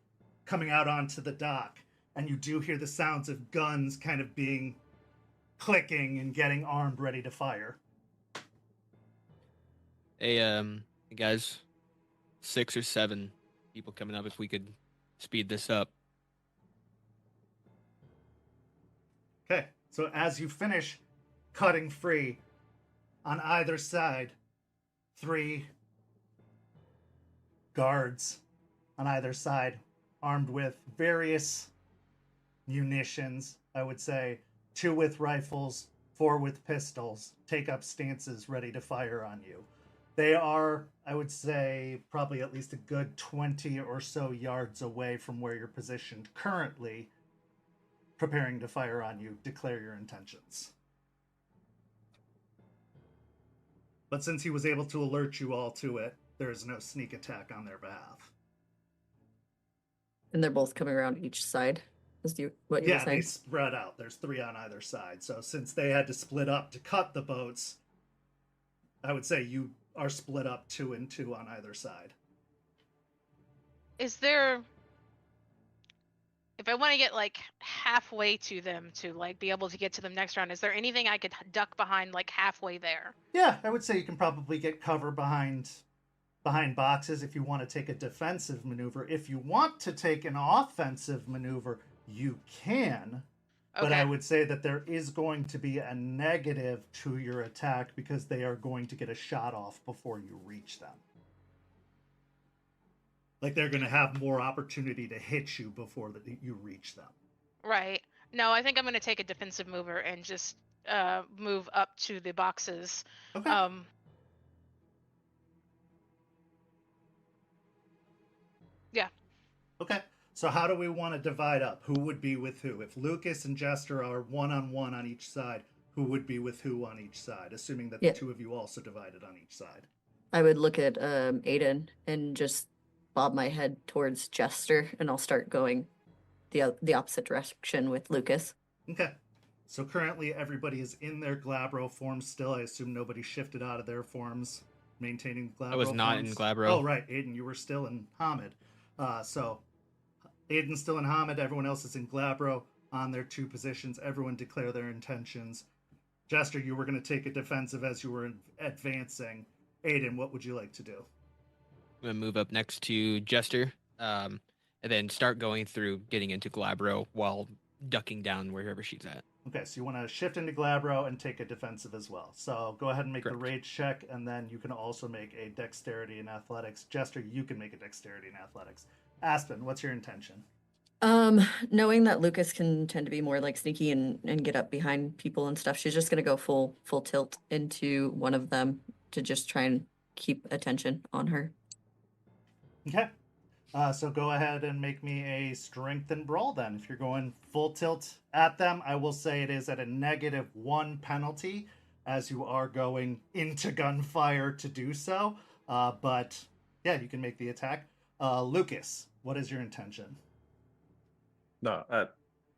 D: coming out onto the dock. And you do hear the sounds of guns kind of being clicking and getting armed, ready to fire.
E: Hey, guys, 6 or 7 people coming up. If we could speed this up.
D: Okay, so as you finish cutting free, on either side, 3 guards on either side, armed with various munitions, I would say 2 with rifles, 4 with pistols, take up stances ready to fire on you. They are, I would say, probably at least a good 20 or so yards away from where you're positioned currently, preparing to fire on you. Declare your intentions. But since he was able to alert you all to it, there is no sneak attack on their behalf.
F: And they're both coming around each side. Is what you were
D: Yeah, they
F: saying?
D: spread out. There's 3 on either side. So since they had to split up to cut the boats, I would say you are split up 2 and 2 on either side.
G: Is there? If I want to get like halfway to them to like be able to get to them next round, is there anything I could duck behind like halfway there?
D: Yeah, I would say you can probably get cover behind boxes if you want to take a defensive maneuver. If you want to take an offensive maneuver, you can. But I would say that there is going to be a negative to your attack because they are going to get a shot off before you reach them. Like they're going to have more opportunity to hit you before you reach them.
G: Right. No, I think I'm going to take a defensive mover and just move up to the boxes.
D: Okay. Okay. So how do we want to divide up? Who would be with who? If Lucas and Jester are one-on-one on each side, who would be with who on each side? Assuming that
F: Yeah.
D: the two of you also divided on each side.
F: I would look at Aiden and just bob my head towards Jester, and I'll start going the opposite direction with Lucas.
D: Okay. So currently everybody is in their Glabro forms still. I assume nobody shifted out of their forms, maintaining Glabro
E: I was not in
D: forms.
E: Glabro.
D: Oh, right. Aiden, you were still in Hamid. So Aiden's still in Hamid. Everyone else is in Glabro on their two positions. Everyone declare their intentions. Jester, you were going to take a defensive as you were advancing. Aiden, what would you like to do?
E: I'm going to move up next to Jester, and then start going through getting into Glabro while ducking down wherever she's at.
D: Okay, so you want to shift into Glabro and take a defensive as well. So go ahead and make
E: Correct.
D: the rage check, and then you can also make a dexterity and athletics. Jester, you can make a dexterity and athletics. Aspen, what's your intention?
F: Knowing that Lucas can tend to be more like sneaky and get up behind people and stuff, she's just gonna go full tilt into one of them to just try and keep attention on her.
D: Okay. So go ahead and make me a strength and brawl then. If you're going full tilt at them, I will say it is at a -1 penalty as you are going into gunfire to do so. But yeah, you can make the attack. Lucas, what is your intention?
H: No,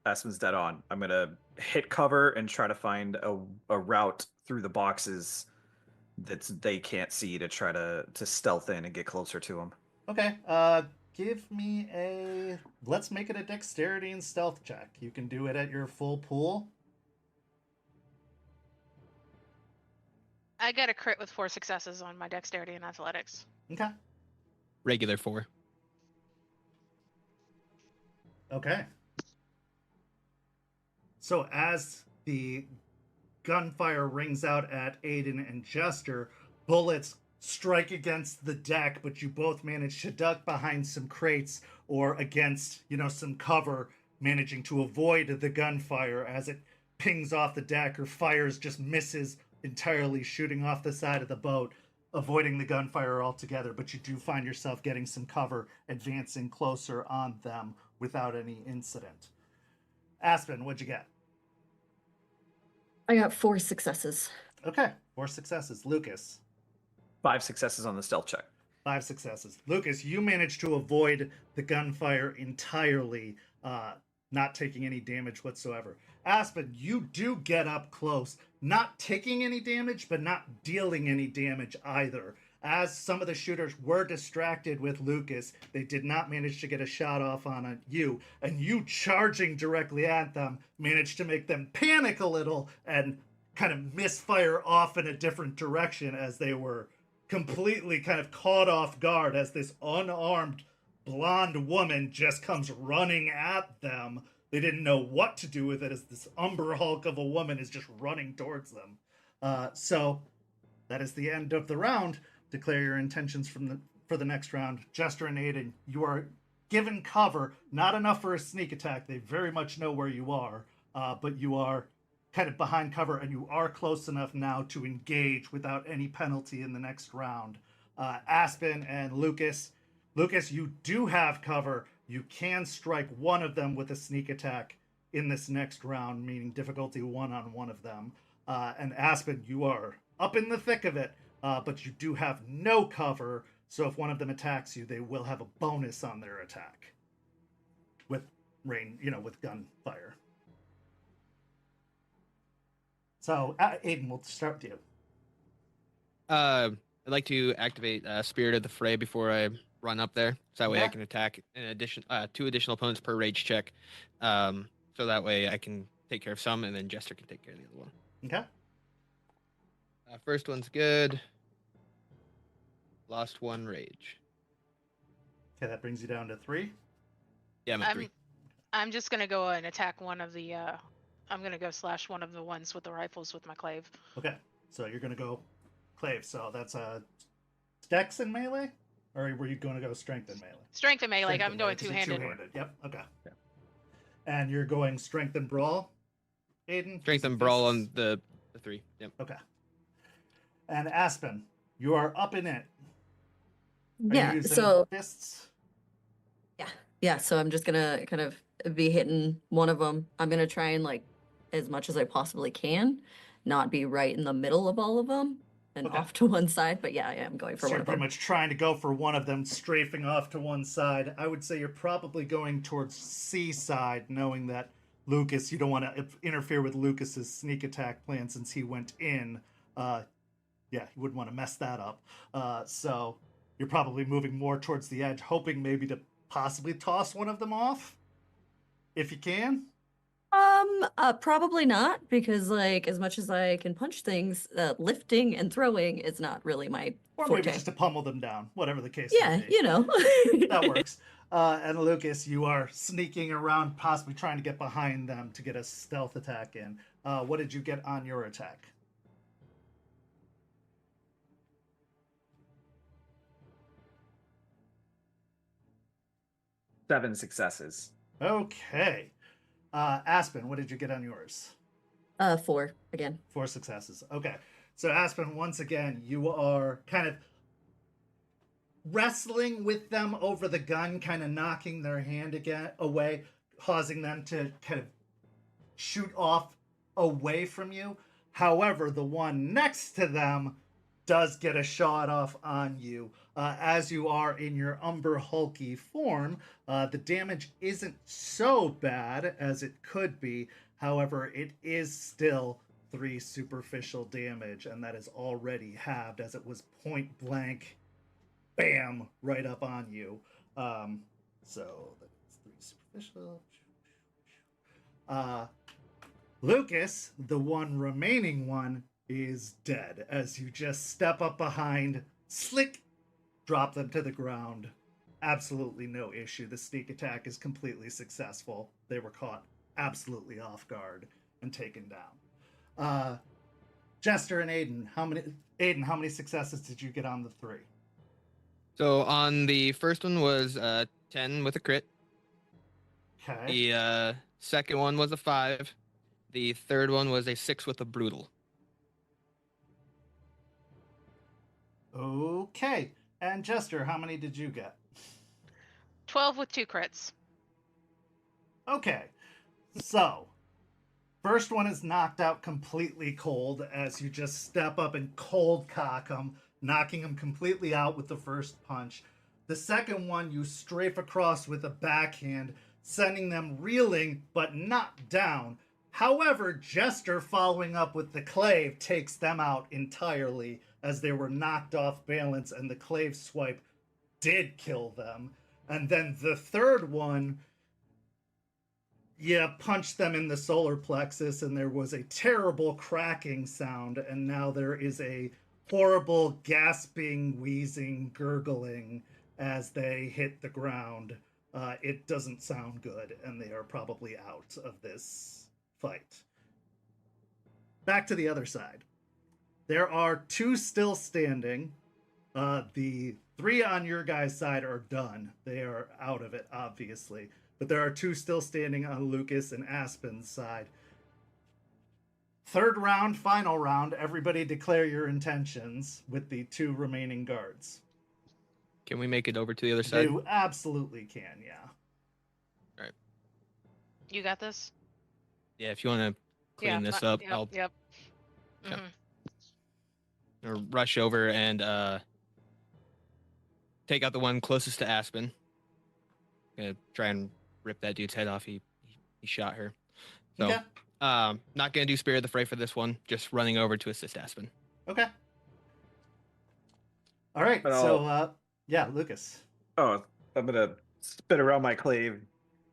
H: Aspen's dead on. I'm gonna hit cover and try to find a route through the boxes that they can't see to try to stealth in and get closer to him.
D: Okay. Give me let's make it a dexterity and stealth check. You can do it at your full pool.
G: I got a crit with 4 successes on my dexterity and athletics.
D: Okay.
E: Regular 4.
D: Okay. So as the gunfire rings out at Aiden and Jester, bullets strike against the deck, but you both manage to duck behind some crates or against, some cover, managing to avoid the gunfire as it pings off the deck or fires, just misses entirely, shooting off the side of the boat, avoiding the gunfire altogether. But you do find yourself getting some cover, advancing closer on them without any incident. Aspen, what'd you get?
F: I got 4 successes.
D: Okay, 4 successes. Lucas?
H: 5 successes on the stealth check.
D: 5 successes. Lucas, you managed to avoid the gunfire entirely, not taking any damage whatsoever. Aspen, you do get up close, not taking any damage, but not dealing any damage either. As some of the shooters were distracted with Lucas, they did not manage to get a shot off on you, and you charging directly at them managed to make them panic a little and kind of misfire off in a different direction as they were completely kind of caught off guard as this unarmed blonde woman just comes running at them. They didn't know what to do with it as this umber hulk of a woman is just running towards them. So that is the end of the round. Declare your intentions for the next round. Jester and Aiden, you are given cover, not enough for a sneak attack. They very much know where you are, but you are kind of behind cover, and you are close enough now to engage without any penalty in the next round. Aspen and Lucas, you do have cover. You can strike one of them with a sneak attack in this next round, meaning difficulty 1 on one of them. And Aspen, you are up in the thick of it, but you do have no cover, so if one of them attacks you, they will have a bonus on their attack with with gunfire. So, Aiden, we'll start with you.
E: I'd like to activate Spirit of the Fray before I run up there, so that way I can attack in addition 2 additional opponents per rage check. So that way I can take care of some, and then Jester can take care of the other one.
D: Okay.
E: First one's good. Lost 1 rage.
D: Okay, that brings you down to 3.
E: Yeah, I'm at 3.
G: I'm just gonna go and attack one of the. I'm gonna go slash one of the ones with the rifles with my clave.
D: Okay, so you're gonna go clave. So that's a dex and melee, or were you going to go strength and melee?
G: Strength and melee.
D: Strength
G: I'm
D: and
G: doing
D: melee, 'cause you're
G: two-handed.
D: two-handed. Yep. Okay.
H: Yeah.
D: And you're going strength and brawl, Aiden.
E: Strength and brawl on the 3. Yep.
D: Okay. And Aspen, you are up in it. Are you
F: Yeah,
D: using
F: so
D: fists?
F: yeah. Yeah, so I'm just gonna kind of be hitting one of them. I'm gonna try and like, as much as I possibly can, not be right in the middle of all of them and
D: Okay.
F: off to one side. But yeah, I am going for
D: So
F: one
D: you're
F: of
D: pretty
F: them.
D: much trying to go for one of them, strafing off to one side. I would say you're probably going towards C side, knowing that Lucas, you don't want to interfere with Lucas's sneak attack plan since he went in. Yeah, you wouldn't want to mess that up. So you're probably moving more towards the edge, hoping maybe to possibly toss one of them off, if you can.
F: Probably not, because like as much as I can punch things, lifting and throwing is not really my
D: Or
F: forte.
D: maybe just to pummel them down, whatever the case
F: Yeah,
D: may be.
F: you know.
D: That works. And Lucas, you are sneaking around, possibly trying to get behind them to get a stealth attack in. What did you get on your attack?
H: Seven successes.
D: Okay. Aspen, what did you get on yours?
F: 4 again.
D: 4 successes. Okay. So Aspen, once again, you are kind of wrestling with them over the gun, kind of knocking their hand again away, causing them to kind of shoot off away from you. However, the one next to them does get a shot off on you. As you are in your Umber Hulky form, the damage isn't so bad as it could be. However, it is still 3 superficial damage, and that is already halved as it was point blank, bam, right up on you. So that's 3 superficial. Lucas, the one remaining one, is dead as you just step up behind, slick, drop them to the ground. Absolutely no issue. The sneak attack is completely successful. They were caught absolutely off guard and taken down. Jester and Aiden, how many successes did you get on the 3?
E: So on the first one was 10 with a crit.
D: Okay.
E: The second one was a 5. The third one was a 6 with a brutal.
D: Okay. And Jester, how many did you get?
G: 12 with 2 crits.
D: Okay. So, first one is knocked out completely cold as you just step up and cold cock him, knocking him completely out with the first punch. The second one you strafe across with a backhand, sending them reeling but not down. However, Jester following up with the clave takes them out entirely as they were knocked off balance, and the clave swipe did kill them. And then the third one, yeah, punched them in the solar plexus, and there was a terrible cracking sound, and now there is a horrible gasping, wheezing, gurgling as they hit the ground. It doesn't sound good, and they are probably out of this fight. Back to the other side. There are 2 still standing. The 3 on your guys' side are done. They are out of it, obviously. But there are 2 still standing on Lucas and Aspen's side. Third round, final round. Everybody declare your intentions with the 2 remaining guards.
E: Can we make it over to the other side?
D: You absolutely can, yeah.
E: All right.
G: You got this?
E: Yeah, if you want to clean this up, I'll
G: Yep.
E: Okay.
G: Mhm.
E: rush over and take out the one closest to Aspen. Gonna try and rip that dude's head off. He shot her. So,
D: Okay.
E: not gonna do Spirit of the Fray for this one. Just running over to assist Aspen.
D: Okay. All right.
H: But
D: So, yeah, Lucas.
H: Oh, I'm gonna spin around my clave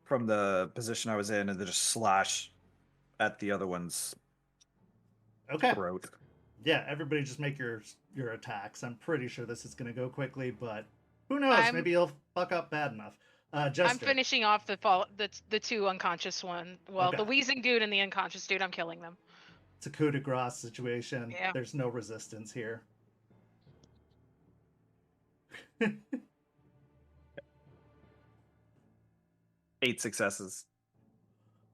H: from the position I was in and then just slash at the other one's
D: Okay.
H: throat.
D: Yeah, everybody just make your attacks. I'm pretty sure this is going to go quickly, but who knows?
G: I'm-
D: Maybe you'll fuck up bad enough. Jester.
G: I'm finishing off the 2 unconscious one. Well,
D: Okay.
G: the wheezing dude and the unconscious dude, I'm killing them.
D: It's a coup de grace situation.
G: Yeah.
D: There's no resistance here.
H: 8 successes.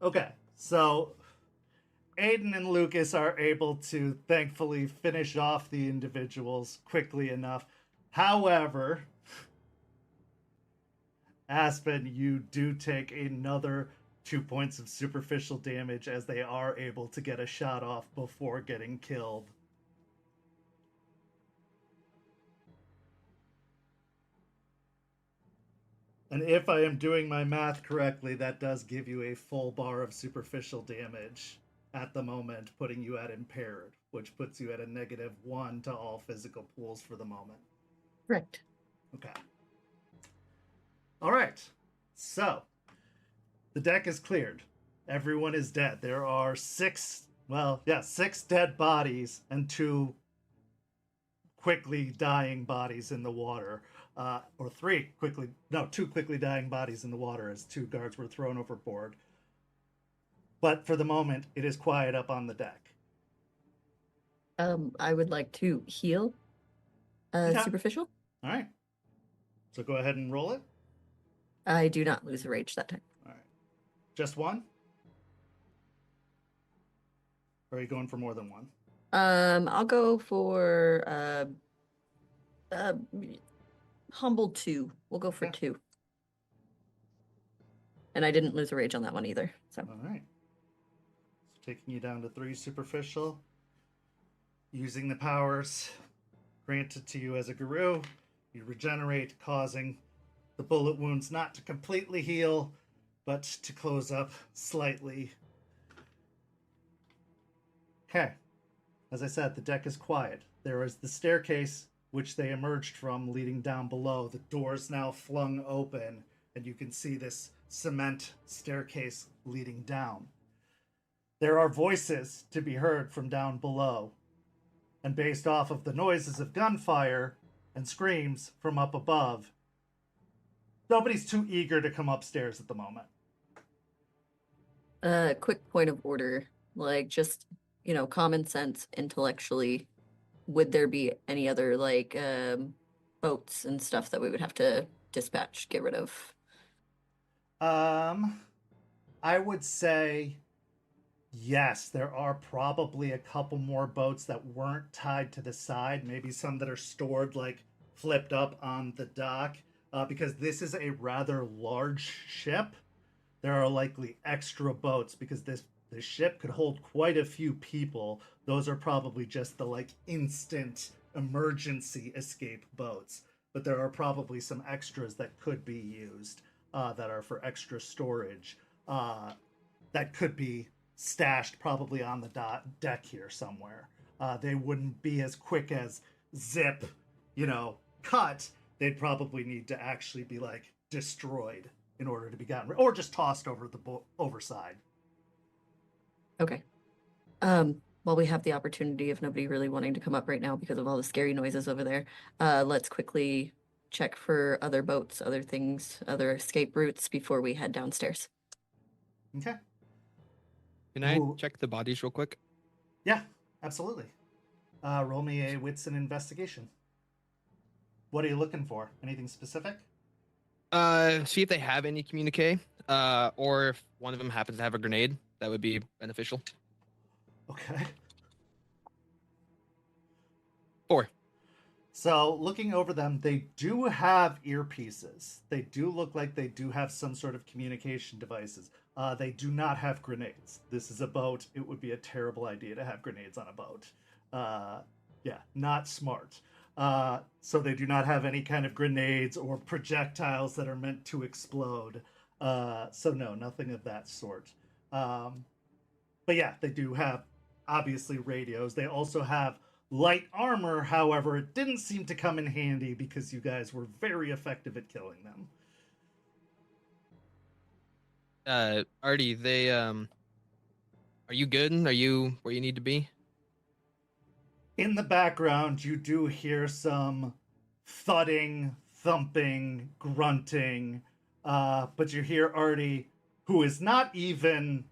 D: Okay, so Aiden and Lucas are able to thankfully finish off the individuals quickly enough. However, Aspen, you do take another 2 points of superficial damage as they are able to get a shot off before getting killed. And if I am doing my math correctly, that does give you a full bar of superficial damage at the moment, putting you at impaired, which puts you at a -1 to all physical pools for the moment.
F: Correct.
D: Okay. All right. So, the deck is cleared. Everyone is dead. There are six dead bodies and 2 quickly dying bodies in the water. Or 2 quickly dying bodies in the water as 2 guards were thrown overboard. But for the moment, it is quiet up on the deck.
F: I would like to heal
D: Okay.
F: superficial.
D: All right. So go ahead and roll it.
F: I do not lose a rage that time.
D: All right. Just one? Or are you going for more than one?
F: I'll go for humble 2. We'll go for 2. And I didn't lose a rage on that one either. So
D: All right. So taking you down to 3 superficial. Using the powers granted to you as a guru, you regenerate, causing the bullet wounds not to completely heal, but to close up slightly. Okay. As I said, the deck is quiet. There is the staircase which they emerged from leading down below. The doors now flung open, and you can see this cement staircase leading down. There are voices to be heard from down below, and based off of the noises of gunfire and screams from up above, nobody's too eager to come upstairs at the moment.
F: quick point of order, like just, common sense intellectually, would there be any other boats and stuff that we would have to dispatch, get rid of?
D: I would say yes, there are probably a couple more boats that weren't tied to the side, maybe some that are stored flipped up on the dock, because this is a rather large ship. There are likely extra boats because this ship could hold quite a few people. Those are probably just the instant emergency escape boats, but there are probably some extras that could be used that are for extra storage that could be stashed probably on the deck here somewhere. They wouldn't be as quick as zip, cut. They'd probably need to actually be destroyed in order to be gotten, or just tossed over the overside.
F: Okay. While we have the opportunity of nobody really wanting to come up right now because of all the scary noises over there, let's quickly check for other boats, other things, other escape routes before we head downstairs.
D: Okay.
E: Can I
D: Ooh.
E: check the bodies real quick?
D: Yeah, absolutely. Roll me a wits and investigation. What are you looking for? Anything specific?
E: See if they have any communique, or if one of them happens to have a grenade, that would be beneficial.
D: Okay.
E: 4.
D: So, looking over them, they do have earpieces. They do look like they do have some sort of communication devices. They do not have grenades. This is a boat. It would be a terrible idea to have grenades on a boat. Yeah, not smart. So they do not have any kind of grenades or projectiles that are meant to explode. So no, nothing of that sort. But yeah, they do have, obviously, radios. They also have light armor. However, it didn't seem to come in handy because you guys were very effective at killing them.
E: Artie, they, are you good? Are you where you need to be?
D: In the background, you do hear some thudding, thumping, grunting, but you hear Artie, who is not even,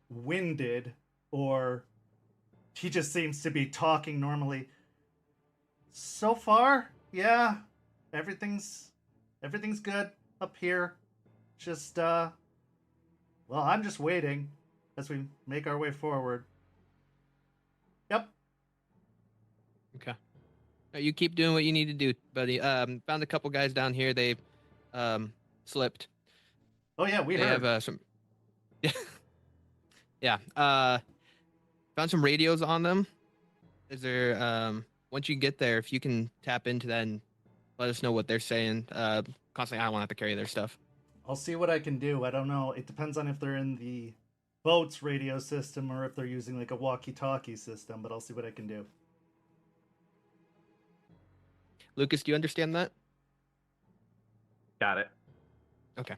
D: winded, or he just seems to be talking normally. So far, yeah, everything's good up here. Just, well, I'm just waiting as we make our way forward. Yep.
E: Okay. You keep doing what you need to do, buddy. Found a couple guys down here. They slipped.
D: Oh yeah, we
E: They
D: heard.
E: have some. Yeah. Yeah. Found some radios on them. Is there once you get there, if you can tap into that and let us know what they're saying. Constantly, I don't want to have to carry their stuff.
D: I'll see what I can do. I don't know. It depends on if they're in the boat's radio system or if they're using like a walkie-talkie system, but I'll see what I can do.
E: Lucas, do you understand that?
H: Got it.
E: Okay.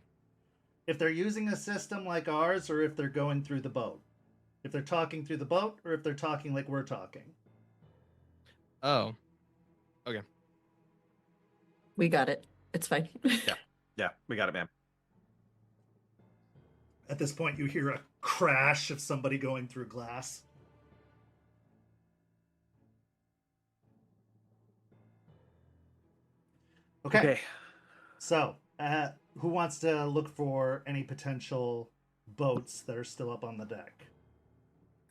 D: If they're using a system like ours or if they're going through the boat. If they're talking through the boat or if they're talking like we're talking.
E: Oh. Okay.
F: We got it. It's fine.
H: Yeah, we got it, man.
D: At this point, you hear a crash of somebody going through glass. Okay. So, who wants to look for any potential boats that are still up on the deck?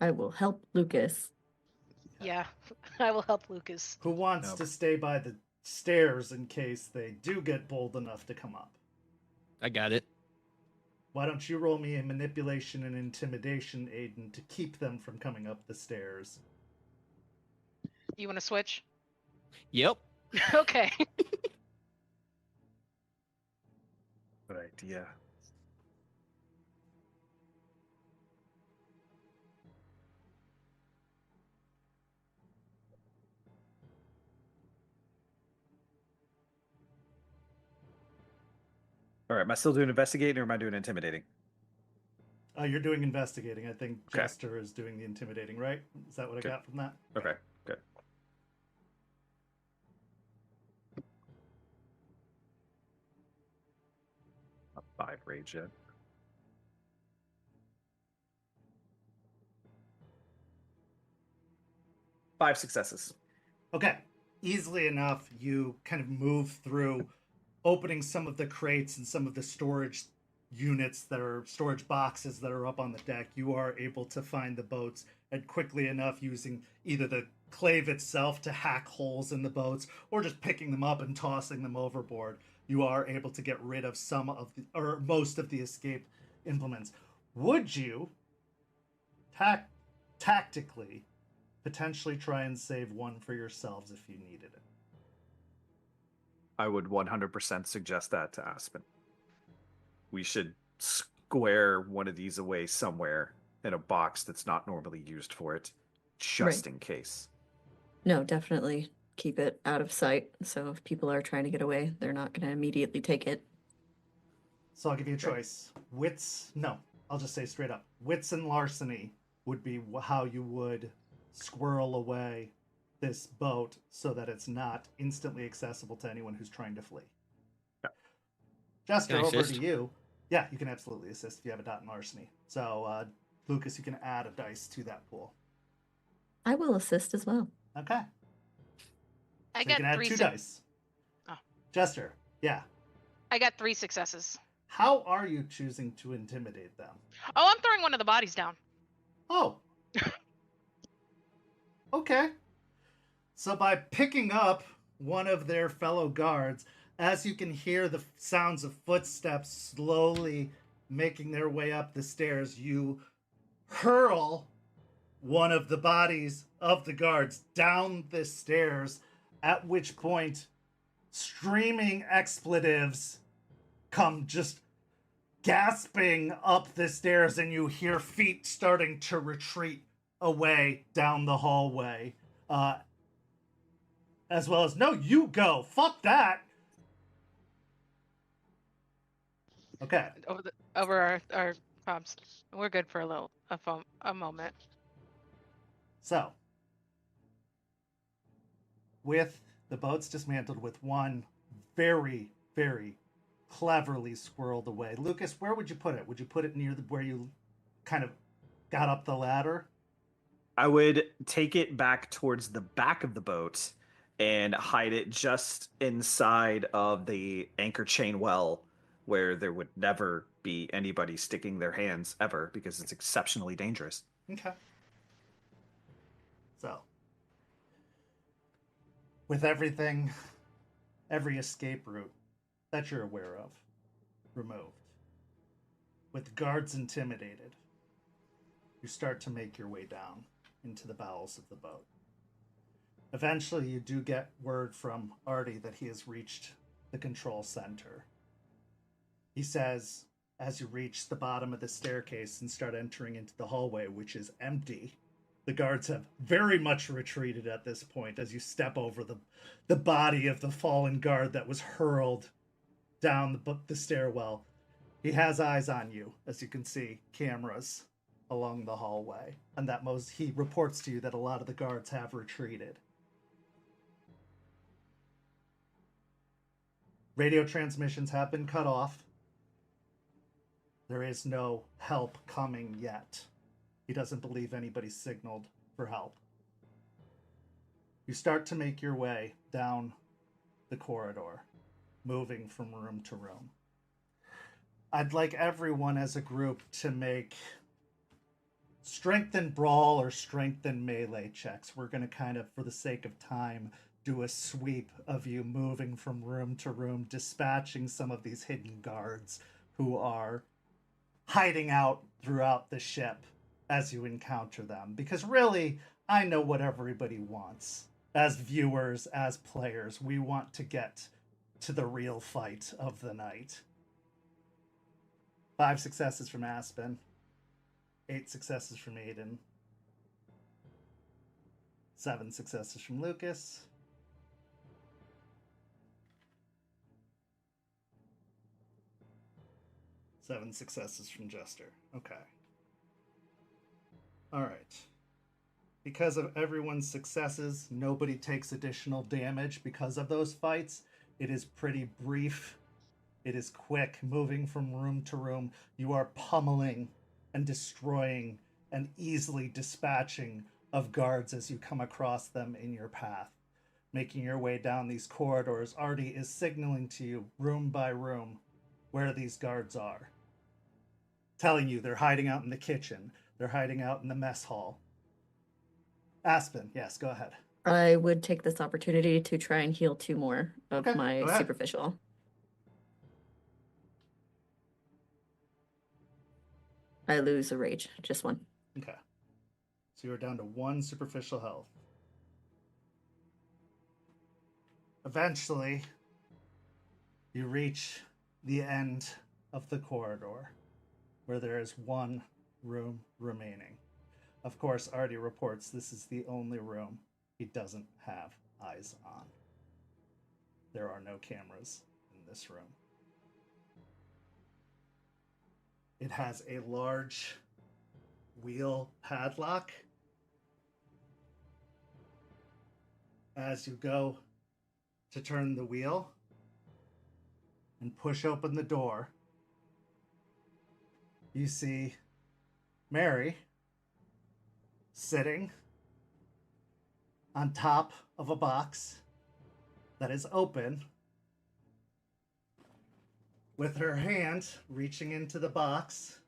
F: I will help Lucas.
G: Yeah, I will help Lucas.
D: Who wants to stay by the stairs in case they do get bold enough to come up?
E: I got it.
D: Why don't you roll me a manipulation and intimidation, Aiden, to keep them from coming up the stairs?
G: You want to switch?
E: Yep.
G: Okay.
H: Good idea. All right, am I still doing investigating or am I doing intimidating?
D: You're doing investigating. I think
H: Okay.
D: Jester is doing the intimidating, right? Is that what
H: Okay.
D: I got from that?
H: Okay, good. Not 5 rage yet. Five successes.
D: Okay. Easily enough, you kind of move through opening some of the crates and some of the storage units that are storage boxes that are up on the deck. You are able to find the boats and quickly enough using either the clave itself to hack holes in the boats or just picking them up and tossing them overboard. You are able to get rid of some of the, or most of the escape implements. Would you tactically potentially try and save one for yourselves if you needed it?
H: I would 100% suggest that to Aspen. We should square one of these away somewhere in a box that's not normally used for it, just in case.
F: No, definitely keep it out of sight. So if people are trying to get away, they're not going to immediately take it.
D: So I'll give you a choice. I'll just say straight up. Wits and larceny would be how you would squirrel away this boat so that it's not instantly accessible to anyone who's trying to flee.
H: Yeah.
D: Jester,
E: Can I
D: over
E: assist?
D: to you. Yeah, you can absolutely assist if you have a dot in larceny. So, Lucas, you can add a dice to that pool.
F: I will assist as well.
D: Okay.
G: I
D: So you
G: got
D: can add
G: 3
D: two
G: suc-
D: dice.
G: Oh.
D: Jester, yeah.
G: I got 3 successes.
D: How are you choosing to intimidate them?
G: Oh, I'm throwing one of the bodies down.
D: Oh. Okay. So by picking up one of their fellow guards, as you can hear the sounds of footsteps slowly making their way up the stairs, you hurl one of the bodies of the guards down the stairs, at which point streaming expletives come just gasping up the stairs, and you hear feet starting to retreat away down the hallway. As well as, no, you go. Fuck that. Okay.
G: Over our comms. We're good for a moment.
D: So, with the boats dismantled, with one very, very cleverly squirreled away, Lucas, where would you put it? Would you put it near where you kind of got up the ladder?
H: I would take it back towards the back of the boat and hide it just inside of the anchor chain well, where there would never be anybody sticking their hands ever, because it's exceptionally dangerous.
D: Okay. So, with every escape route that you're aware of, removed. With guards intimidated, you start to make your way down into the bowels of the boat. Eventually, you do get word from Artie that he has reached the control center. He says, as you reach the bottom of the staircase and start entering into the hallway, which is empty, the guards have very much retreated at this point as you step over the body of the fallen guard that was hurled down the stairwell. He has eyes on you, as you can see, cameras along the hallway, and that he reports to you that a lot of the guards have retreated. Radio transmissions have been cut off. There is no help coming yet. He doesn't believe anybody signaled for help. You start to make your way down the corridor, moving from room to room. I'd like everyone as a group to make strength and brawl or strength and melee checks. We're going to kind of, for the sake of time, do a sweep of you moving from room to room, dispatching some of these hidden guards who are hiding out throughout the ship as you encounter them. Because really, I know what everybody wants. As viewers, as players, we want to get to the real fight of the night. 5 successes from Aspen. 8 successes from Aiden. 7 successes from Lucas. 7 successes from Jester. Okay. Alright. Because of everyone's successes, nobody takes additional damage because of those fights. It is pretty brief. It is quick, moving from room to room. You are pummeling and destroying and easily dispatching of guards as you come across them in your path. Making your way down these corridors, Artie is signaling to you, room by room, where these guards are. Telling you they're hiding out in the kitchen. They're hiding out in the mess hall. Aspen, yes, go ahead.
F: I would take this opportunity to try and heal 2 more of
D: Okay,
F: my
D: go ahead.
F: superficial. I lose a rage, just 1.
D: Okay. So you're down to 1 superficial health. Eventually, you reach the end of the corridor, where there is 1 room remaining. Of course, Artie reports this is the only room he doesn't have eyes on. There are no cameras in this room. It has a large wheel padlock. As you go to turn the wheel and push open the door, you see Mary sitting on top of a box that is open, with her hand reaching into the box.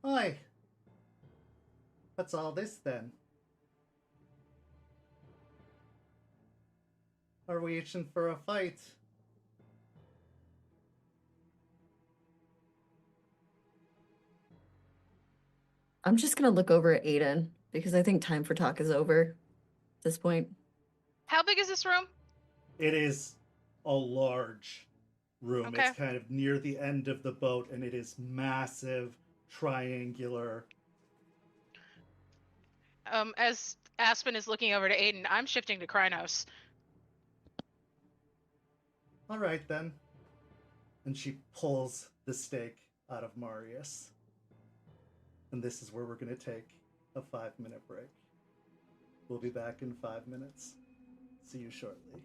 D: Hi. What's all this then? Are we itching for a fight?
F: I'm just going to look over at Aiden because I think time for talk is over at this point.
G: How big is this room?
D: It is a large room.
G: Okay.
D: It's kind of near the end of the boat, and it is massive, triangular.
G: As Aspen is looking over to Aiden, I'm shifting to Krynos.
D: All right, then. And she pulls the stake out of Marius. And this is where we're going to take a 5-minute break. We'll be back in 5 minutes. See you shortly.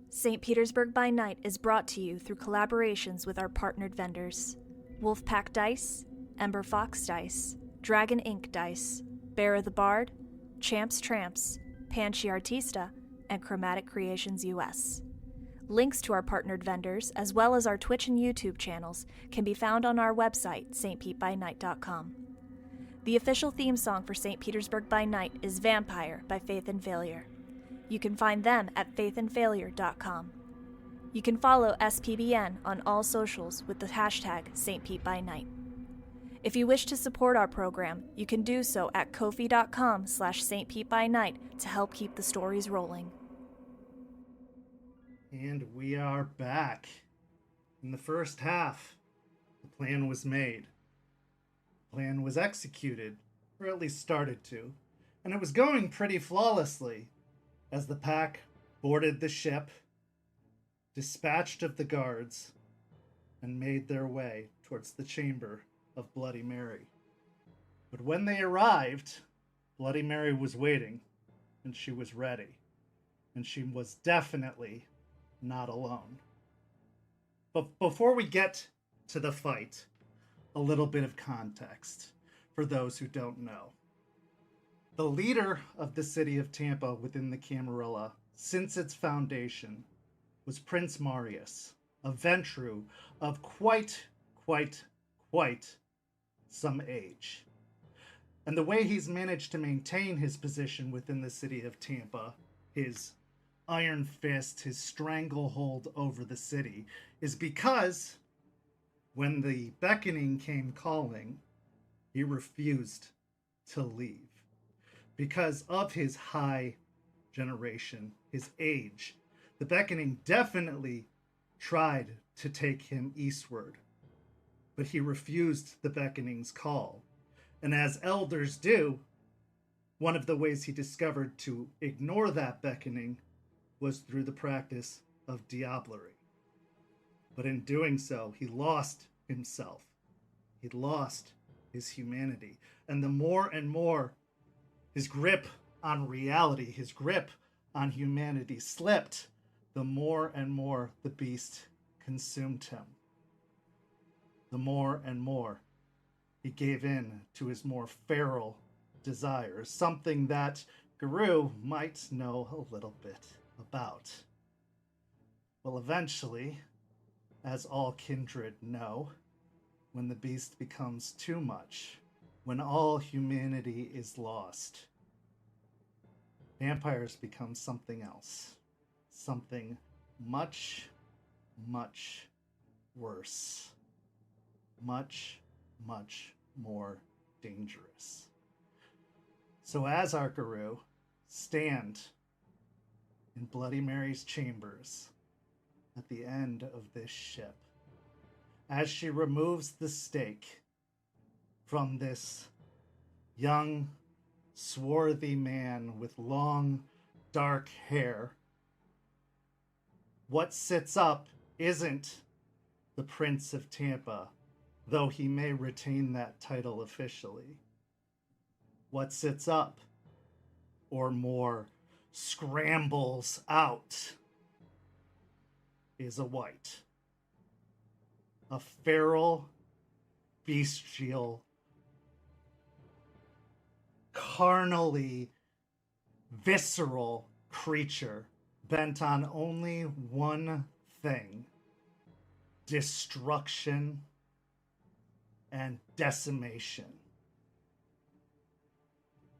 A: St. Petersburg by Night is brought to you through collaborations with our partnered vendors: Wolfpack Dice, Ember Fox Dice, Dragon Ink Dice, Bear of the Bard, Champs Tramps, Panchi Artista, and Chromatic Creations US. Links to our partnered vendors, as well as our Twitch and YouTube channels, can be found on our website, stpetbynight.com. The official theme song for St. Petersburg by Night is Vampire by Faith and Failure. You can find them at faithandfailure.com. You can follow SPbN on all socials with the hashtag StPeteByNight. If you wish to support our program, you can do so at ko-fi.com/StPeteByNight to help keep the stories rolling.
D: And we are back. In the first half, the plan was made. The plan was executed, or at least started to, and it was going pretty flawlessly as the pack boarded the ship, dispatched of the guards, and made their way towards the chamber of Bloody Mary. But when they arrived, Bloody Mary was waiting, and she was ready, and she was definitely not alone. But before we get to the fight, a little bit of context for those who don't know. The leader of the city of Tampa within the Camarilla, since its foundation, was Prince Marius, a Ventru of quite some age. And the way he's managed to maintain his position within the city of Tampa, his iron fist, his stranglehold over the city, is because when the beckoning came calling, he refused to leave. Because of his high generation, his age, the beckoning definitely tried to take him eastward, but he refused the beckoning's call. And as elders do, one of the ways he discovered to ignore that beckoning was through the practice of diablerie. But in doing so, he lost himself. He lost his humanity. And the more and more his grip on reality, his grip on humanity slipped, the more and more the beast consumed him. The more and more he gave in to his more feral desires, something that Guru might know a little bit about. Well, eventually, as all kindred know, when the beast becomes too much, when all humanity is lost, vampires become something else. Something much worse. Much more dangerous. So as our Guru stand in Bloody Mary's chambers at the end of this ship, as she removes the stake from this young, swarthy man with long, dark hair, what sits up isn't the Prince of Tampa, though he may retain that title officially. What sits up, or more, scrambles out, is a wight. A feral, bestial, carnally visceral creature bent on only one thing: destruction and decimation.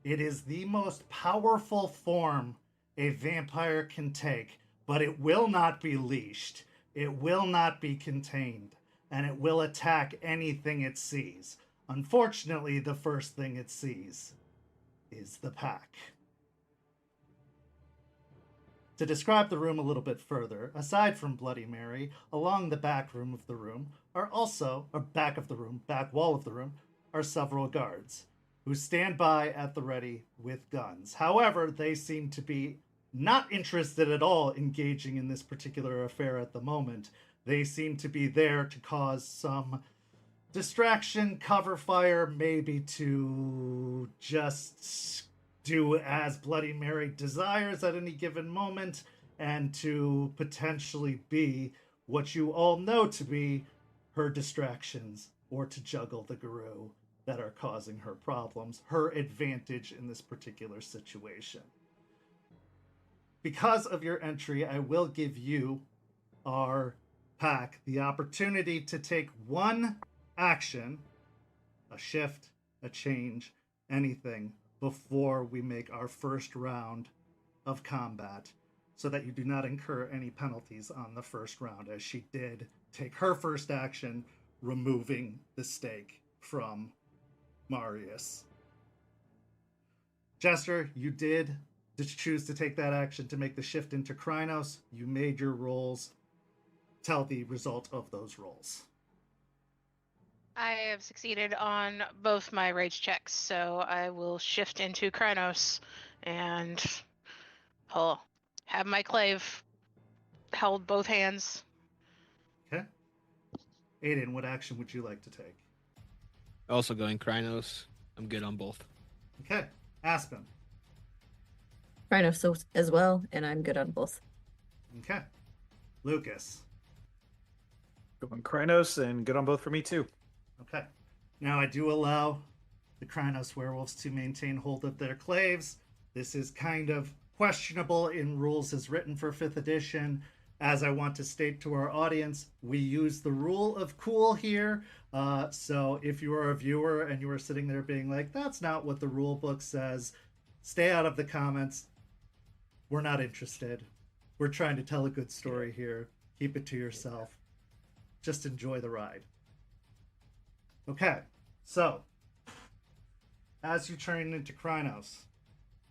D: It is the most powerful form a vampire can take, but it will not be leashed, it will not be contained, and it will attack anything it sees. Unfortunately, the first thing it sees is the pack. To describe the room a little bit further, aside from Bloody Mary, along the back room of the room are also, or back wall of the room, are several guards who stand by at the ready with guns. However, they seem to be not interested at all engaging in this particular affair at the moment. They seem to be there to cause some distraction, cover fire, maybe to just do as Bloody Mary desires at any given moment, and to potentially be what you all know to be her distractions, or to juggle the Guru that are causing her problems, her advantage in this particular situation. Because of your entry, I will give you, our pack, the opportunity to take one action, a shift, a change, anything, before we make our first round of combat, so that you do not incur any penalties on the first round, as she did take her first action, removing the stake from Marius. Jester, you did choose to take that action to make the shift into Krynos. You made your rolls. Tell the result of those rolls.
G: I have succeeded on both my rage checks, so I will shift into Krynos and have my clave held both hands.
D: Okay. Aiden, what action would you like to take?
E: Also going Krynos. I'm good on both.
D: Okay. Aspen.
F: Krynos as well, and I'm good on both.
D: Okay. Lucas.
H: Going Krynos and good on both for me too.
D: Okay. Now I do allow the Krynos werewolves to maintain hold of their claves. This is kind of questionable in rules as written for 5th edition. As I want to state to our audience, we use the rule of cool here. So if you are a viewer and you are sitting there being like, that's not what the rule book says, stay out of the comments. We're not interested. We're trying to tell a good story here. Keep it to yourself. Just enjoy the ride. Okay, so as you turn into Krynos,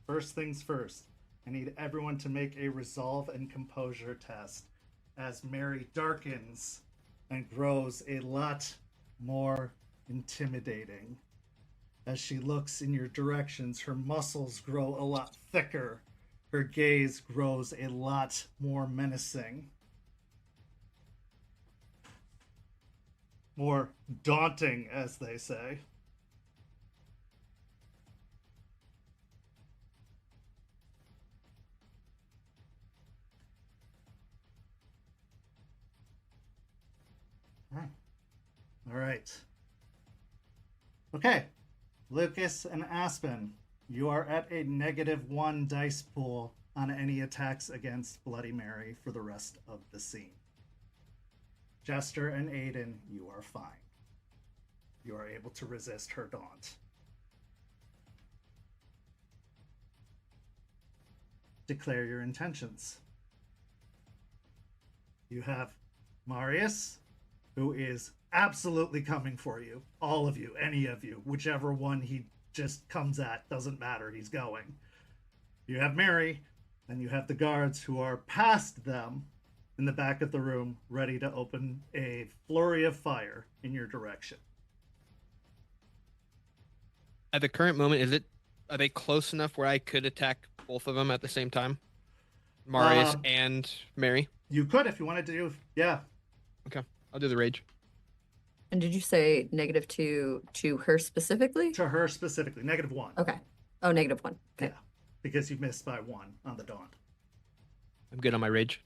D: first things first, I need everyone to make a resolve and composure test as Mary darkens and grows a lot more intimidating. As she looks in your directions, her muscles grow a lot thicker. Her gaze grows a lot more menacing. More daunting, as they say. All right. Okay. Lucas and Aspen, you are at a -1 dice pool on any attacks against Bloody Mary for the rest of the scene. Jester and Aiden, you are fine. You are able to resist her daunt. Declare your intentions. You have Marius, who is absolutely coming for you. All of you, any of you, whichever one he just comes at, doesn't matter, he's going. You have Mary, and you have the guards who are past them in the back of the room, ready to open a flurry of fire in your direction.
E: At the current moment, are they close enough where I could attack both of them at the same time? Marius and Mary?
D: You could if you wanted to. Yeah.
E: Okay, I'll do the rage.
F: And did you say -2 to her specifically?
D: To her specifically. -1.
F: Okay. Oh, -1. Okay.
D: Yeah. Because you missed by 1 on the daunt.
E: I'm good on my rage.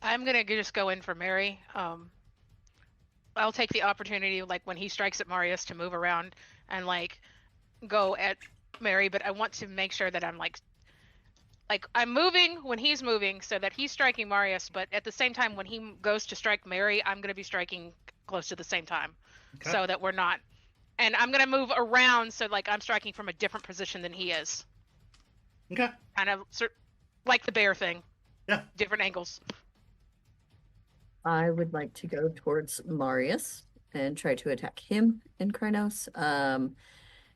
G: I'm gonna just go in for Mary. I'll take the opportunity, like when he strikes at Marius, to move around and like go at Mary, but I want to make sure that I'm like I'm moving when he's moving, so that he's striking Marius, but at the same time when he goes to strike Mary, I'm gonna be striking close to the same time,
D: Okay.
G: so that we're not. And I'm gonna move around so like I'm striking from a different position than he is.
D: Okay.
G: Kind of like the bear thing.
D: Yeah.
G: Different angles.
F: I would like to go towards Marius and try to attack him in Krynos.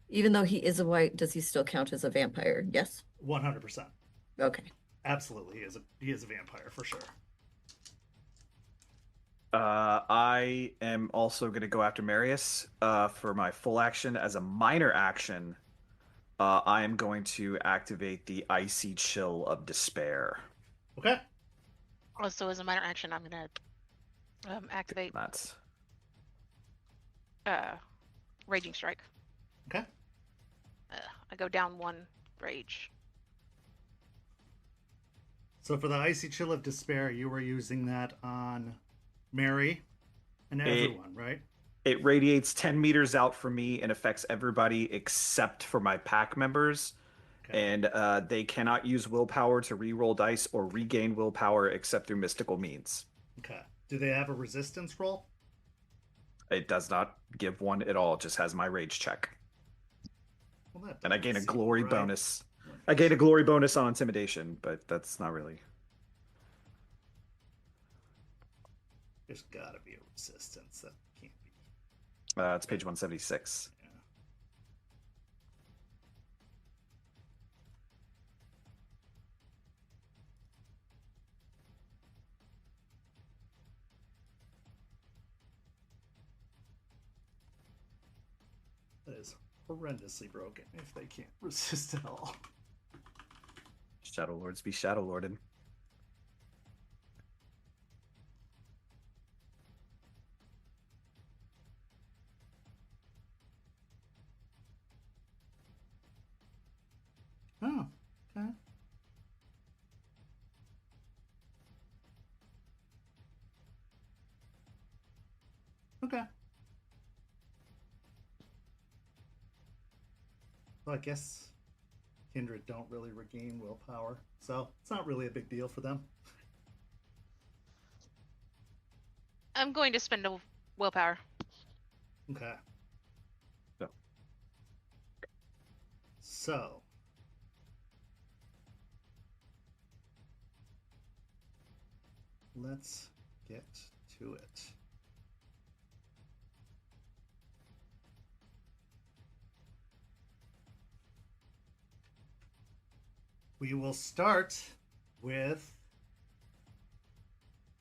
F: Even though he is a white, does he still count as a vampire? Yes?
D: 100%.
F: Okay.
D: Absolutely. He is a vampire for sure.
H: I am also going to go after Marius for my full action. As a minor action, I am going to activate the Icy Chill of Despair.
D: Okay.
G: Also, as a minor action, I'm gonna activate
H: That's
G: Raging Strike.
D: Okay.
G: I go down 1 rage.
D: So for the Icy Chill of Despair, you were using that on Mary and everyone, right?
H: It radiates 10 meters out from me and affects everybody except for my pack members.
D: Okay.
H: And they cannot use willpower to re-roll dice or regain willpower except through mystical means.
D: Okay. Do they have a resistance roll?
H: It does not give one at all. It just has my rage check.
D: Well, that
H: And I gain a
D: doesn't seem
H: glory
D: right.
H: bonus. I gain a glory bonus on intimidation, but that's not really.
D: There's gotta be a resistance. That can't be.
H: It's page 176.
D: Yeah. That is horrendously broken if they can't resist at all.
H: Shadow Lords be Shadow Lorded.
D: Oh, okay. Okay. Well, I guess Kindred don't really regain willpower, so it's not really a big deal for them.
G: I'm going to spend a willpower.
D: Okay.
H: Yeah.
D: So. Let's get to it. We will start with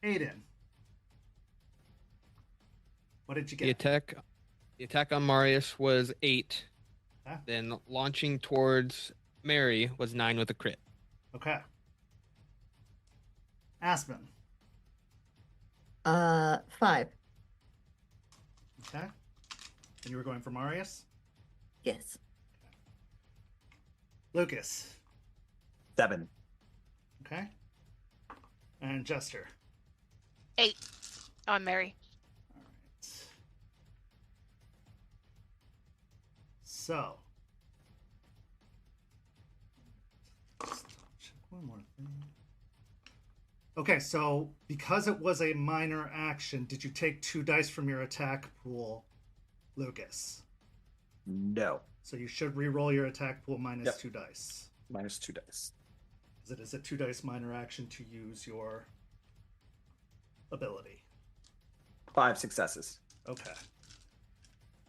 D: Aiden. What did you
E: The
D: get?
E: attack on Marius was 8.
D: Okay.
E: Then launching towards Mary was 9 with a crit.
D: Okay. Aspen.
F: 5.
D: Okay. And you were going for Marius?
F: Yes.
D: Lucas.
H: 7.
D: Okay. And Jester.
G: 8 on Mary.
D: All right. So. Just check one more thing. Okay, so because it was a minor action, did you take 2 dice from your attack pool, Lucas?
H: No.
D: So you should re-roll your attack pool minus
H: Yep.
D: 2 dice.
H: Minus 2 dice.
D: Because it is a 2 dice minor action to use your ability.
H: 5 successes.
D: Okay.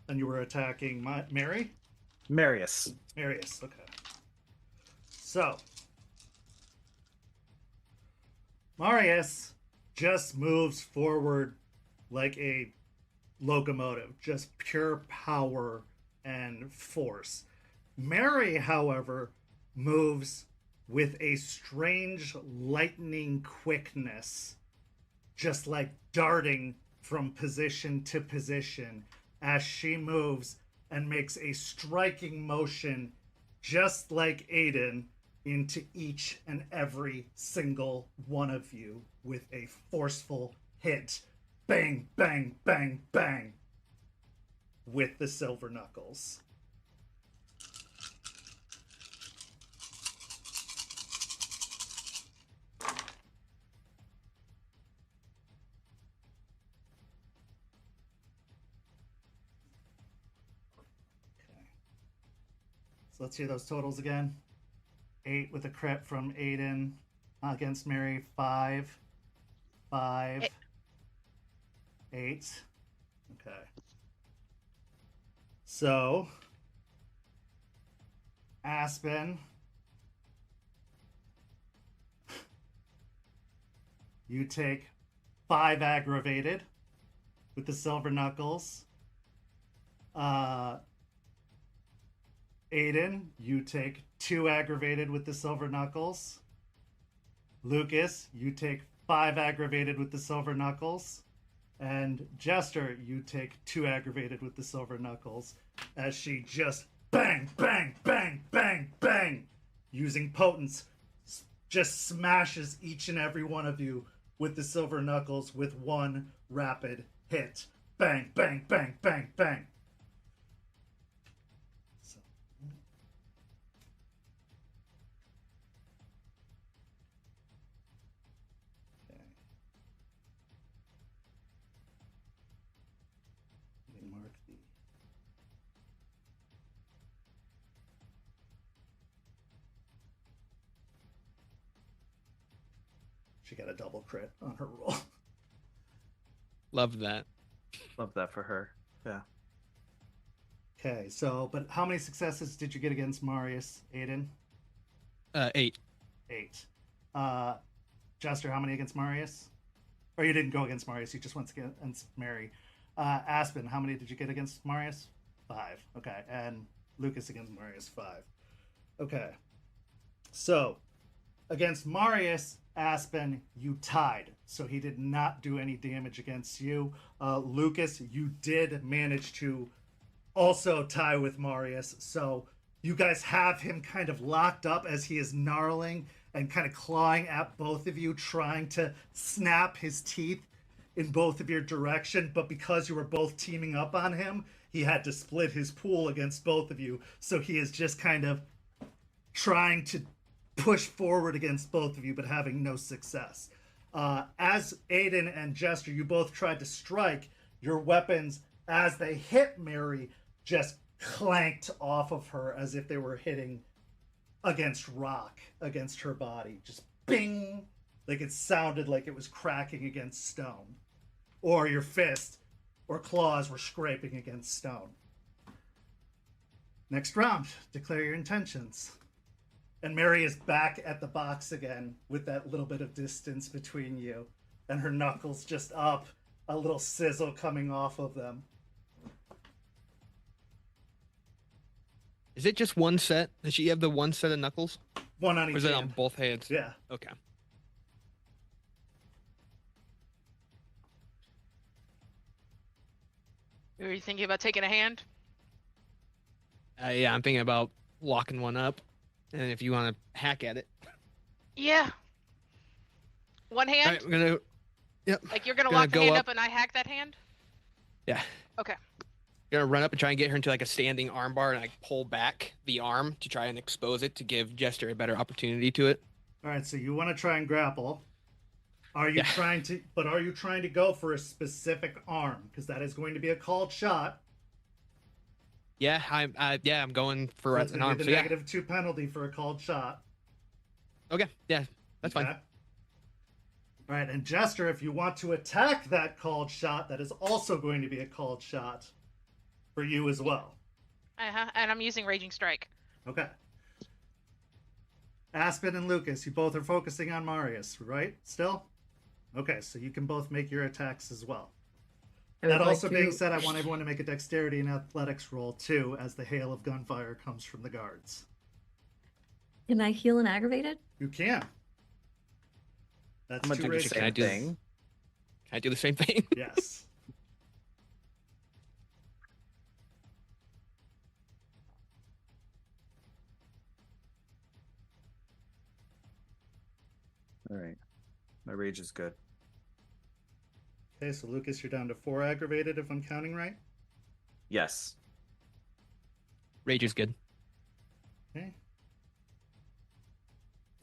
D: And you were attacking Mary?
H: Marius.
D: Marius, okay. So, Marius just moves forward like a locomotive, just pure power and force. Mary, however, moves with a strange lightning quickness, just like darting from position to position as she moves and makes a striking motion just like Aiden into each and every single one of you with a forceful hit. Bang, bang, bang, bang. With the silver knuckles. Okay. So let's hear those totals again. 8 with a crit from Aiden against Mary. 5. 5. 8. Okay. So, Aspen, you take 5 aggravated with the silver knuckles. Aiden, you take 2 aggravated with the silver knuckles. Lucas, you take 5 aggravated with the silver knuckles. And Jester, you take 2 aggravated with the silver knuckles as she just bang, bang, bang, bang, bang, using potence, just smashes each and every one of you with the silver knuckles with one rapid hit. Bang, bang, bang, bang, bang. So. Okay. She got a double crit on her roll.
E: Love that.
H: Love that for her. Yeah.
D: Okay, so, but how many successes did you get against Marius, Aiden?
E: 8.
D: 8. Jester, how many against Marius? Or you didn't go against Marius, you just went against Mary. Aspen, how many did you get against Marius? 5. Okay, and Lucas against Marius, 5. Okay. So, against Marius, Aspen, you tied. So he did not do any damage against you. Lucas, you did manage to also tie with Marius. So you guys have him kind of locked up as he is gnarling and kind of clawing at both of you, trying to snap his teeth in both of your direction. But because you were both teaming up on him, he had to split his pool against both of you. So he is just kind of trying to push forward against both of you, but having no success. As Aiden and Jester, you both tried to strike, your weapons, as they hit Mary, just clanked off of her as if they were hitting against rock, against her body. Just bing! Like it sounded like it was cracking against stone. Or your fist or claws were scraping against stone. Next round, declare your intentions. And Mary is back at the box again with that little bit of distance between you. And her knuckles just up, a little sizzle coming off of them.
E: Is it just one set? Does she have the one set of knuckles?
D: One on each
E: Or is it
D: hand.
E: on both hands?
D: Yeah.
E: Okay.
G: Are you thinking about taking a hand?
E: Yeah, I'm thinking about locking one up. And if you want to hack at it.
G: Yeah. One hand?
E: All right, we're going to... Yep.
G: Like you're gonna
E: Gonna
G: lock the
E: go
G: hand
E: up.
G: up and I hack that hand?
E: Yeah.
G: Okay.
E: Gonna run up and try and get her into like a standing armbar and like pull back the arm to try and expose it to give Jester a better opportunity to it.
D: All right, so you want to try and grapple. Are you
E: Yeah.
D: trying to go for a specific arm? Because that is going to be a called shot.
E: Yeah, I'm going for
D: That's
E: an
D: going
E: arm.
D: to
E: So
D: be the
E: yeah.
D: -2 penalty for a called shot.
E: Okay. Yeah, that's fine.
D: Okay. All right, and Jester, if you want to attack that called shot, that is also going to be a called shot for you as well.
G: And I'm using Raging Strike.
D: Okay. Aspen and Lucas, you both are focusing on Marius, right? Still? Okay, so you can both make your attacks as well.
F: I would
D: That
F: like
D: also
F: to-
D: being said, I want everyone to make a dexterity and athletics roll too, as the hail of gunfire comes from the guards.
F: Can I heal an aggravated?
D: You can. That's
H: I'm gonna
D: 2
H: do the
D: races.
E: Can I
H: same
E: do-
H: thing.
E: Can I do the same thing?
D: Yes.
H: All right. My rage is good.
D: Okay, so Lucas, you're down to 4 aggravated if I'm counting right.
H: Yes.
E: Rage is good.
D: Okay.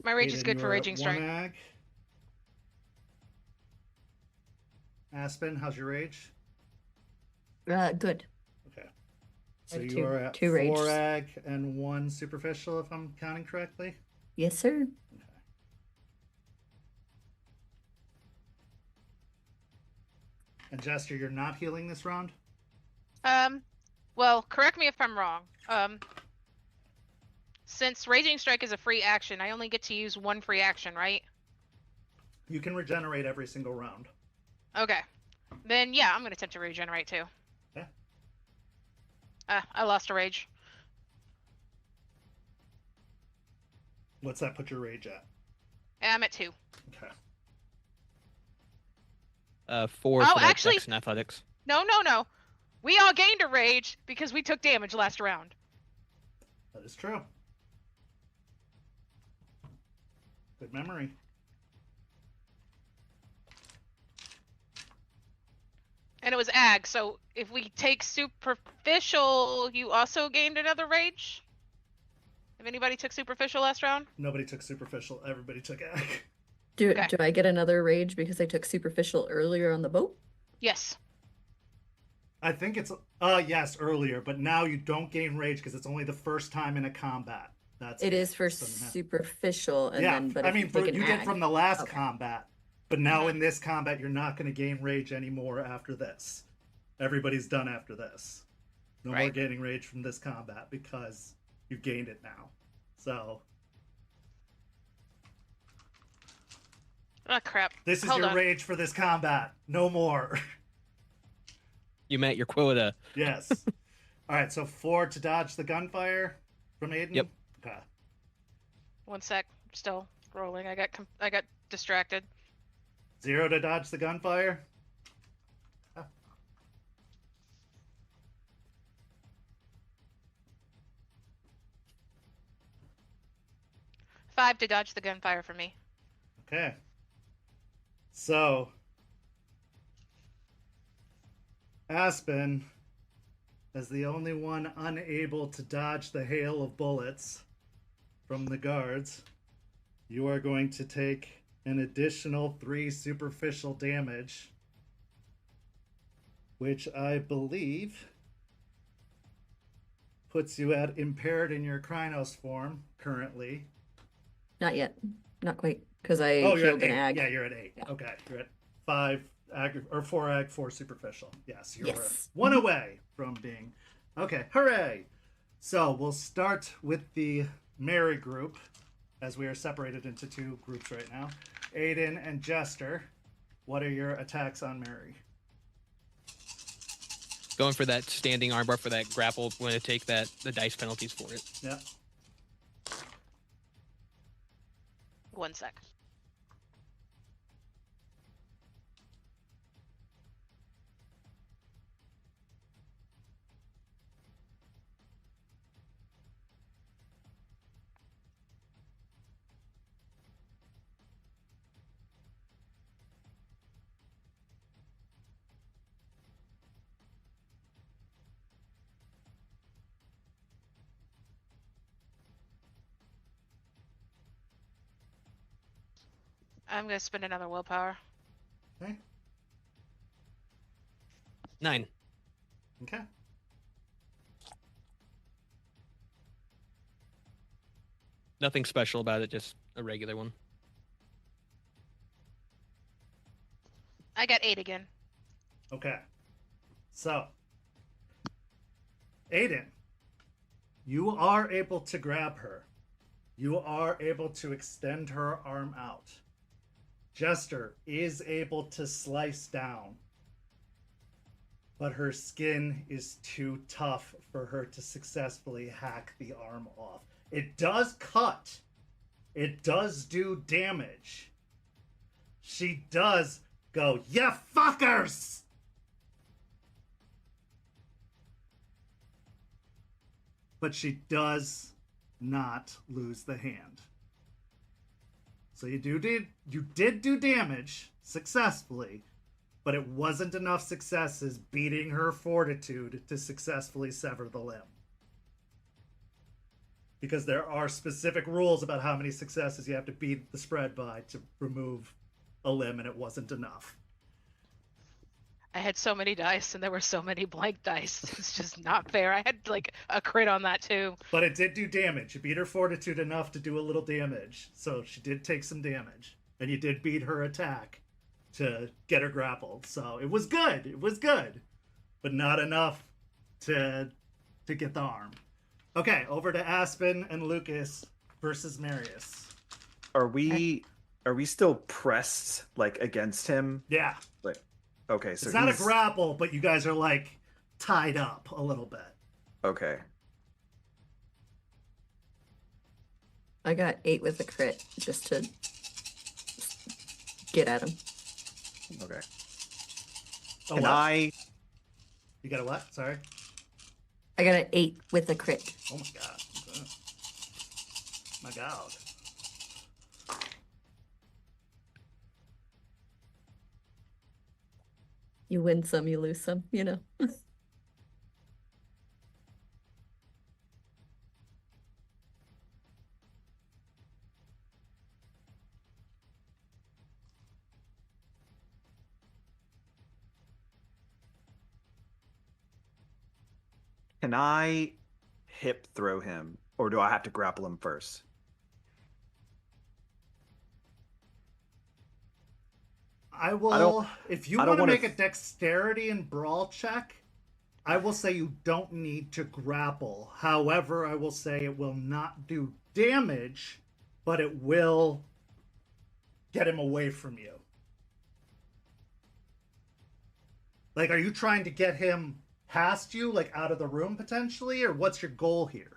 G: My rage is
D: Aiden,
G: good for
D: you're at
G: Raging
D: 1
G: Strike.
D: ag. Aspen, how's your rage?
F: Good.
D: Okay. So
F: have
D: you are at
F: 2
D: 4
F: rage.
D: ag and 1 superficial if I'm counting correctly.
F: Yes, sir.
D: Okay. And Jester, you're not healing this round?
G: Well, correct me if I'm wrong. Since Raging Strike is a free action, I only get to use 1 free action, right?
D: You can regenerate every single round.
G: Okay. Then yeah, I'm gonna attempt to regenerate too.
D: Okay.
G: I lost a rage.
D: What's that put your rage at?
G: I'm at 2.
D: Okay.
E: 4
G: Oh,
E: for that
G: actually-
E: dex and athletics.
G: No. We all gained a rage because we took damage last round.
D: That is true. Good memory.
G: And it was ag, so if we take superficial, you also gained another rage? If anybody took superficial last round?
D: Nobody took superficial. Everybody took ag.
F: Do
G: Okay.
F: do I get another rage because I took superficial earlier on the boat?
G: Yes.
D: I think it's yes earlier, but now you don't gain rage because it's only the first time in a combat. That's
F: It is for
D: so-
F: superficial, and
D: yeah,
F: then but
D: I
F: if
D: mean
F: you
D: for,
F: take
D: you
F: an
D: did
F: ag-
D: from the last
F: Okay.
D: combat. But now in this combat, you're not going to gain rage anymore after this. Everybody's done after this. No more gaining rage from this combat because you've gained it now. So...
G: Oh, crap.
D: This is
G: Hold
D: your
G: on.
D: rage for this combat. No more.
E: You met your quota.
D: Yes. All right, so 4 to dodge the gunfire from Aiden?
E: Yep.
D: Okay.
G: 1 sec. Still rolling. I got distracted.
D: 0 to dodge the gunfire?
G: 5 to dodge the gunfire for me.
D: Okay. So, Aspen, as the only one unable to dodge the hail of bullets from the guards, you are going to take an additional 3 superficial damage, which I believe puts you at impaired in your Krynos form currently.
F: Not yet. Not quite. Because I
D: You're
F: healed
D: at
F: an
D: 8.
F: ag.
D: Yeah, you're at 8.
F: Yeah.
D: Okay, you're at 5 ag or 4 ag, 4 superficial. Yes, you're
F: Yes.
D: 1 away from being. Okay, hooray! So we'll start with the Mary group, as we are separated into 2 groups right now. Aiden and Jester, what are your attacks on Mary?
E: Going for that standing armbar for that grapple. Going to take the dice penalties for it.
D: Yeah.
G: 1 sec. I'm gonna spend another willpower.
D: Okay.
E: 9.
D: Okay.
E: Nothing special about it, just a regular one.
G: I got 8 again.
D: Okay. So, Aiden, you are able to grab her. You are able to extend her arm out. Jester is able to slice down, but her skin is too tough for her to successfully hack the arm off. It does cut. It does do damage. She does go, "Ya fuckers!" But she does not lose the hand. So you did do damage successfully, but it wasn't enough successes beating her fortitude to successfully sever the limb. Because there are specific rules about how many successes you have to beat the spread by to remove a limb, and it wasn't enough.
G: I had so many dice and there were so many blank dice. It's just not fair. I had like a crit on that too.
D: But it did do damage. You beat her fortitude enough to do a little damage. So she did take some damage. And you did beat her attack to get her grappled. So it was good. It was good. But not enough to get the arm. Okay, over to Aspen and Lucas versus Marius.
H: Are we still pressed like against him?
D: Yeah.
H: Like, okay, so
D: It's not a
H: he's-
D: grapple, but you guys are like tied up a little bit.
H: Okay.
F: I got 8 with a crit just to get at him.
H: Okay.
D: Oh,
H: Can
D: what?
H: I?
D: You got a what? Sorry.
F: I got an 8 with a crit.
D: Oh my god. My god.
F: You win some, you lose some, you know.
H: Can I hip throw him, or do I have to grapple him first?
D: I will. If you
H: I don't
D: want to
H: wanna
D: make a dexterity and brawl check, I will say you don't need to grapple. However, I will say it will not do damage, but it will get him away from you. Like, are you trying to get him past you, like out of the room potentially, or what's your goal here?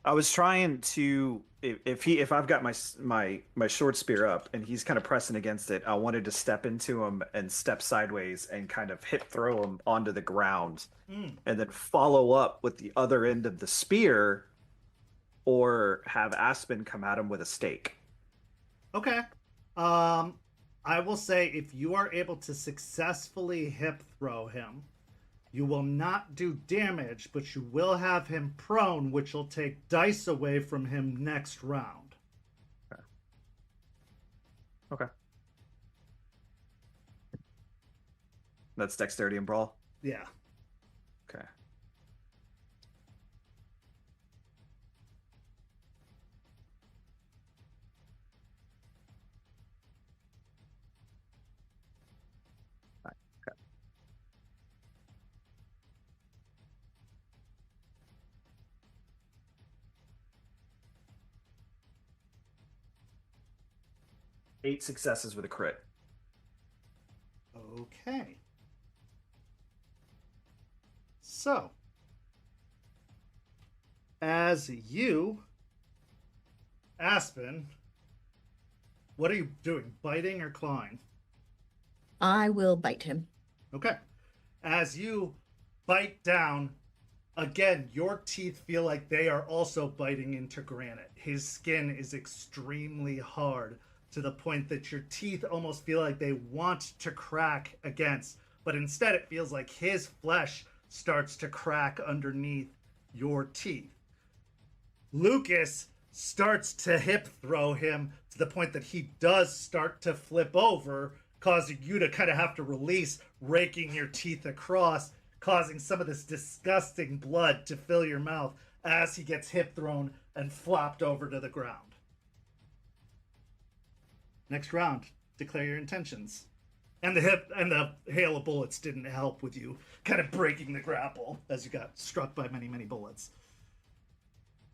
H: I was trying to if I've got my short spear up and he's kind of pressing against it, I wanted to step into him and step sideways and kind of hip throw him onto the ground, and then follow up with the other end of the spear, or have Aspen come at him with a stake.
D: Okay. I will say if you are able to successfully hip throw him, you will not do damage, but you will have him prone, which will take dice away from him next round.
H: Okay. That's dexterity and brawl?
D: Yeah.
H: Okay. Okay. 8 successes with a crit.
D: Okay. So, as you, Aspen, what are you doing? Biting or clawing?
F: I will bite him.
D: Okay. As you bite down, again, your teeth feel like they are also biting into granite. His skin is extremely hard to the point that your teeth almost feel like they want to crack against, but instead it feels like his flesh starts to crack underneath your teeth. Lucas starts to hip throw him to the point that he does start to flip over, causing you to kind of have to release, raking your teeth across, causing some of this disgusting blood to fill your mouth as he gets hip thrown and flopped over to the ground. Next round, declare your intentions. And the hail of bullets didn't help with you kind of breaking the grapple as you got struck by many, many bullets.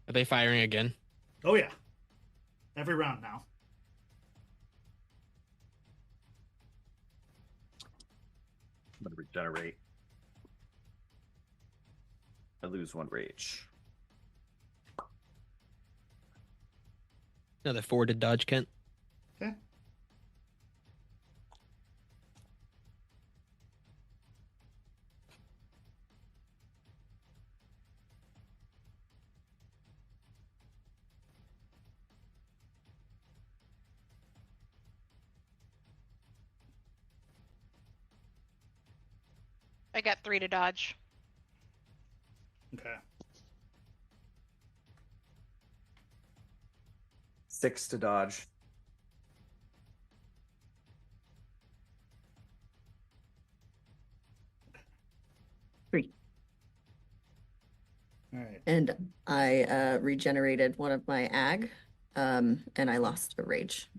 E: Are they firing again?
D: Oh yeah. Every round now.
H: I'm going to regenerate. I lose 1 rage.
E: Another 4 to dodge, Kent.
D: Okay.
G: I got 3 to dodge.
D: Okay.
H: 6 to dodge.
D: All right.
F: And I regenerated one of my ag, and I lost a rage.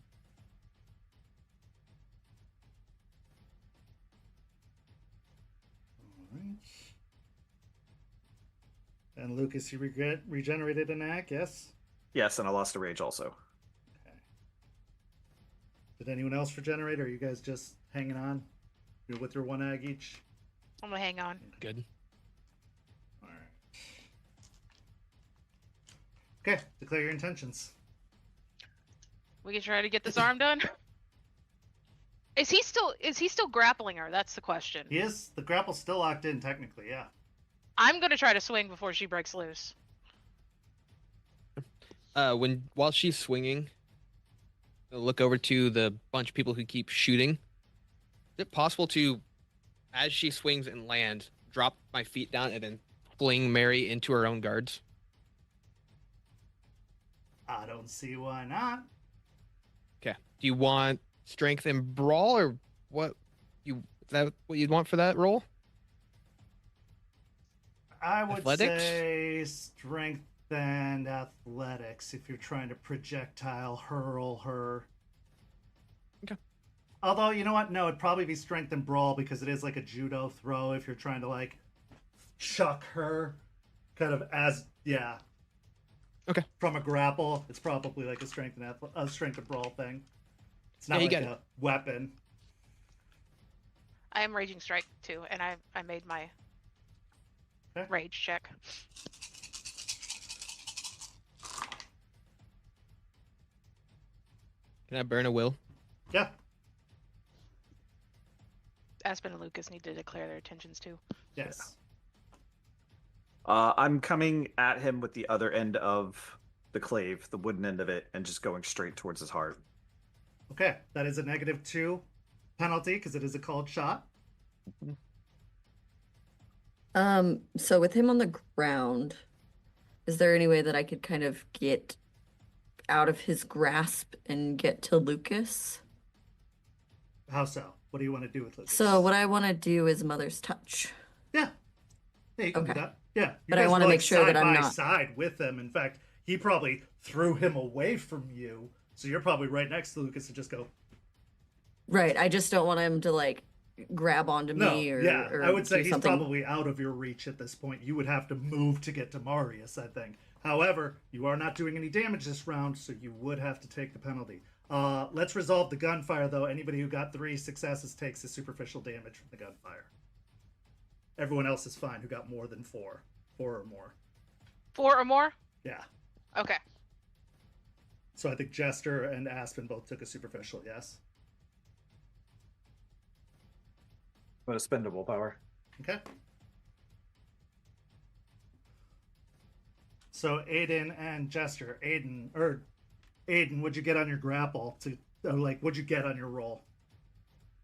D: All right. And Lucas, you regenerated an act, yes?
H: Yes, and I lost a rage also.
D: Okay. Did anyone else regenerate, or are you guys just hanging on? You're with your 1 ag each?
G: I'm gonna hang on.
E: Good.
D: All right. Okay, declare your intentions.
G: We can try to get this arm done. Is he still grappling her? That's the question.
D: He is. The grapple's still locked in, technically, yeah.
G: I'm gonna try to swing before she breaks loose.
E: While she's swinging, I'll look over to the bunch of people who keep shooting. Is it possible to, as she swings and lands, drop my feet down and then fling Mary into her own guards?
D: I don't see why not.
E: Okay. Do you want strength and brawl, or what? Is that what you'd want for that roll?
D: I would
E: Athletics?
D: say strength and athletics if you're trying to projectile hurl her.
E: Okay.
D: Although, you know what? No, it'd probably be strength and brawl because it is like a judo throw if you're trying to like chuck her kind of as, yeah.
E: Okay.
D: From a grapple. It's probably like a strength and brawl thing. It's not
E: Yeah, you
D: like
E: got
D: a
E: it.
D: weapon.
G: I am Raging Strike too, and I made my
D: Okay.
G: rage check.
E: Can I burn a will?
D: Yeah.
G: Aspen and Lucas need to declare their intentions too.
D: Yes.
H: I'm coming at him with the other end of the clave, the wooden end of it, and just going straight towards his heart.
D: Okay. That is a -2 penalty because it is a called shot.
F: So with him on the ground, is there any way that I could kind of get out of his grasp and get to Lucas?
D: How so? What do you want to do with Lucas?
F: So what I want to do is Mother's Touch.
D: Yeah. Yeah, you can do
F: Okay.
D: that. Yeah. You
F: But I
D: guys
F: wanna
D: were,
F: make sure that I'm
D: side by
F: not-
D: side with him. In fact, he probably threw him away from you. So you're probably right next to Lucas and just go,
F: Right. I just don't want him to like grab onto
D: no.
F: me or,
D: Yeah.
F: or
D: I would say
F: do
D: he's
F: something.
D: probably out of your reach at this point. You would have to move to get to Marius, I think. However, you are not doing any damage this round, so you would have to take the penalty. Let's resolve the gunfire, though. Anybody who got 3 successes takes the superficial damage from the gunfire. Everyone else is fine who got more than 4. 4 or more.
G: 4 or more?
D: Yeah.
G: Okay.
D: So I think Jester and Aspen both took a superficial, yes?
H: I'm going to spend a willpower.
D: Okay. So Aiden and Jester. Aiden, what'd you get on your grapple? What'd you get on your roll?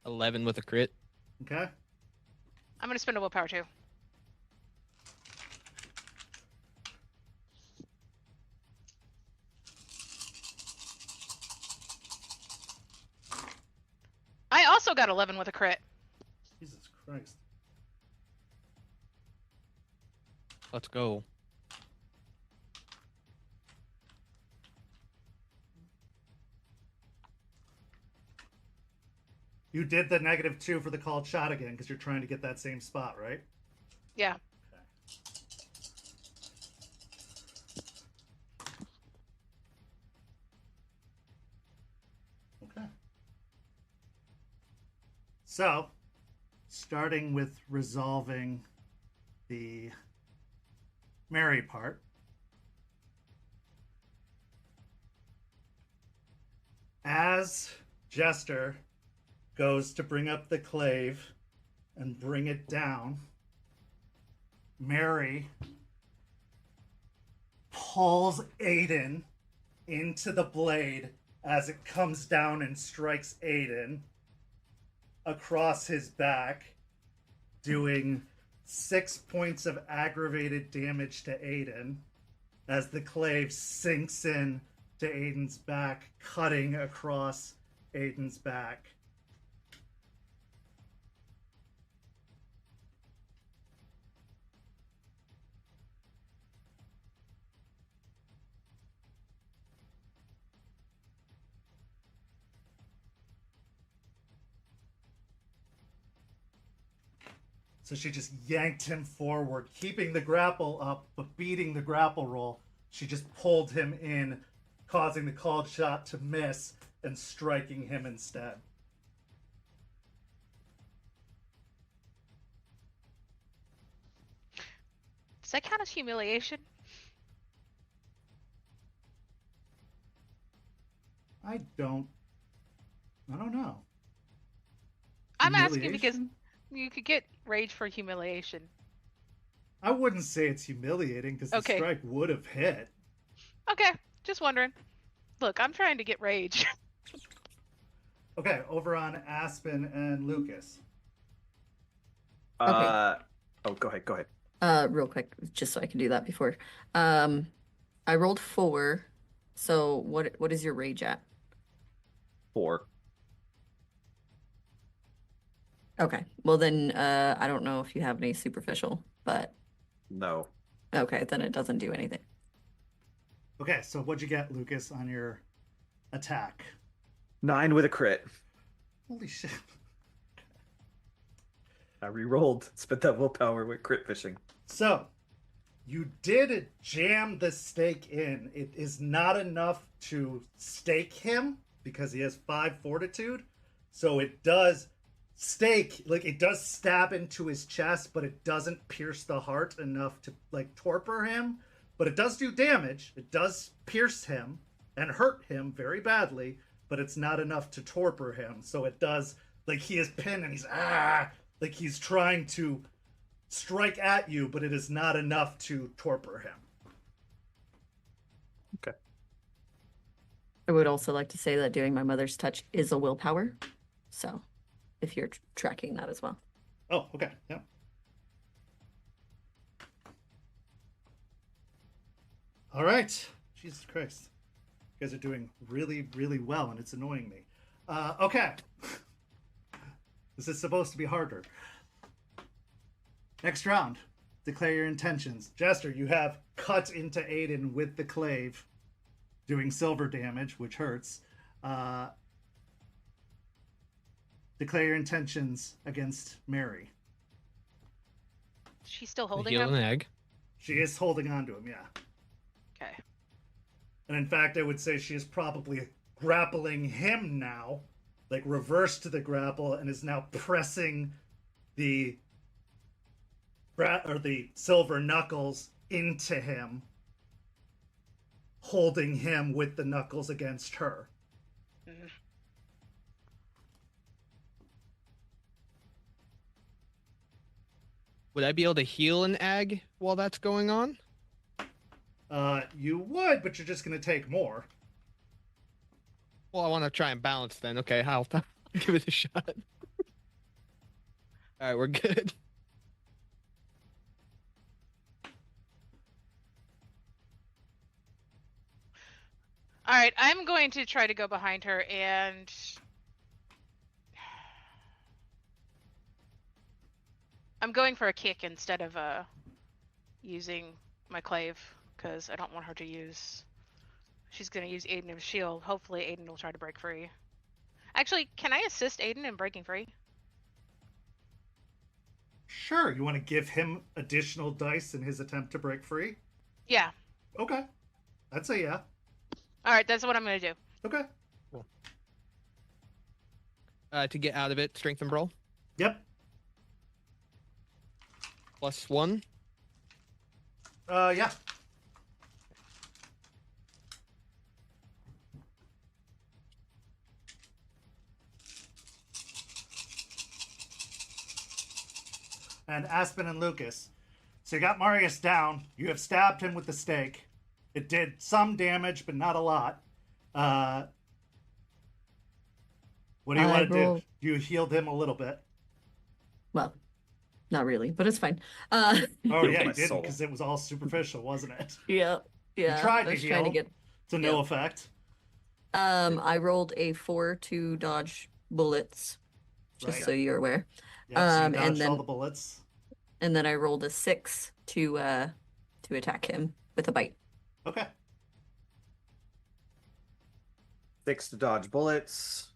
E: 11 with a crit.
D: Okay.
G: I'm gonna spend a willpower too. I also got 11 with a crit.
D: Jesus Christ.
E: Let's go.
D: You did the -2 for the called shot again because you're trying to get that same spot, right?
G: Yeah.
D: Okay. So, starting with resolving the Mary part. As Jester goes to bring up the clave and bring it down, Mary pulls Aiden into the blade as it comes down and strikes Aiden across his back, doing 6 points of aggravated damage to Aiden as the clave sinks in to Aiden's back, cutting across Aiden's back. So she just yanked him forward, keeping the grapple up, but beating the grapple roll. She just pulled him in, causing the called shot to miss and striking him instead.
G: Does that count as humiliation?
D: I don't know.
G: I'm asking because
D: Humiliation?
G: you could get rage for humiliation.
D: I wouldn't say it's humiliating because the
G: Okay.
D: strike would have hit.
G: Okay, just wondering. Look, I'm trying to get rage.
D: Okay, over on Aspen and Lucas.
H: Oh, go ahead.
F: Real quick, just so I can do that before. I rolled 4. So what is your rage at?
H: 4.
F: Okay. Well then, I don't know if you have any superficial, but
H: No.
F: okay, then it doesn't do anything.
D: Okay, so what'd you get, Lucas, on your attack?
H: 9 with a crit.
D: Holy shit.
H: I re-rolled. Spent that willpower with crit fishing.
D: So, you did jam the stake in. It is not enough to stake him because he has 5 fortitude. So it does stake, like it does stab into his chest, but it doesn't pierce the heart enough to like torpor him. But it does do damage. It does pierce him and hurt him very badly, but it's not enough to torpor him. So it does, like he is pinned and he's like he's trying to strike at you, but it is not enough to torpor him.
H: Okay.
F: I would also like to say that doing my mother's touch is a willpower. So if you're tracking that as well.
D: Oh, okay. Yeah. All right. Jesus Christ. You guys are doing really, really well, and it's annoying me. Okay. This is supposed to be harder. Next round. Declare your intentions. Jester, you have cut into Aiden with the clave, doing silver damage, which hurts. Declare your intentions against Mary.
G: She's still holding
E: Heal
G: him?
E: an egg.
D: She is holding on to him, yeah.
G: Okay.
D: And in fact, I would say she is probably grappling him now, like reverse to the grapple, and is now pressing the silver knuckles into him, holding him with the knuckles against her.
G: Mhm.
E: Would I be able to heal an egg while that's going on?
D: You would, but you're just going to take more.
E: Well, I want to try and balance then. Okay, I'll give it a shot. All right, we're good.
G: All right, I'm going to try to go behind her and I'm going for a kick instead of using my clave because I don't want her to use. She's going to use Aiden's shield. Hopefully, Aiden will try to break free. Actually, can I assist Aiden in breaking free?
D: Sure, you want to give him additional dice in his attempt to break free?
G: Yeah.
D: Okay. I'd say yeah.
G: All right, that's what I'm going to do.
D: Okay.
E: Cool. To get out of it, strength and brawl.
D: Yep.
E: +1.
D: Yeah. And Aspen and Lucas. So you got Marius down. You have stabbed him with the stake. It did some damage, but not a lot. What do you want to do? You healed him a little bit.
F: Well, not really, but it's fine.
D: Oh
H: Healed
D: yeah,
H: my
D: you did
H: soul.
D: because it was all superficial, wasn't it?
F: Yeah. Yeah.
D: You tried
F: I
D: to
F: was trying to
D: heal.
F: get.
D: To no
F: yeah.
D: effect.
F: I rolled a 4 to dodge bullets, just
D: Right.
F: so you're aware.
D: Yeah, so you
F: and
D: dodged
F: then-
D: all the bullets.
F: And then I rolled a 6 to attack him with a bite.
D: Okay.
H: 6 to dodge bullets.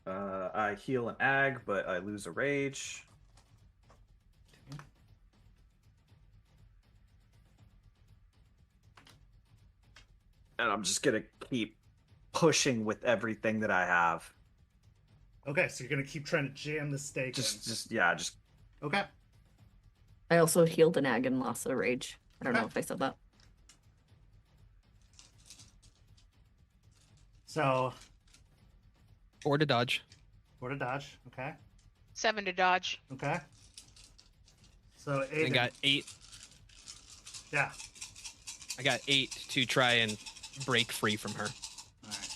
H: I heal an ag, but I lose a rage. And I'm just gonna keep pushing with everything that I have.
D: Okay, so you're gonna keep trying to jam the stake in.
H: Just
D: Okay.
F: I also healed an ag and lost a rage. I don't know
D: Okay.
F: if I said that.
D: So
E: 4 to dodge.
D: 4 to dodge. Okay.
G: 7 to dodge.
D: Okay. So
E: I
D: Aiden.
E: got 8.
D: Yeah.
E: I got 8 to try and break free from her.
D: All right.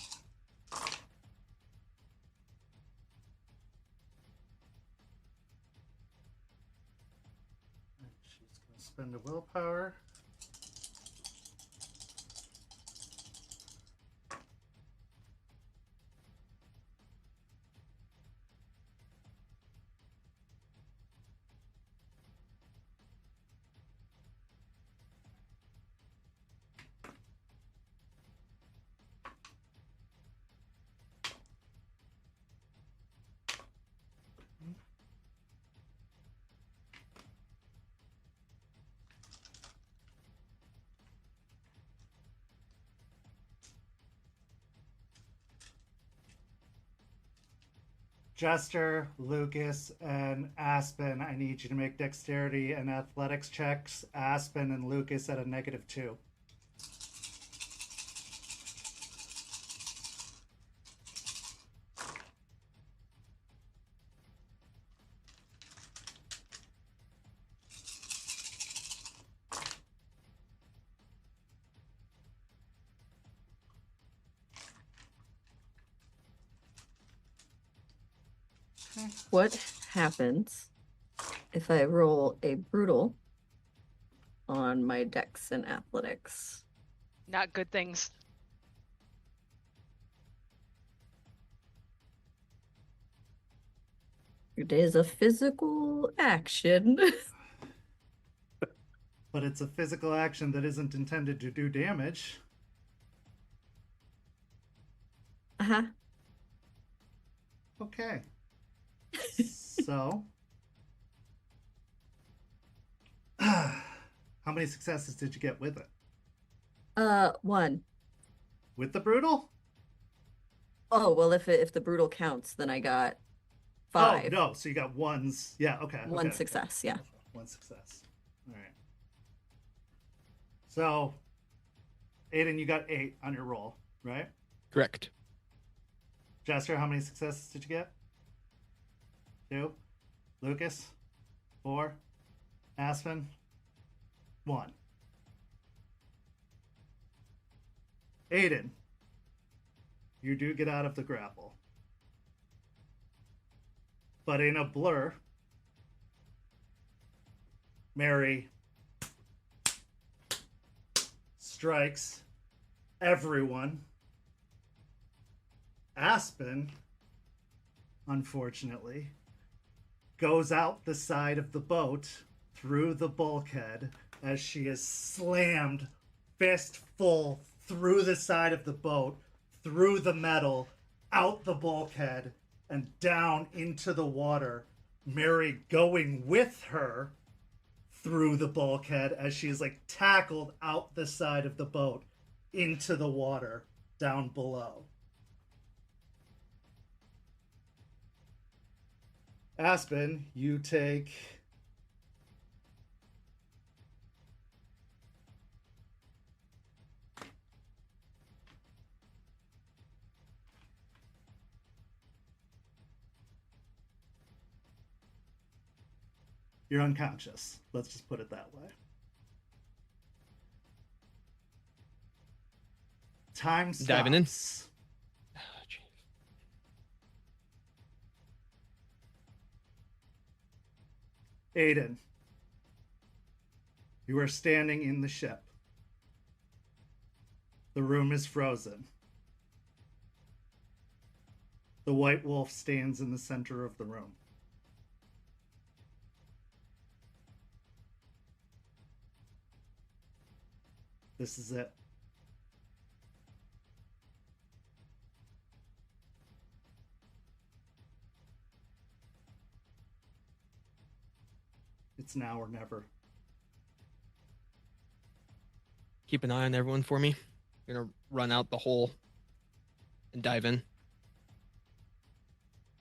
D: She's gonna spend a willpower. Jester, Lucas, and Aspen, I need you to make dexterity and athletics checks. Aspen and Lucas at a -2.
F: What happens if I roll a brutal on my dex and athletics?
G: Not good things.
F: It is a physical action.
D: But it's a physical action that isn't intended to do damage.
F: Uh-huh.
D: Okay. So, how many successes did you get with it?
F: 1.
D: With the brutal?
F: Oh, well, if the brutal counts, then I got 5.
D: Oh, no. So you got ones. Yeah, okay.
F: One
D: okay.
F: success, yeah.
D: One success. All right. So, Aiden, you got 8 on your roll, right?
E: Correct.
D: Jester, how many successes did you get? 2. Lucas? 4. Aspen? 1. Aiden, you do get out of the grapple. But in a blur, Mary strikes everyone. Aspen, unfortunately, goes out the side of the boat through the bulkhead as she is slammed fist full through the side of the boat, through the metal, out the bulkhead, and down into the water. Mary going with her through the bulkhead as she's like tackled out the side of the boat into the water down below. Aspen, you take you're unconscious. Let's just put it that way. Time stops.
E: Diving in. Oh, jeez.
D: Aiden, you are standing in the ship. The room is frozen. The white wolf stands in the center of the room. This is it. It's now or never.
E: Keep an eye on everyone for me. I'm gonna run out the hole and dive in.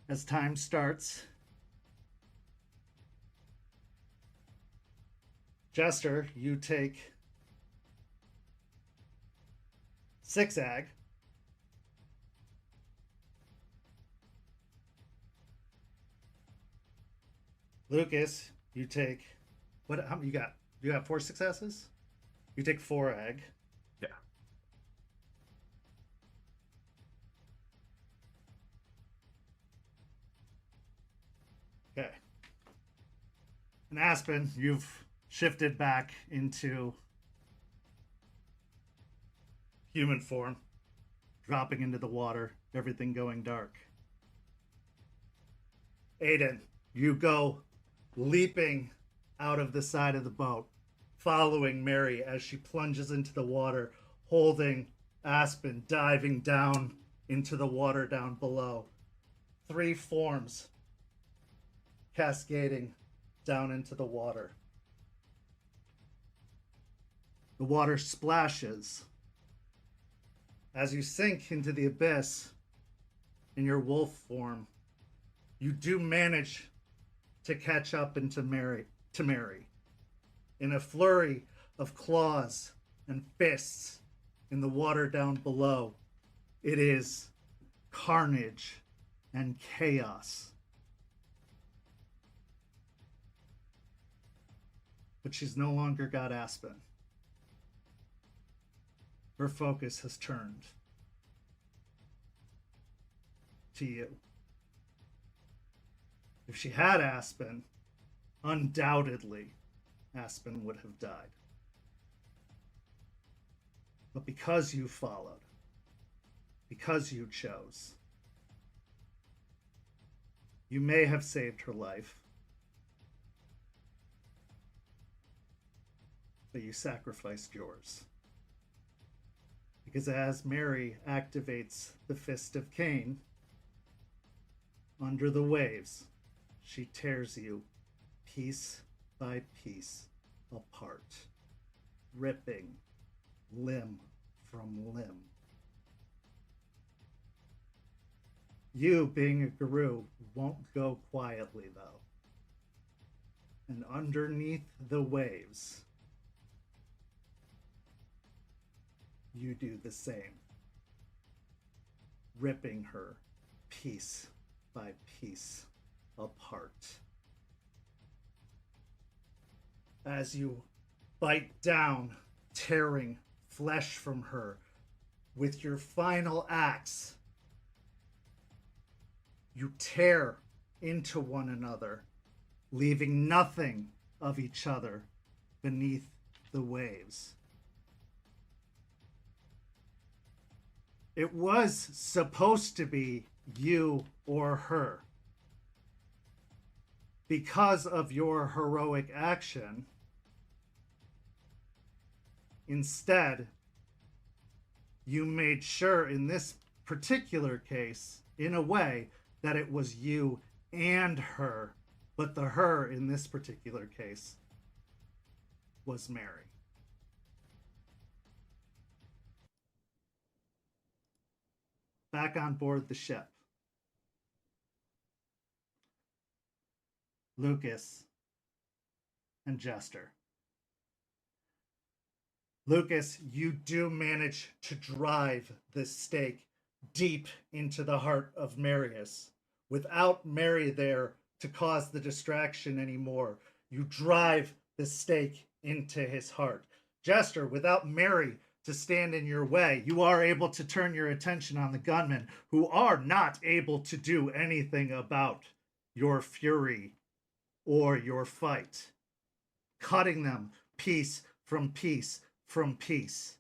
D: As time starts, Jester, you take 6 ag. Lucas, you take what? How many you got? You got 4 successes. You take 4 ag.
H: Yeah.
D: Okay. And Aspen, you've shifted back into human form, dropping into the water, everything going dark. Aiden, you go leaping out of the side of the boat, following Mary as she plunges into the water, holding Aspen, diving down into the water down below. 3 forms cascading down into the water. The water splashes as you sink into the abyss in your wolf form. You do manage to catch up into Mary. In a flurry of claws and fists in the water down below, it is carnage and chaos. But she's no longer got Aspen. Her focus has turned to you. If she had Aspen, undoubtedly Aspen would have died. But because you followed, because you chose, you may have saved her life, but you sacrificed yours. Because as Mary activates the Fist of Caern, under the waves, she tears you piece by piece apart, ripping limb from limb. You, being a guru, won't go quietly, though. And underneath the waves, you do the same, ripping her piece by piece apart. As you bite down, tearing flesh from her with your final axe, you tear into one another, leaving nothing of each other beneath the waves. It was supposed to be you or her. Because of your heroic action, instead, you made sure in this particular case, in a way, that it was you and her, but the her in this particular case was Mary. Back on board the ship, Lucas and Jester. Lucas, you do manage to drive the stake deep into the heart of Marius. Without Mary there to cause the distraction anymore, you drive the stake into his heart. Jester, without Mary to stand in your way, you are able to turn your attention on the gunmen, who are not able to do anything about your fury or your fight, cutting them piece from piece from piece.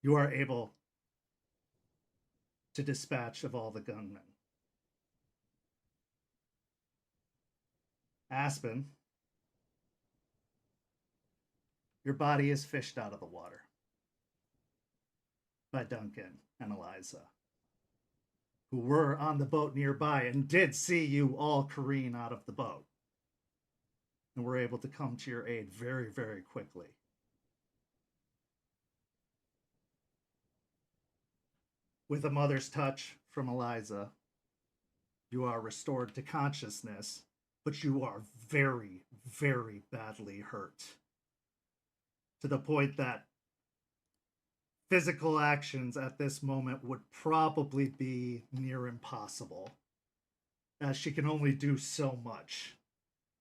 D: You are able to dispatch of all the gunmen. Aspen, your body is fished out of the water by Duncan and Eliza, who were on the boat nearby and did see you all careen out of the boat, and were able to come to your aid very, very quickly. With a mother's touch from Eliza, you are restored to consciousness, but you are very, very badly hurt, to the point that physical actions at this moment would probably be near impossible, as she can only do so much.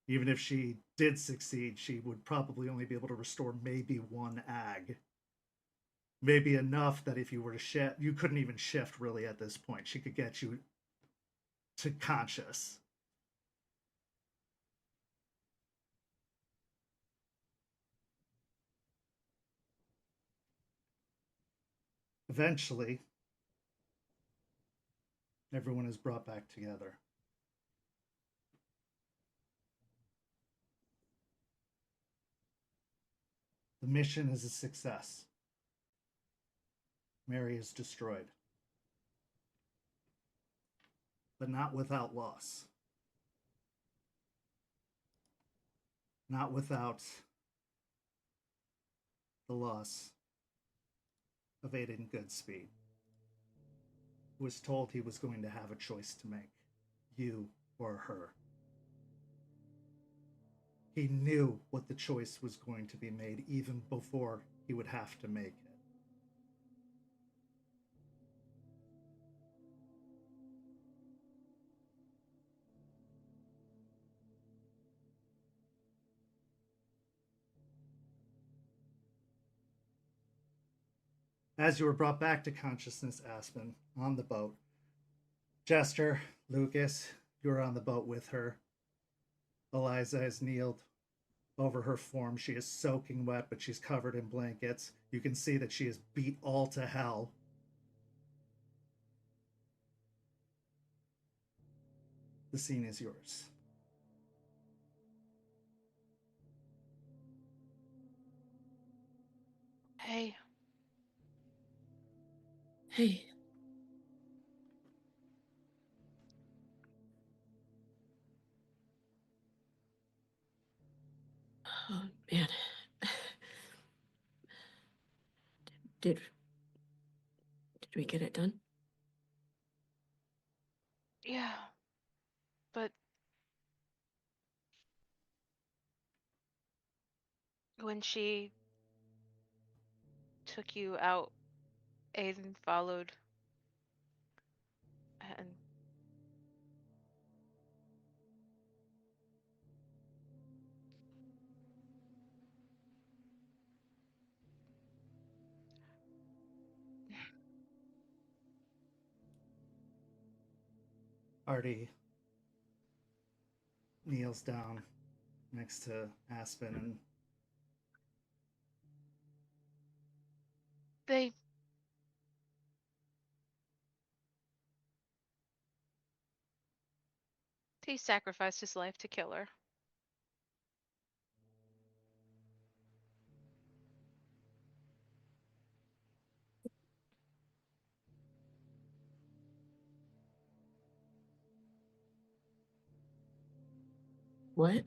D: Even if she did succeed, she would probably only be able to restore maybe one ag. Maybe enough that if you were to shift, you couldn't even shift really at this point. She could get you to conscious. Eventually, everyone is brought back together. The mission is a success. Mary is destroyed, but not without loss. Not without the loss of Aiden Goodspeed. was told he was going to have a choice to make, you or her. He knew what the choice was going to be made even before he would have to make it. As you were brought back to consciousness, Aspen, on the boat, Jester, Lucas, you're on the boat with her. Eliza has kneeled over her form. She is soaking wet, but she's covered in blankets. You can see that she is beat all to hell. The scene is yours.
G: Hey,
F: Hey. Oh, man. Did we get it done?
G: yeah, but when she took you out, Aiden followed, and
D: Artie kneels down next to Aspen and
G: they he sacrificed his life to kill her.
F: What?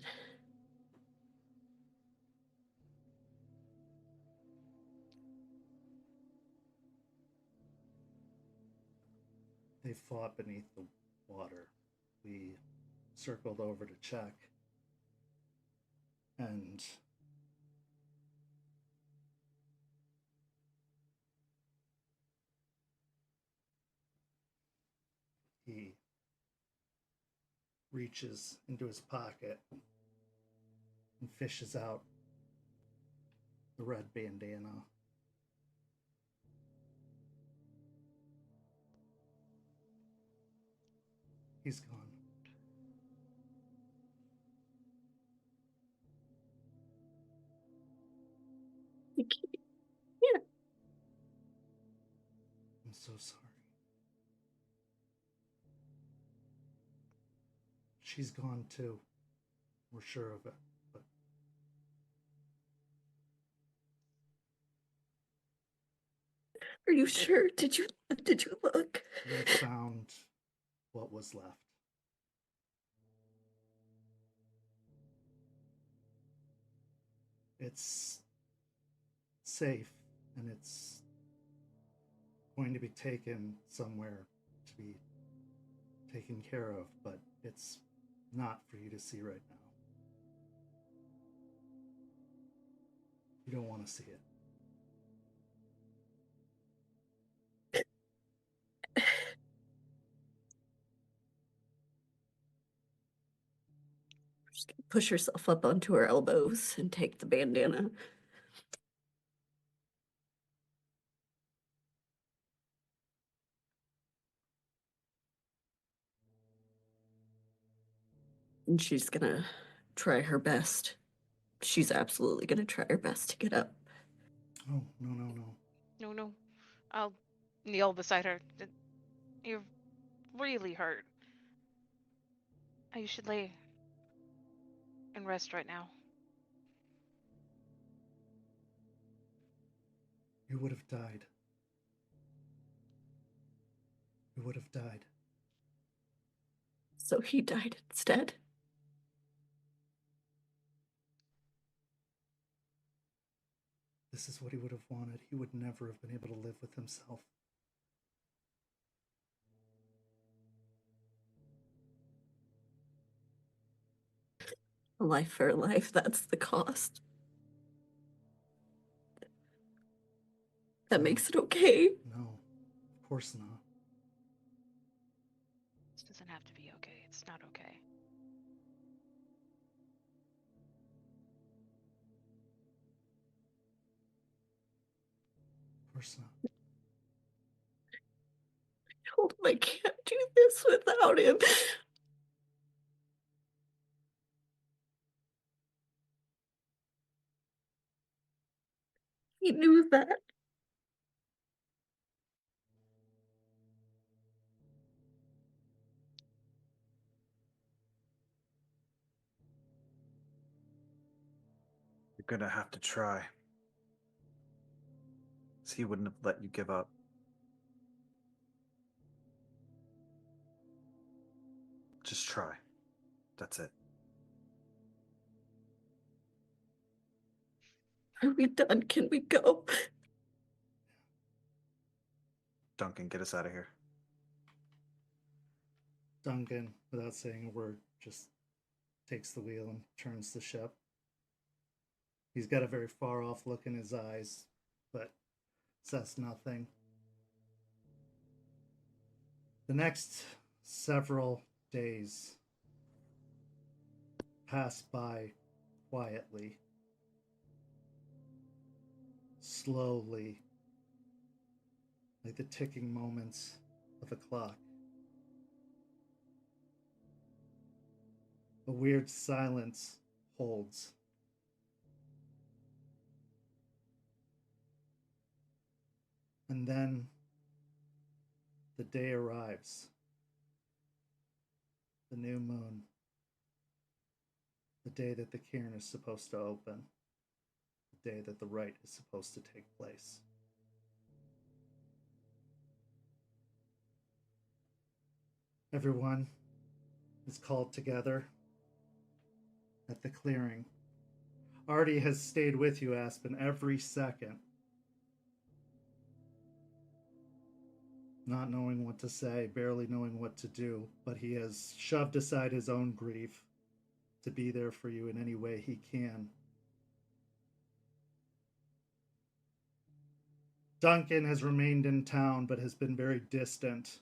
D: they fought beneath the water. We circled over to check, and he reaches into his pocket and fishes out the red bandana. He's gone.
F: Yeah.
D: I'm so sorry. She's gone too. We're sure of it. But
F: Are you sure? Did you look?
D: we found what was left. It's safe, and it's going to be taken somewhere to be taken care of, but it's not for you to see right now. You don't want to see it.
F: Just gonna push herself up onto her elbows and take the bandana. And she's gonna try her best. She's absolutely gonna try her best to get up.
D: Oh, no.
G: No, I'll kneel beside her. You're really hurt. You should lay and rest right now.
D: You would have died. You would have died.
F: So he died instead.
D: This is what he would have wanted. He would never have been able to live with himself.
F: A life for a life, that's the cost. That makes it okay.
D: No, of course not.
G: This doesn't have to be okay. It's not okay.
D: Of course not.
F: I told him I can't do this without him. He knew that.
H: You're gonna have to try. So he wouldn't have let you give up. Just try. That's it.
F: Are we done? Can we go?
H: Duncan, get us out of here.
D: Duncan, without saying a word, just takes the wheel and turns the ship. He's got a very far off look in his eyes, but says nothing. The next several days pass by quietly, slowly, like the ticking moments of a clock. A weird silence holds. And then the day arrives. The new moon. The day that the Caern is supposed to open. The day that the rite is supposed to take place. Everyone is called together at the clearing. Artie has stayed with you, Aspen, every second. Not knowing what to say, barely knowing what to do, but he has shoved aside his own grief to be there for you in any way he can. Duncan has remained in town, but has been very distant.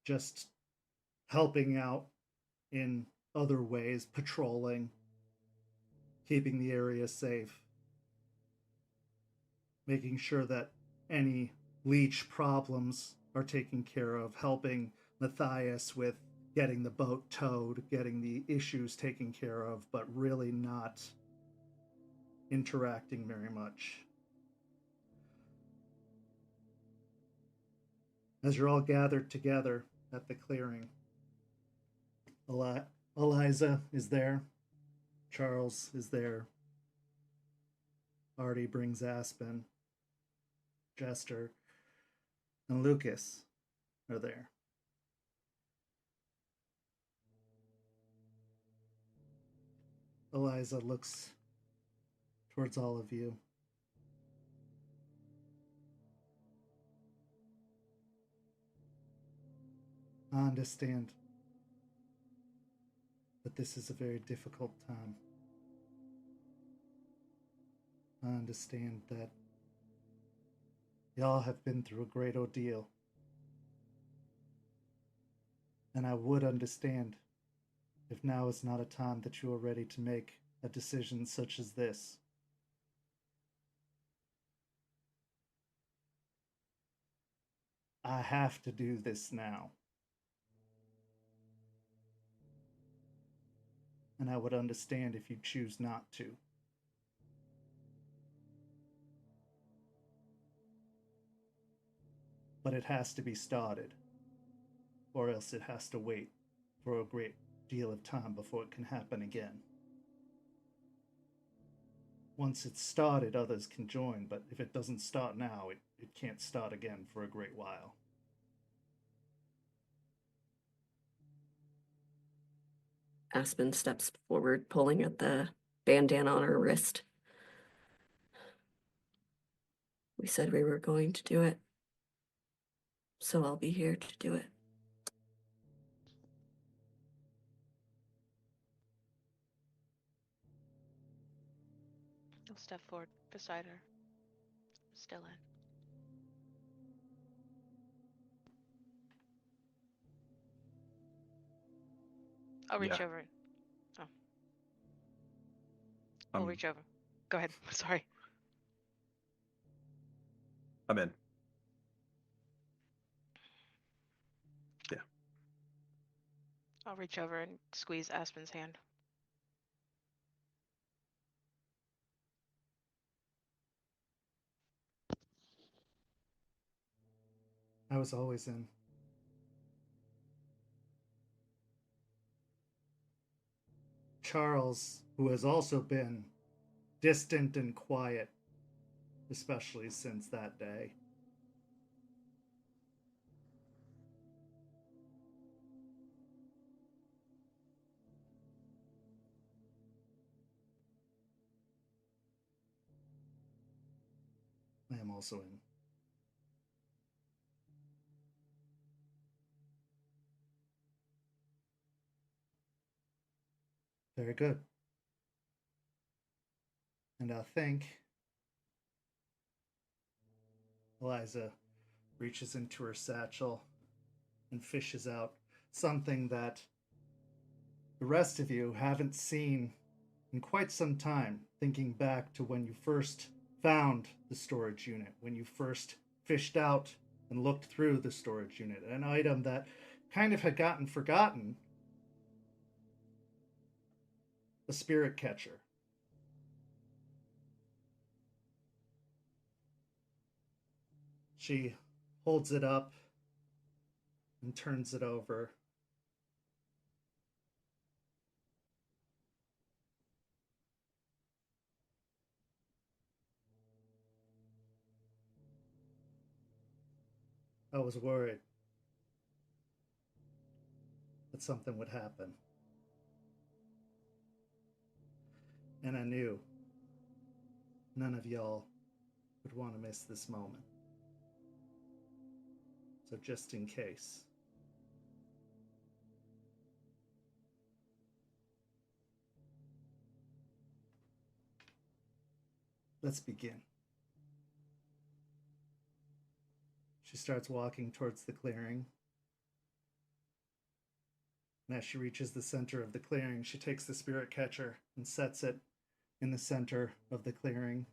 D: Just helping out in other ways, patrolling, keeping the area safe, making sure that any leech problems are taken care of, helping Matthias with getting the boat towed, getting the issues taken care of, but really not interacting very much. As you're all gathered together at the clearing, Eliza is there, Charles is there, Artie brings Aspen, Jester, and Lucas are there. Eliza looks towards all of you. I understand that this is a very difficult time. I understand that y'all have been through a great ordeal. And I would understand if now is not a time that you are ready to make a decision such as this. I have to do this now. And I would understand if you choose not to. But it has to be started, or else it has to wait for a great deal of time before it can happen again. Once it's started, others can join, but if it doesn't start now, it can't start again for a great while.
F: Aspen steps forward, pulling at the bandana on her wrist. We said we were going to do it, so I'll be here to do it.
G: step forward beside her. Still in. I'll reach
H: Yeah.
G: over. Oh. I'll reach over. Go ahead. Sorry.
H: I'm in. Yeah.
G: I'll reach over and squeeze Aspen's hand.
D: I was always in. Charles, who has also been distant and quiet, especially since that day. I am also in. Very good. And I think Eliza reaches into her satchel and fishes out something that the rest of you haven't seen in quite some time, thinking back to when you first found the storage unit, when you first fished out and looked through the storage unit, an item that kind of had gotten forgotten, a spirit catcher. She holds it up and turns it over. I was worried that something would happen. And I knew none of y'all would want to miss this moment. So just in case. Let's begin. She starts walking towards the clearing. And as she reaches the center of the clearing, she takes the spirit catcher and sets it in the center of the clearing.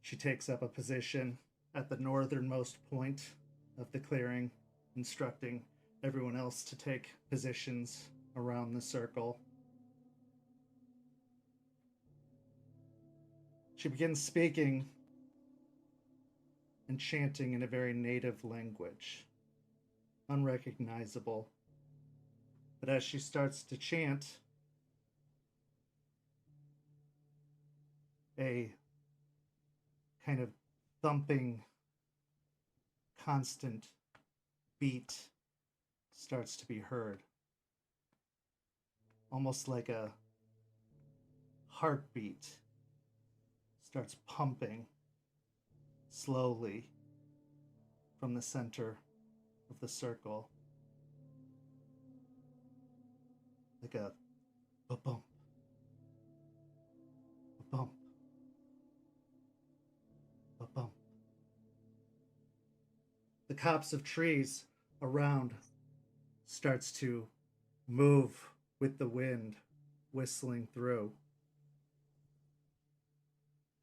D: She takes up a position at the northernmost point of the clearing, instructing everyone else to take positions around the circle. She begins speaking and chanting in a very native language, unrecognizable. But as she starts to chant, a kind of thumping, constant beat starts to be heard. Almost like a heartbeat starts pumping slowly from the center of the circle. Like a bump, a bump, a bump. The copse of trees around starts to move with the wind whistling through.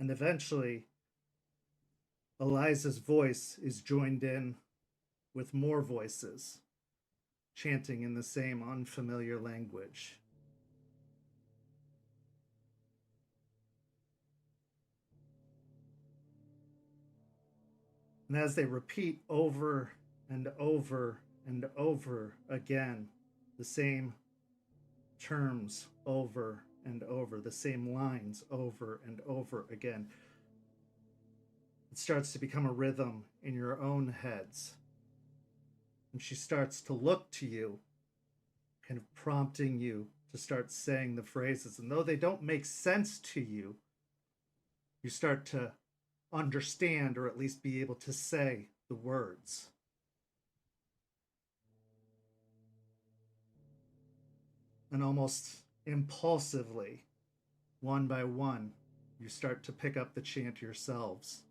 D: And eventually, Eliza's voice is joined in with more voices, chanting in the same unfamiliar language. And as they repeat over and over and over again, the same terms over and over, the same lines over and over again, it starts to become a rhythm in your own heads. And she starts to look to you, kind of prompting you to start saying the phrases. And though they don't make sense to you, you start to understand, or at least be able to say the words. And almost impulsively, one by one, you start to pick up the chant yourselves.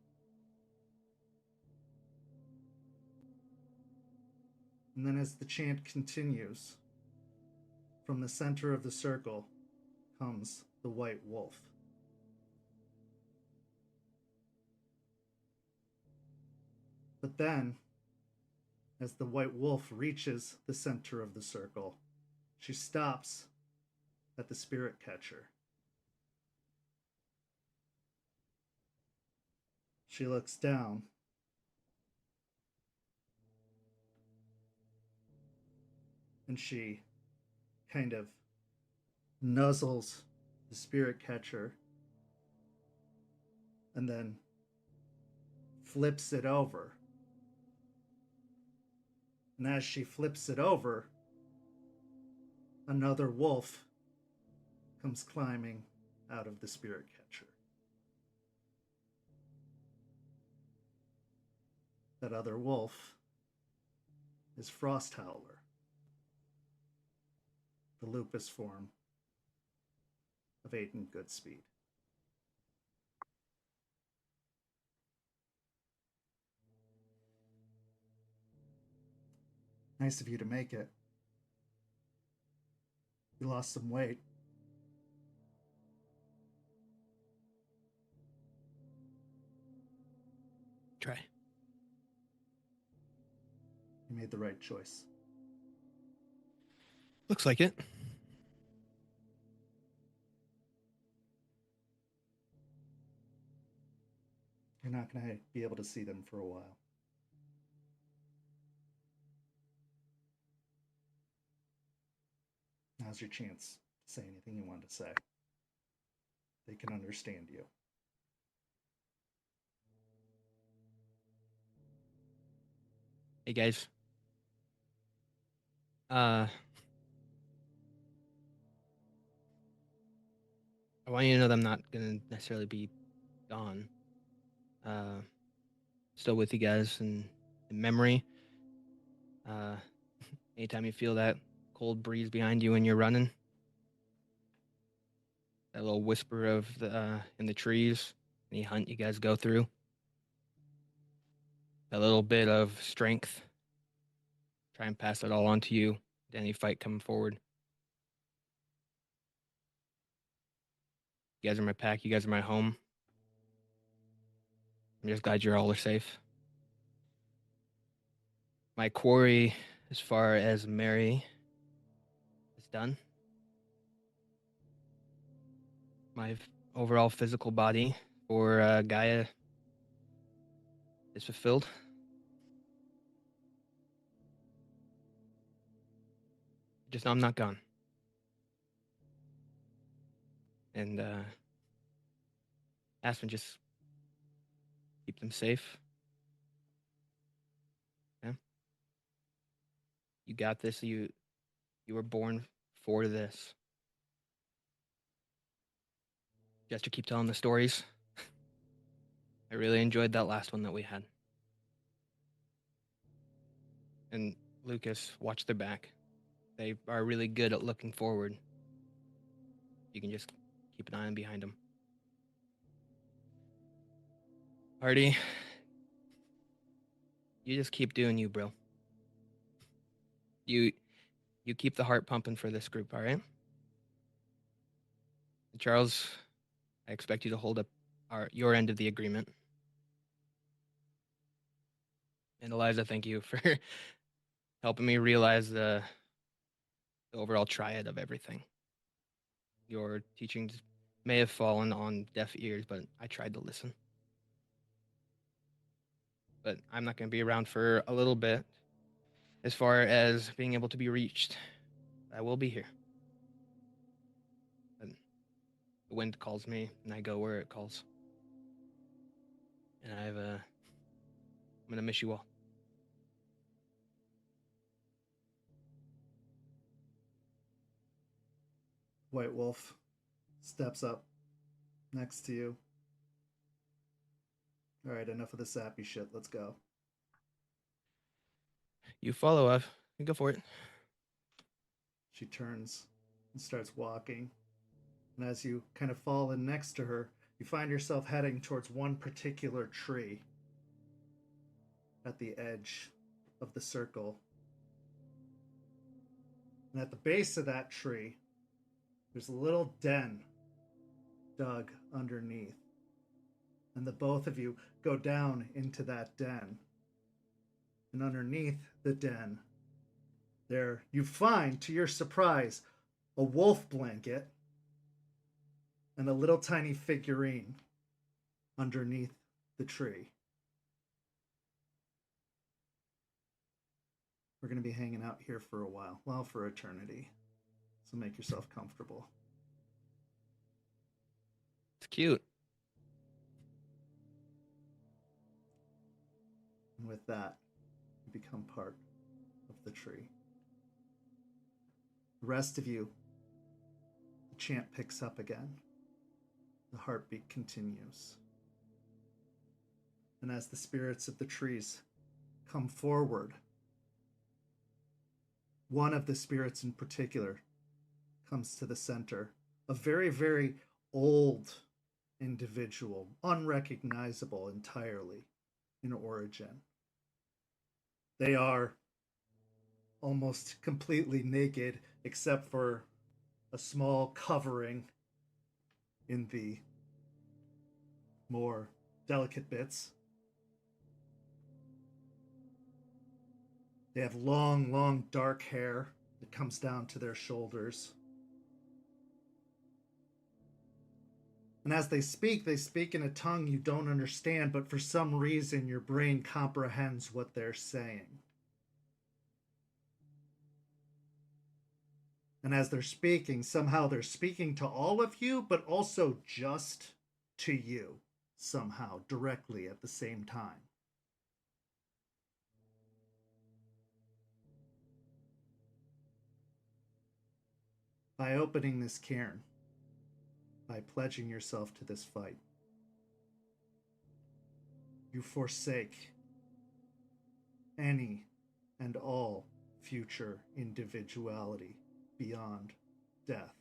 D: And then as the chant continues, from the center of the circle comes the white wolf. But then, as the white wolf reaches the center of the circle, she stops at the spirit catcher. She looks down and she kind of nuzzles the spirit catcher and then flips it over. And as she flips it over, another wolf comes climbing out of the spirit catcher. That other wolf is Frost Howler, the lupus form of Aiden Goodspeed. Nice of you to make it. You lost some weight.
E: Try.
D: You made the right choice.
E: Looks like it.
D: You're not going to be able to see them for a while. Now's your chance to say anything you want to say. They can understand you.
E: Hey guys. I want you to know that I'm not gonna necessarily be gone. Still with you guys in memory. Anytime you feel that cold breeze behind you when you're running, that little whisper of the in the trees, any hunt you guys go through, that little bit of strength, try and pass it all on to you to any fight coming forward. You guys are my pack. You guys are my home. I'm just glad you're all are safe. My quarry, as far as Mary, is done. My overall physical body for Gaia is fulfilled. Just know I'm not gone. And Aspen, just keep them safe. Okay? You got this. You were born for this. Jester, keep telling the stories. I really enjoyed that last one that we had. And Lucas, watch their back. They are really good at looking forward. You can just keep an eye on behind them. Artie, you just keep doing you, bro. You keep the heart pumping for this group, all right? Charles, I expect you to hold up your end of the agreement. And Eliza, thank you for helping me realize the overall triad of everything. Your teachings may have fallen on deaf ears, but I tried to listen. But I'm not going to be around for a little bit. As far as being able to be reached, I will be here. And the wind calls me, and I go where it calls. And I'm going to miss you all.
D: White Wolf steps up next to you. All right, enough of the sappy shit. Let's go.
E: You follow up. You go for it.
D: She turns and starts walking And as you kind of fall in next to her, you find yourself heading towards one particular tree at the edge of the circle. And at the base of that tree, there's a little den dug underneath. And the both of you go down into that den. And underneath the den, there you find, to your surprise, a wolf blanket and a little tiny figurine underneath the tree. We're going to be hanging out here for a while, well, for eternity. So make yourself comfortable.
E: It's cute.
D: And with that, you become part of the tree. The rest of you, the chant picks up again. The heartbeat continues. And as the spirits of the trees come forward, one of the spirits in particular comes to the center. A very, very old individual, unrecognizable entirely in origin. They are almost completely naked except for a small covering in the more delicate bits. They have long, long dark hair that comes down to their shoulders. And as they speak in a tongue you don't understand, but for some reason your brain comprehends what they're saying. And as they're speaking, somehow they're speaking to all of you, but also just to you, somehow, directly at the same time. By opening this cairn, by pledging yourself to this fight, you forsake any and all future individuality beyond death.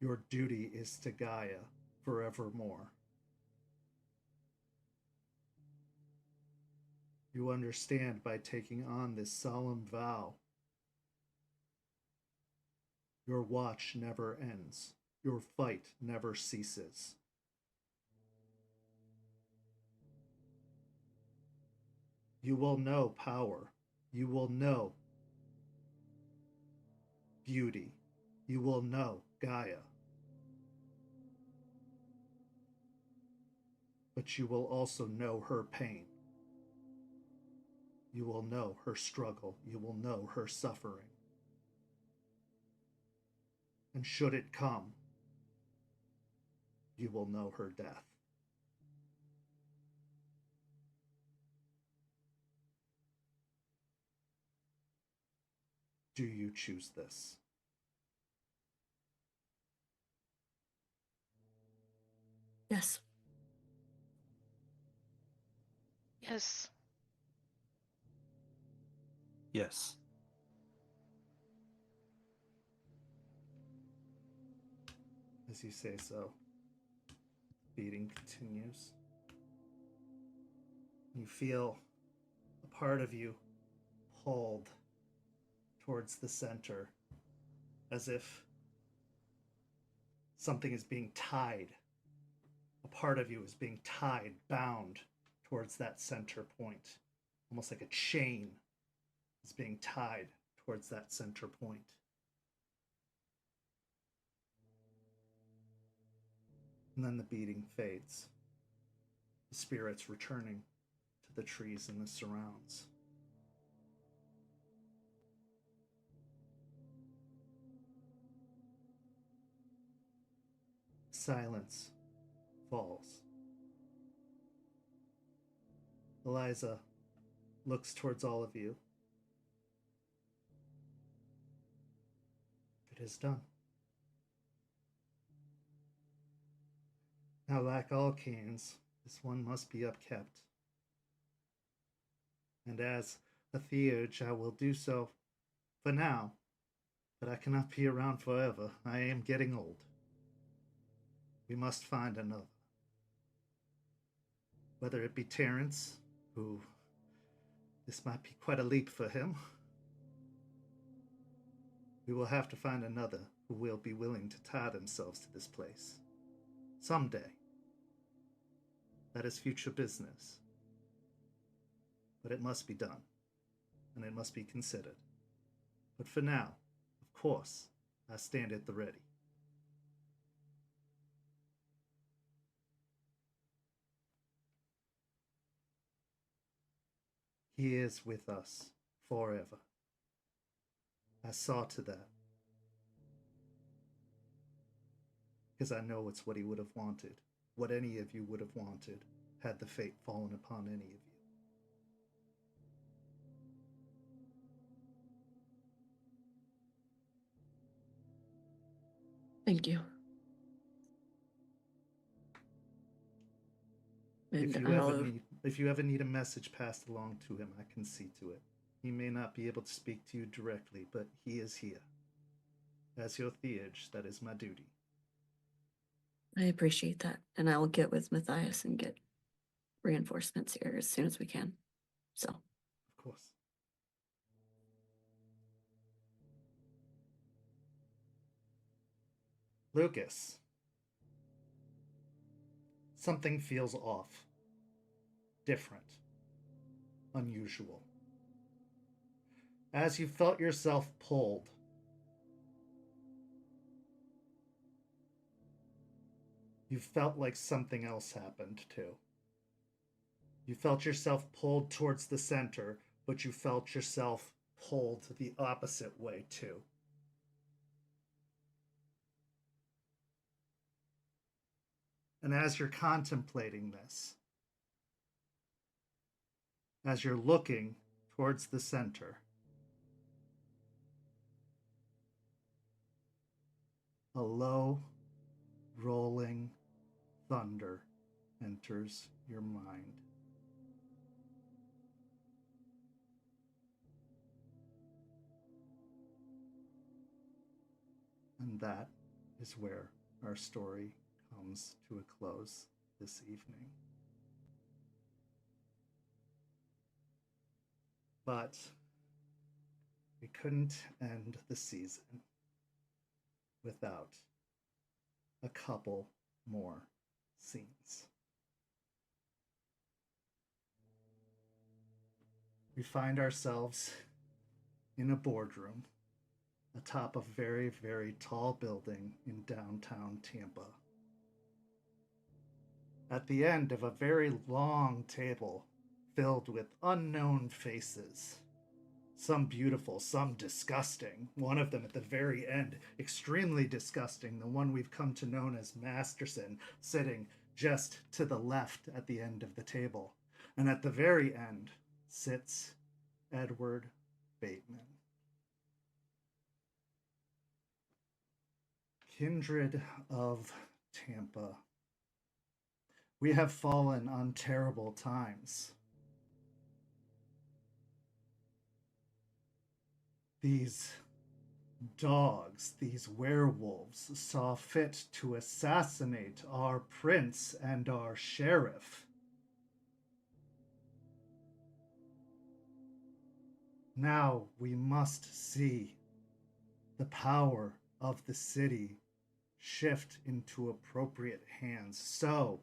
D: Your duty is to Gaia forevermore. You understand by taking on this solemn vow, your watch never ends. Your fight never ceases. You will know power. You will know beauty. You will know Gaia. But you will also know her pain. You will know her struggle. You will know her suffering. And should it come, you will know her death. Do you choose this?
F: Yes.
G: Yes.
H: Yes.
D: As you say so, beating continues. You feel a part of you pulled towards the center, as if something is being tied. A part of you is being tied, bound towards that center point, almost like a chain is being tied towards that center point. And then the beating fades, the spirits returning to the trees and the surrounds. Silence falls. Eliza looks towards all of you. It is done. Now, like all Cairns, this one must be upkept. And as a theurge, I will do so for now, But I cannot be around forever. I am getting old. We must find another. Whether it be Terrence, who this might be quite a leap for him. We will have to find another who will be willing to tie themselves to this place. Someday. That is future business. But it must be done, and it must be considered. But for now, of course, I stand at the ready. He is with us forever. I saw to that. Because I know it's what he would have wanted, what any of you would have wanted, had the fate fallen upon any of you.
F: Thank you. And
D: If you ever need a message passed along to him, I can see to it. He may not be able to speak to you directly, but he is here. As your theage, that is my duty.
F: I appreciate that. And I will get with Matthias and get reinforcements here as soon as we can. So.
D: Of course. Lucas. Something feels off. Different. Unusual. As you felt yourself pulled, you felt like something else happened too. You felt yourself pulled towards the center, but you felt yourself pulled the opposite way too. And as you're contemplating this, as you're looking towards the center, a low, rolling thunder enters your mind. And that is where our story comes to a close this evening. But we couldn't end the season without a couple more scenes. We find ourselves in a boardroom atop a very, very tall building in downtown Tampa. At the end of a very long table filled with unknown faces. Some beautiful, some disgusting. One of them at the very end, extremely disgusting, the one we've come to know as Masterson, sitting just to the left at the end of the table. And at the very end sits Edward Bateman. Kindred of Tampa. We have fallen on terrible times. These dogs, these werewolves, saw fit to assassinate our prince and our sheriff. Now we must see the power of the city shift into appropriate hands. So,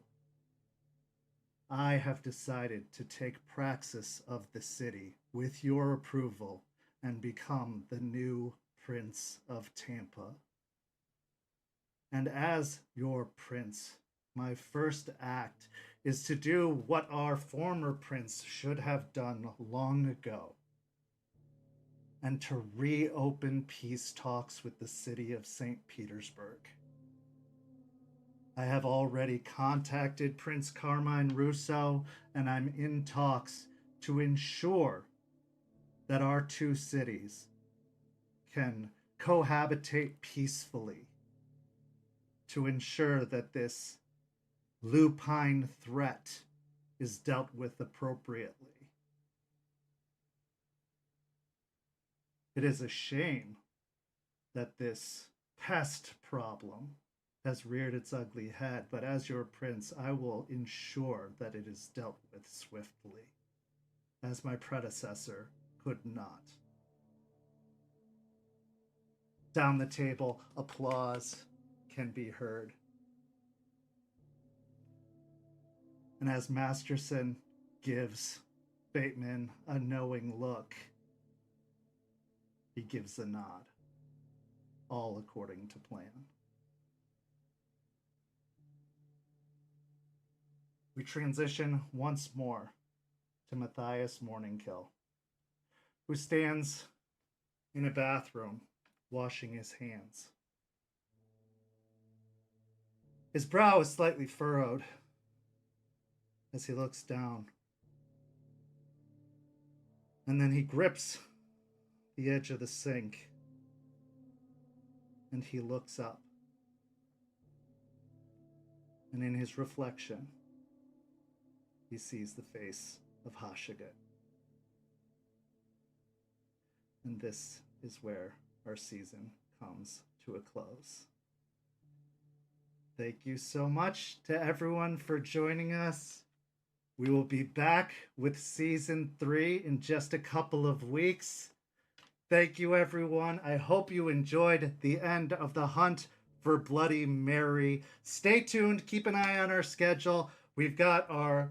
D: I have decided to take praxis of the city with your approval and become the new Prince of Tampa. And as your prince, my first act is to do what our former prince should have done long ago, and to reopen peace talks with the city of St. Petersburg. I have already contacted Prince Carmine Russo, and I'm in talks to ensure that our two cities can cohabitate peacefully, to ensure that this lupine threat is dealt with appropriately. It is a shame that this pest problem has reared its ugly head, but as your prince, I will ensure that it is dealt with swiftly, as my predecessor could not. Down the table, applause can be heard. And as Masterson gives Bateman a knowing look, he gives a nod, all according to plan. We transition once more to Matthias Morningkill, who stands in a bathroom washing his hands. His brow is slightly furrowed as he looks down. And then he grips the edge of the sink and he looks up. And in his reflection, he sees the face of Hashigat. And this is where our season comes to a close. Thank you so much to everyone for joining us. We will be back with season 3 in just a couple of weeks. Thank you, everyone. I hope you enjoyed the end of the hunt for Bloody Mary. Stay tuned. Keep an eye on our schedule. We've got our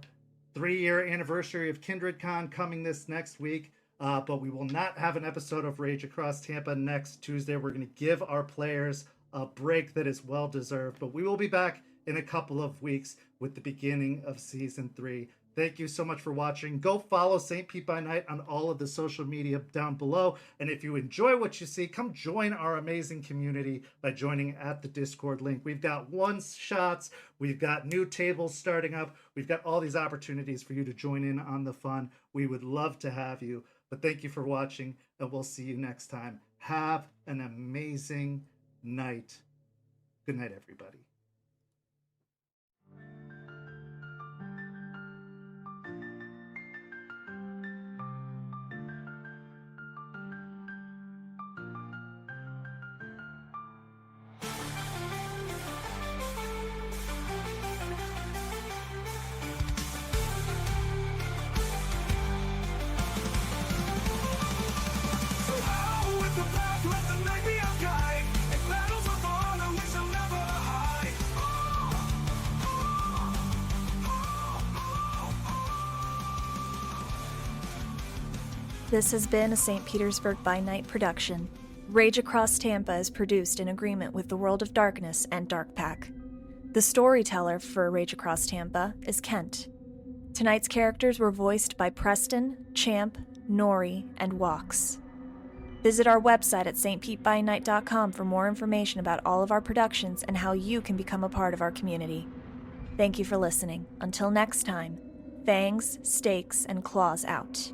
D: 3-year anniversary of KindredCon coming this next week, but we will not have an episode of Rage Across Tampa next Tuesday. We're going to give our players a break that is well-deserved, but we will be back in a couple of weeks with the beginning of season 3. Thank you so much for watching. Go follow St. Pete by Night on all of the social media down below. And if you enjoy what you see, come join our amazing community by joining at the Discord link. We've got one-shots. We've got new tables starting up. We've got all these opportunities for you to join in on the fun. We would love to have you. But thank you for watching, and we'll see you next time. Have an amazing night. Good night, everybody.
C: So out with the path, let the night be our guide. In battles of honor, we shall never hide.
A: This has been a St. Petersburg by Night production. Rage Across Tampa is produced in agreement with the World of Darkness and Dark Pack. The storyteller for Rage Across Tampa is Kent. Tonight's characters were voiced by Preston, Champ, Noree, and Weiss. Visit our website at stpetbynight.com for more information about all of our productions and how you can become a part of our community. Thank you for listening. Until next time, fangs, stakes, and claws out.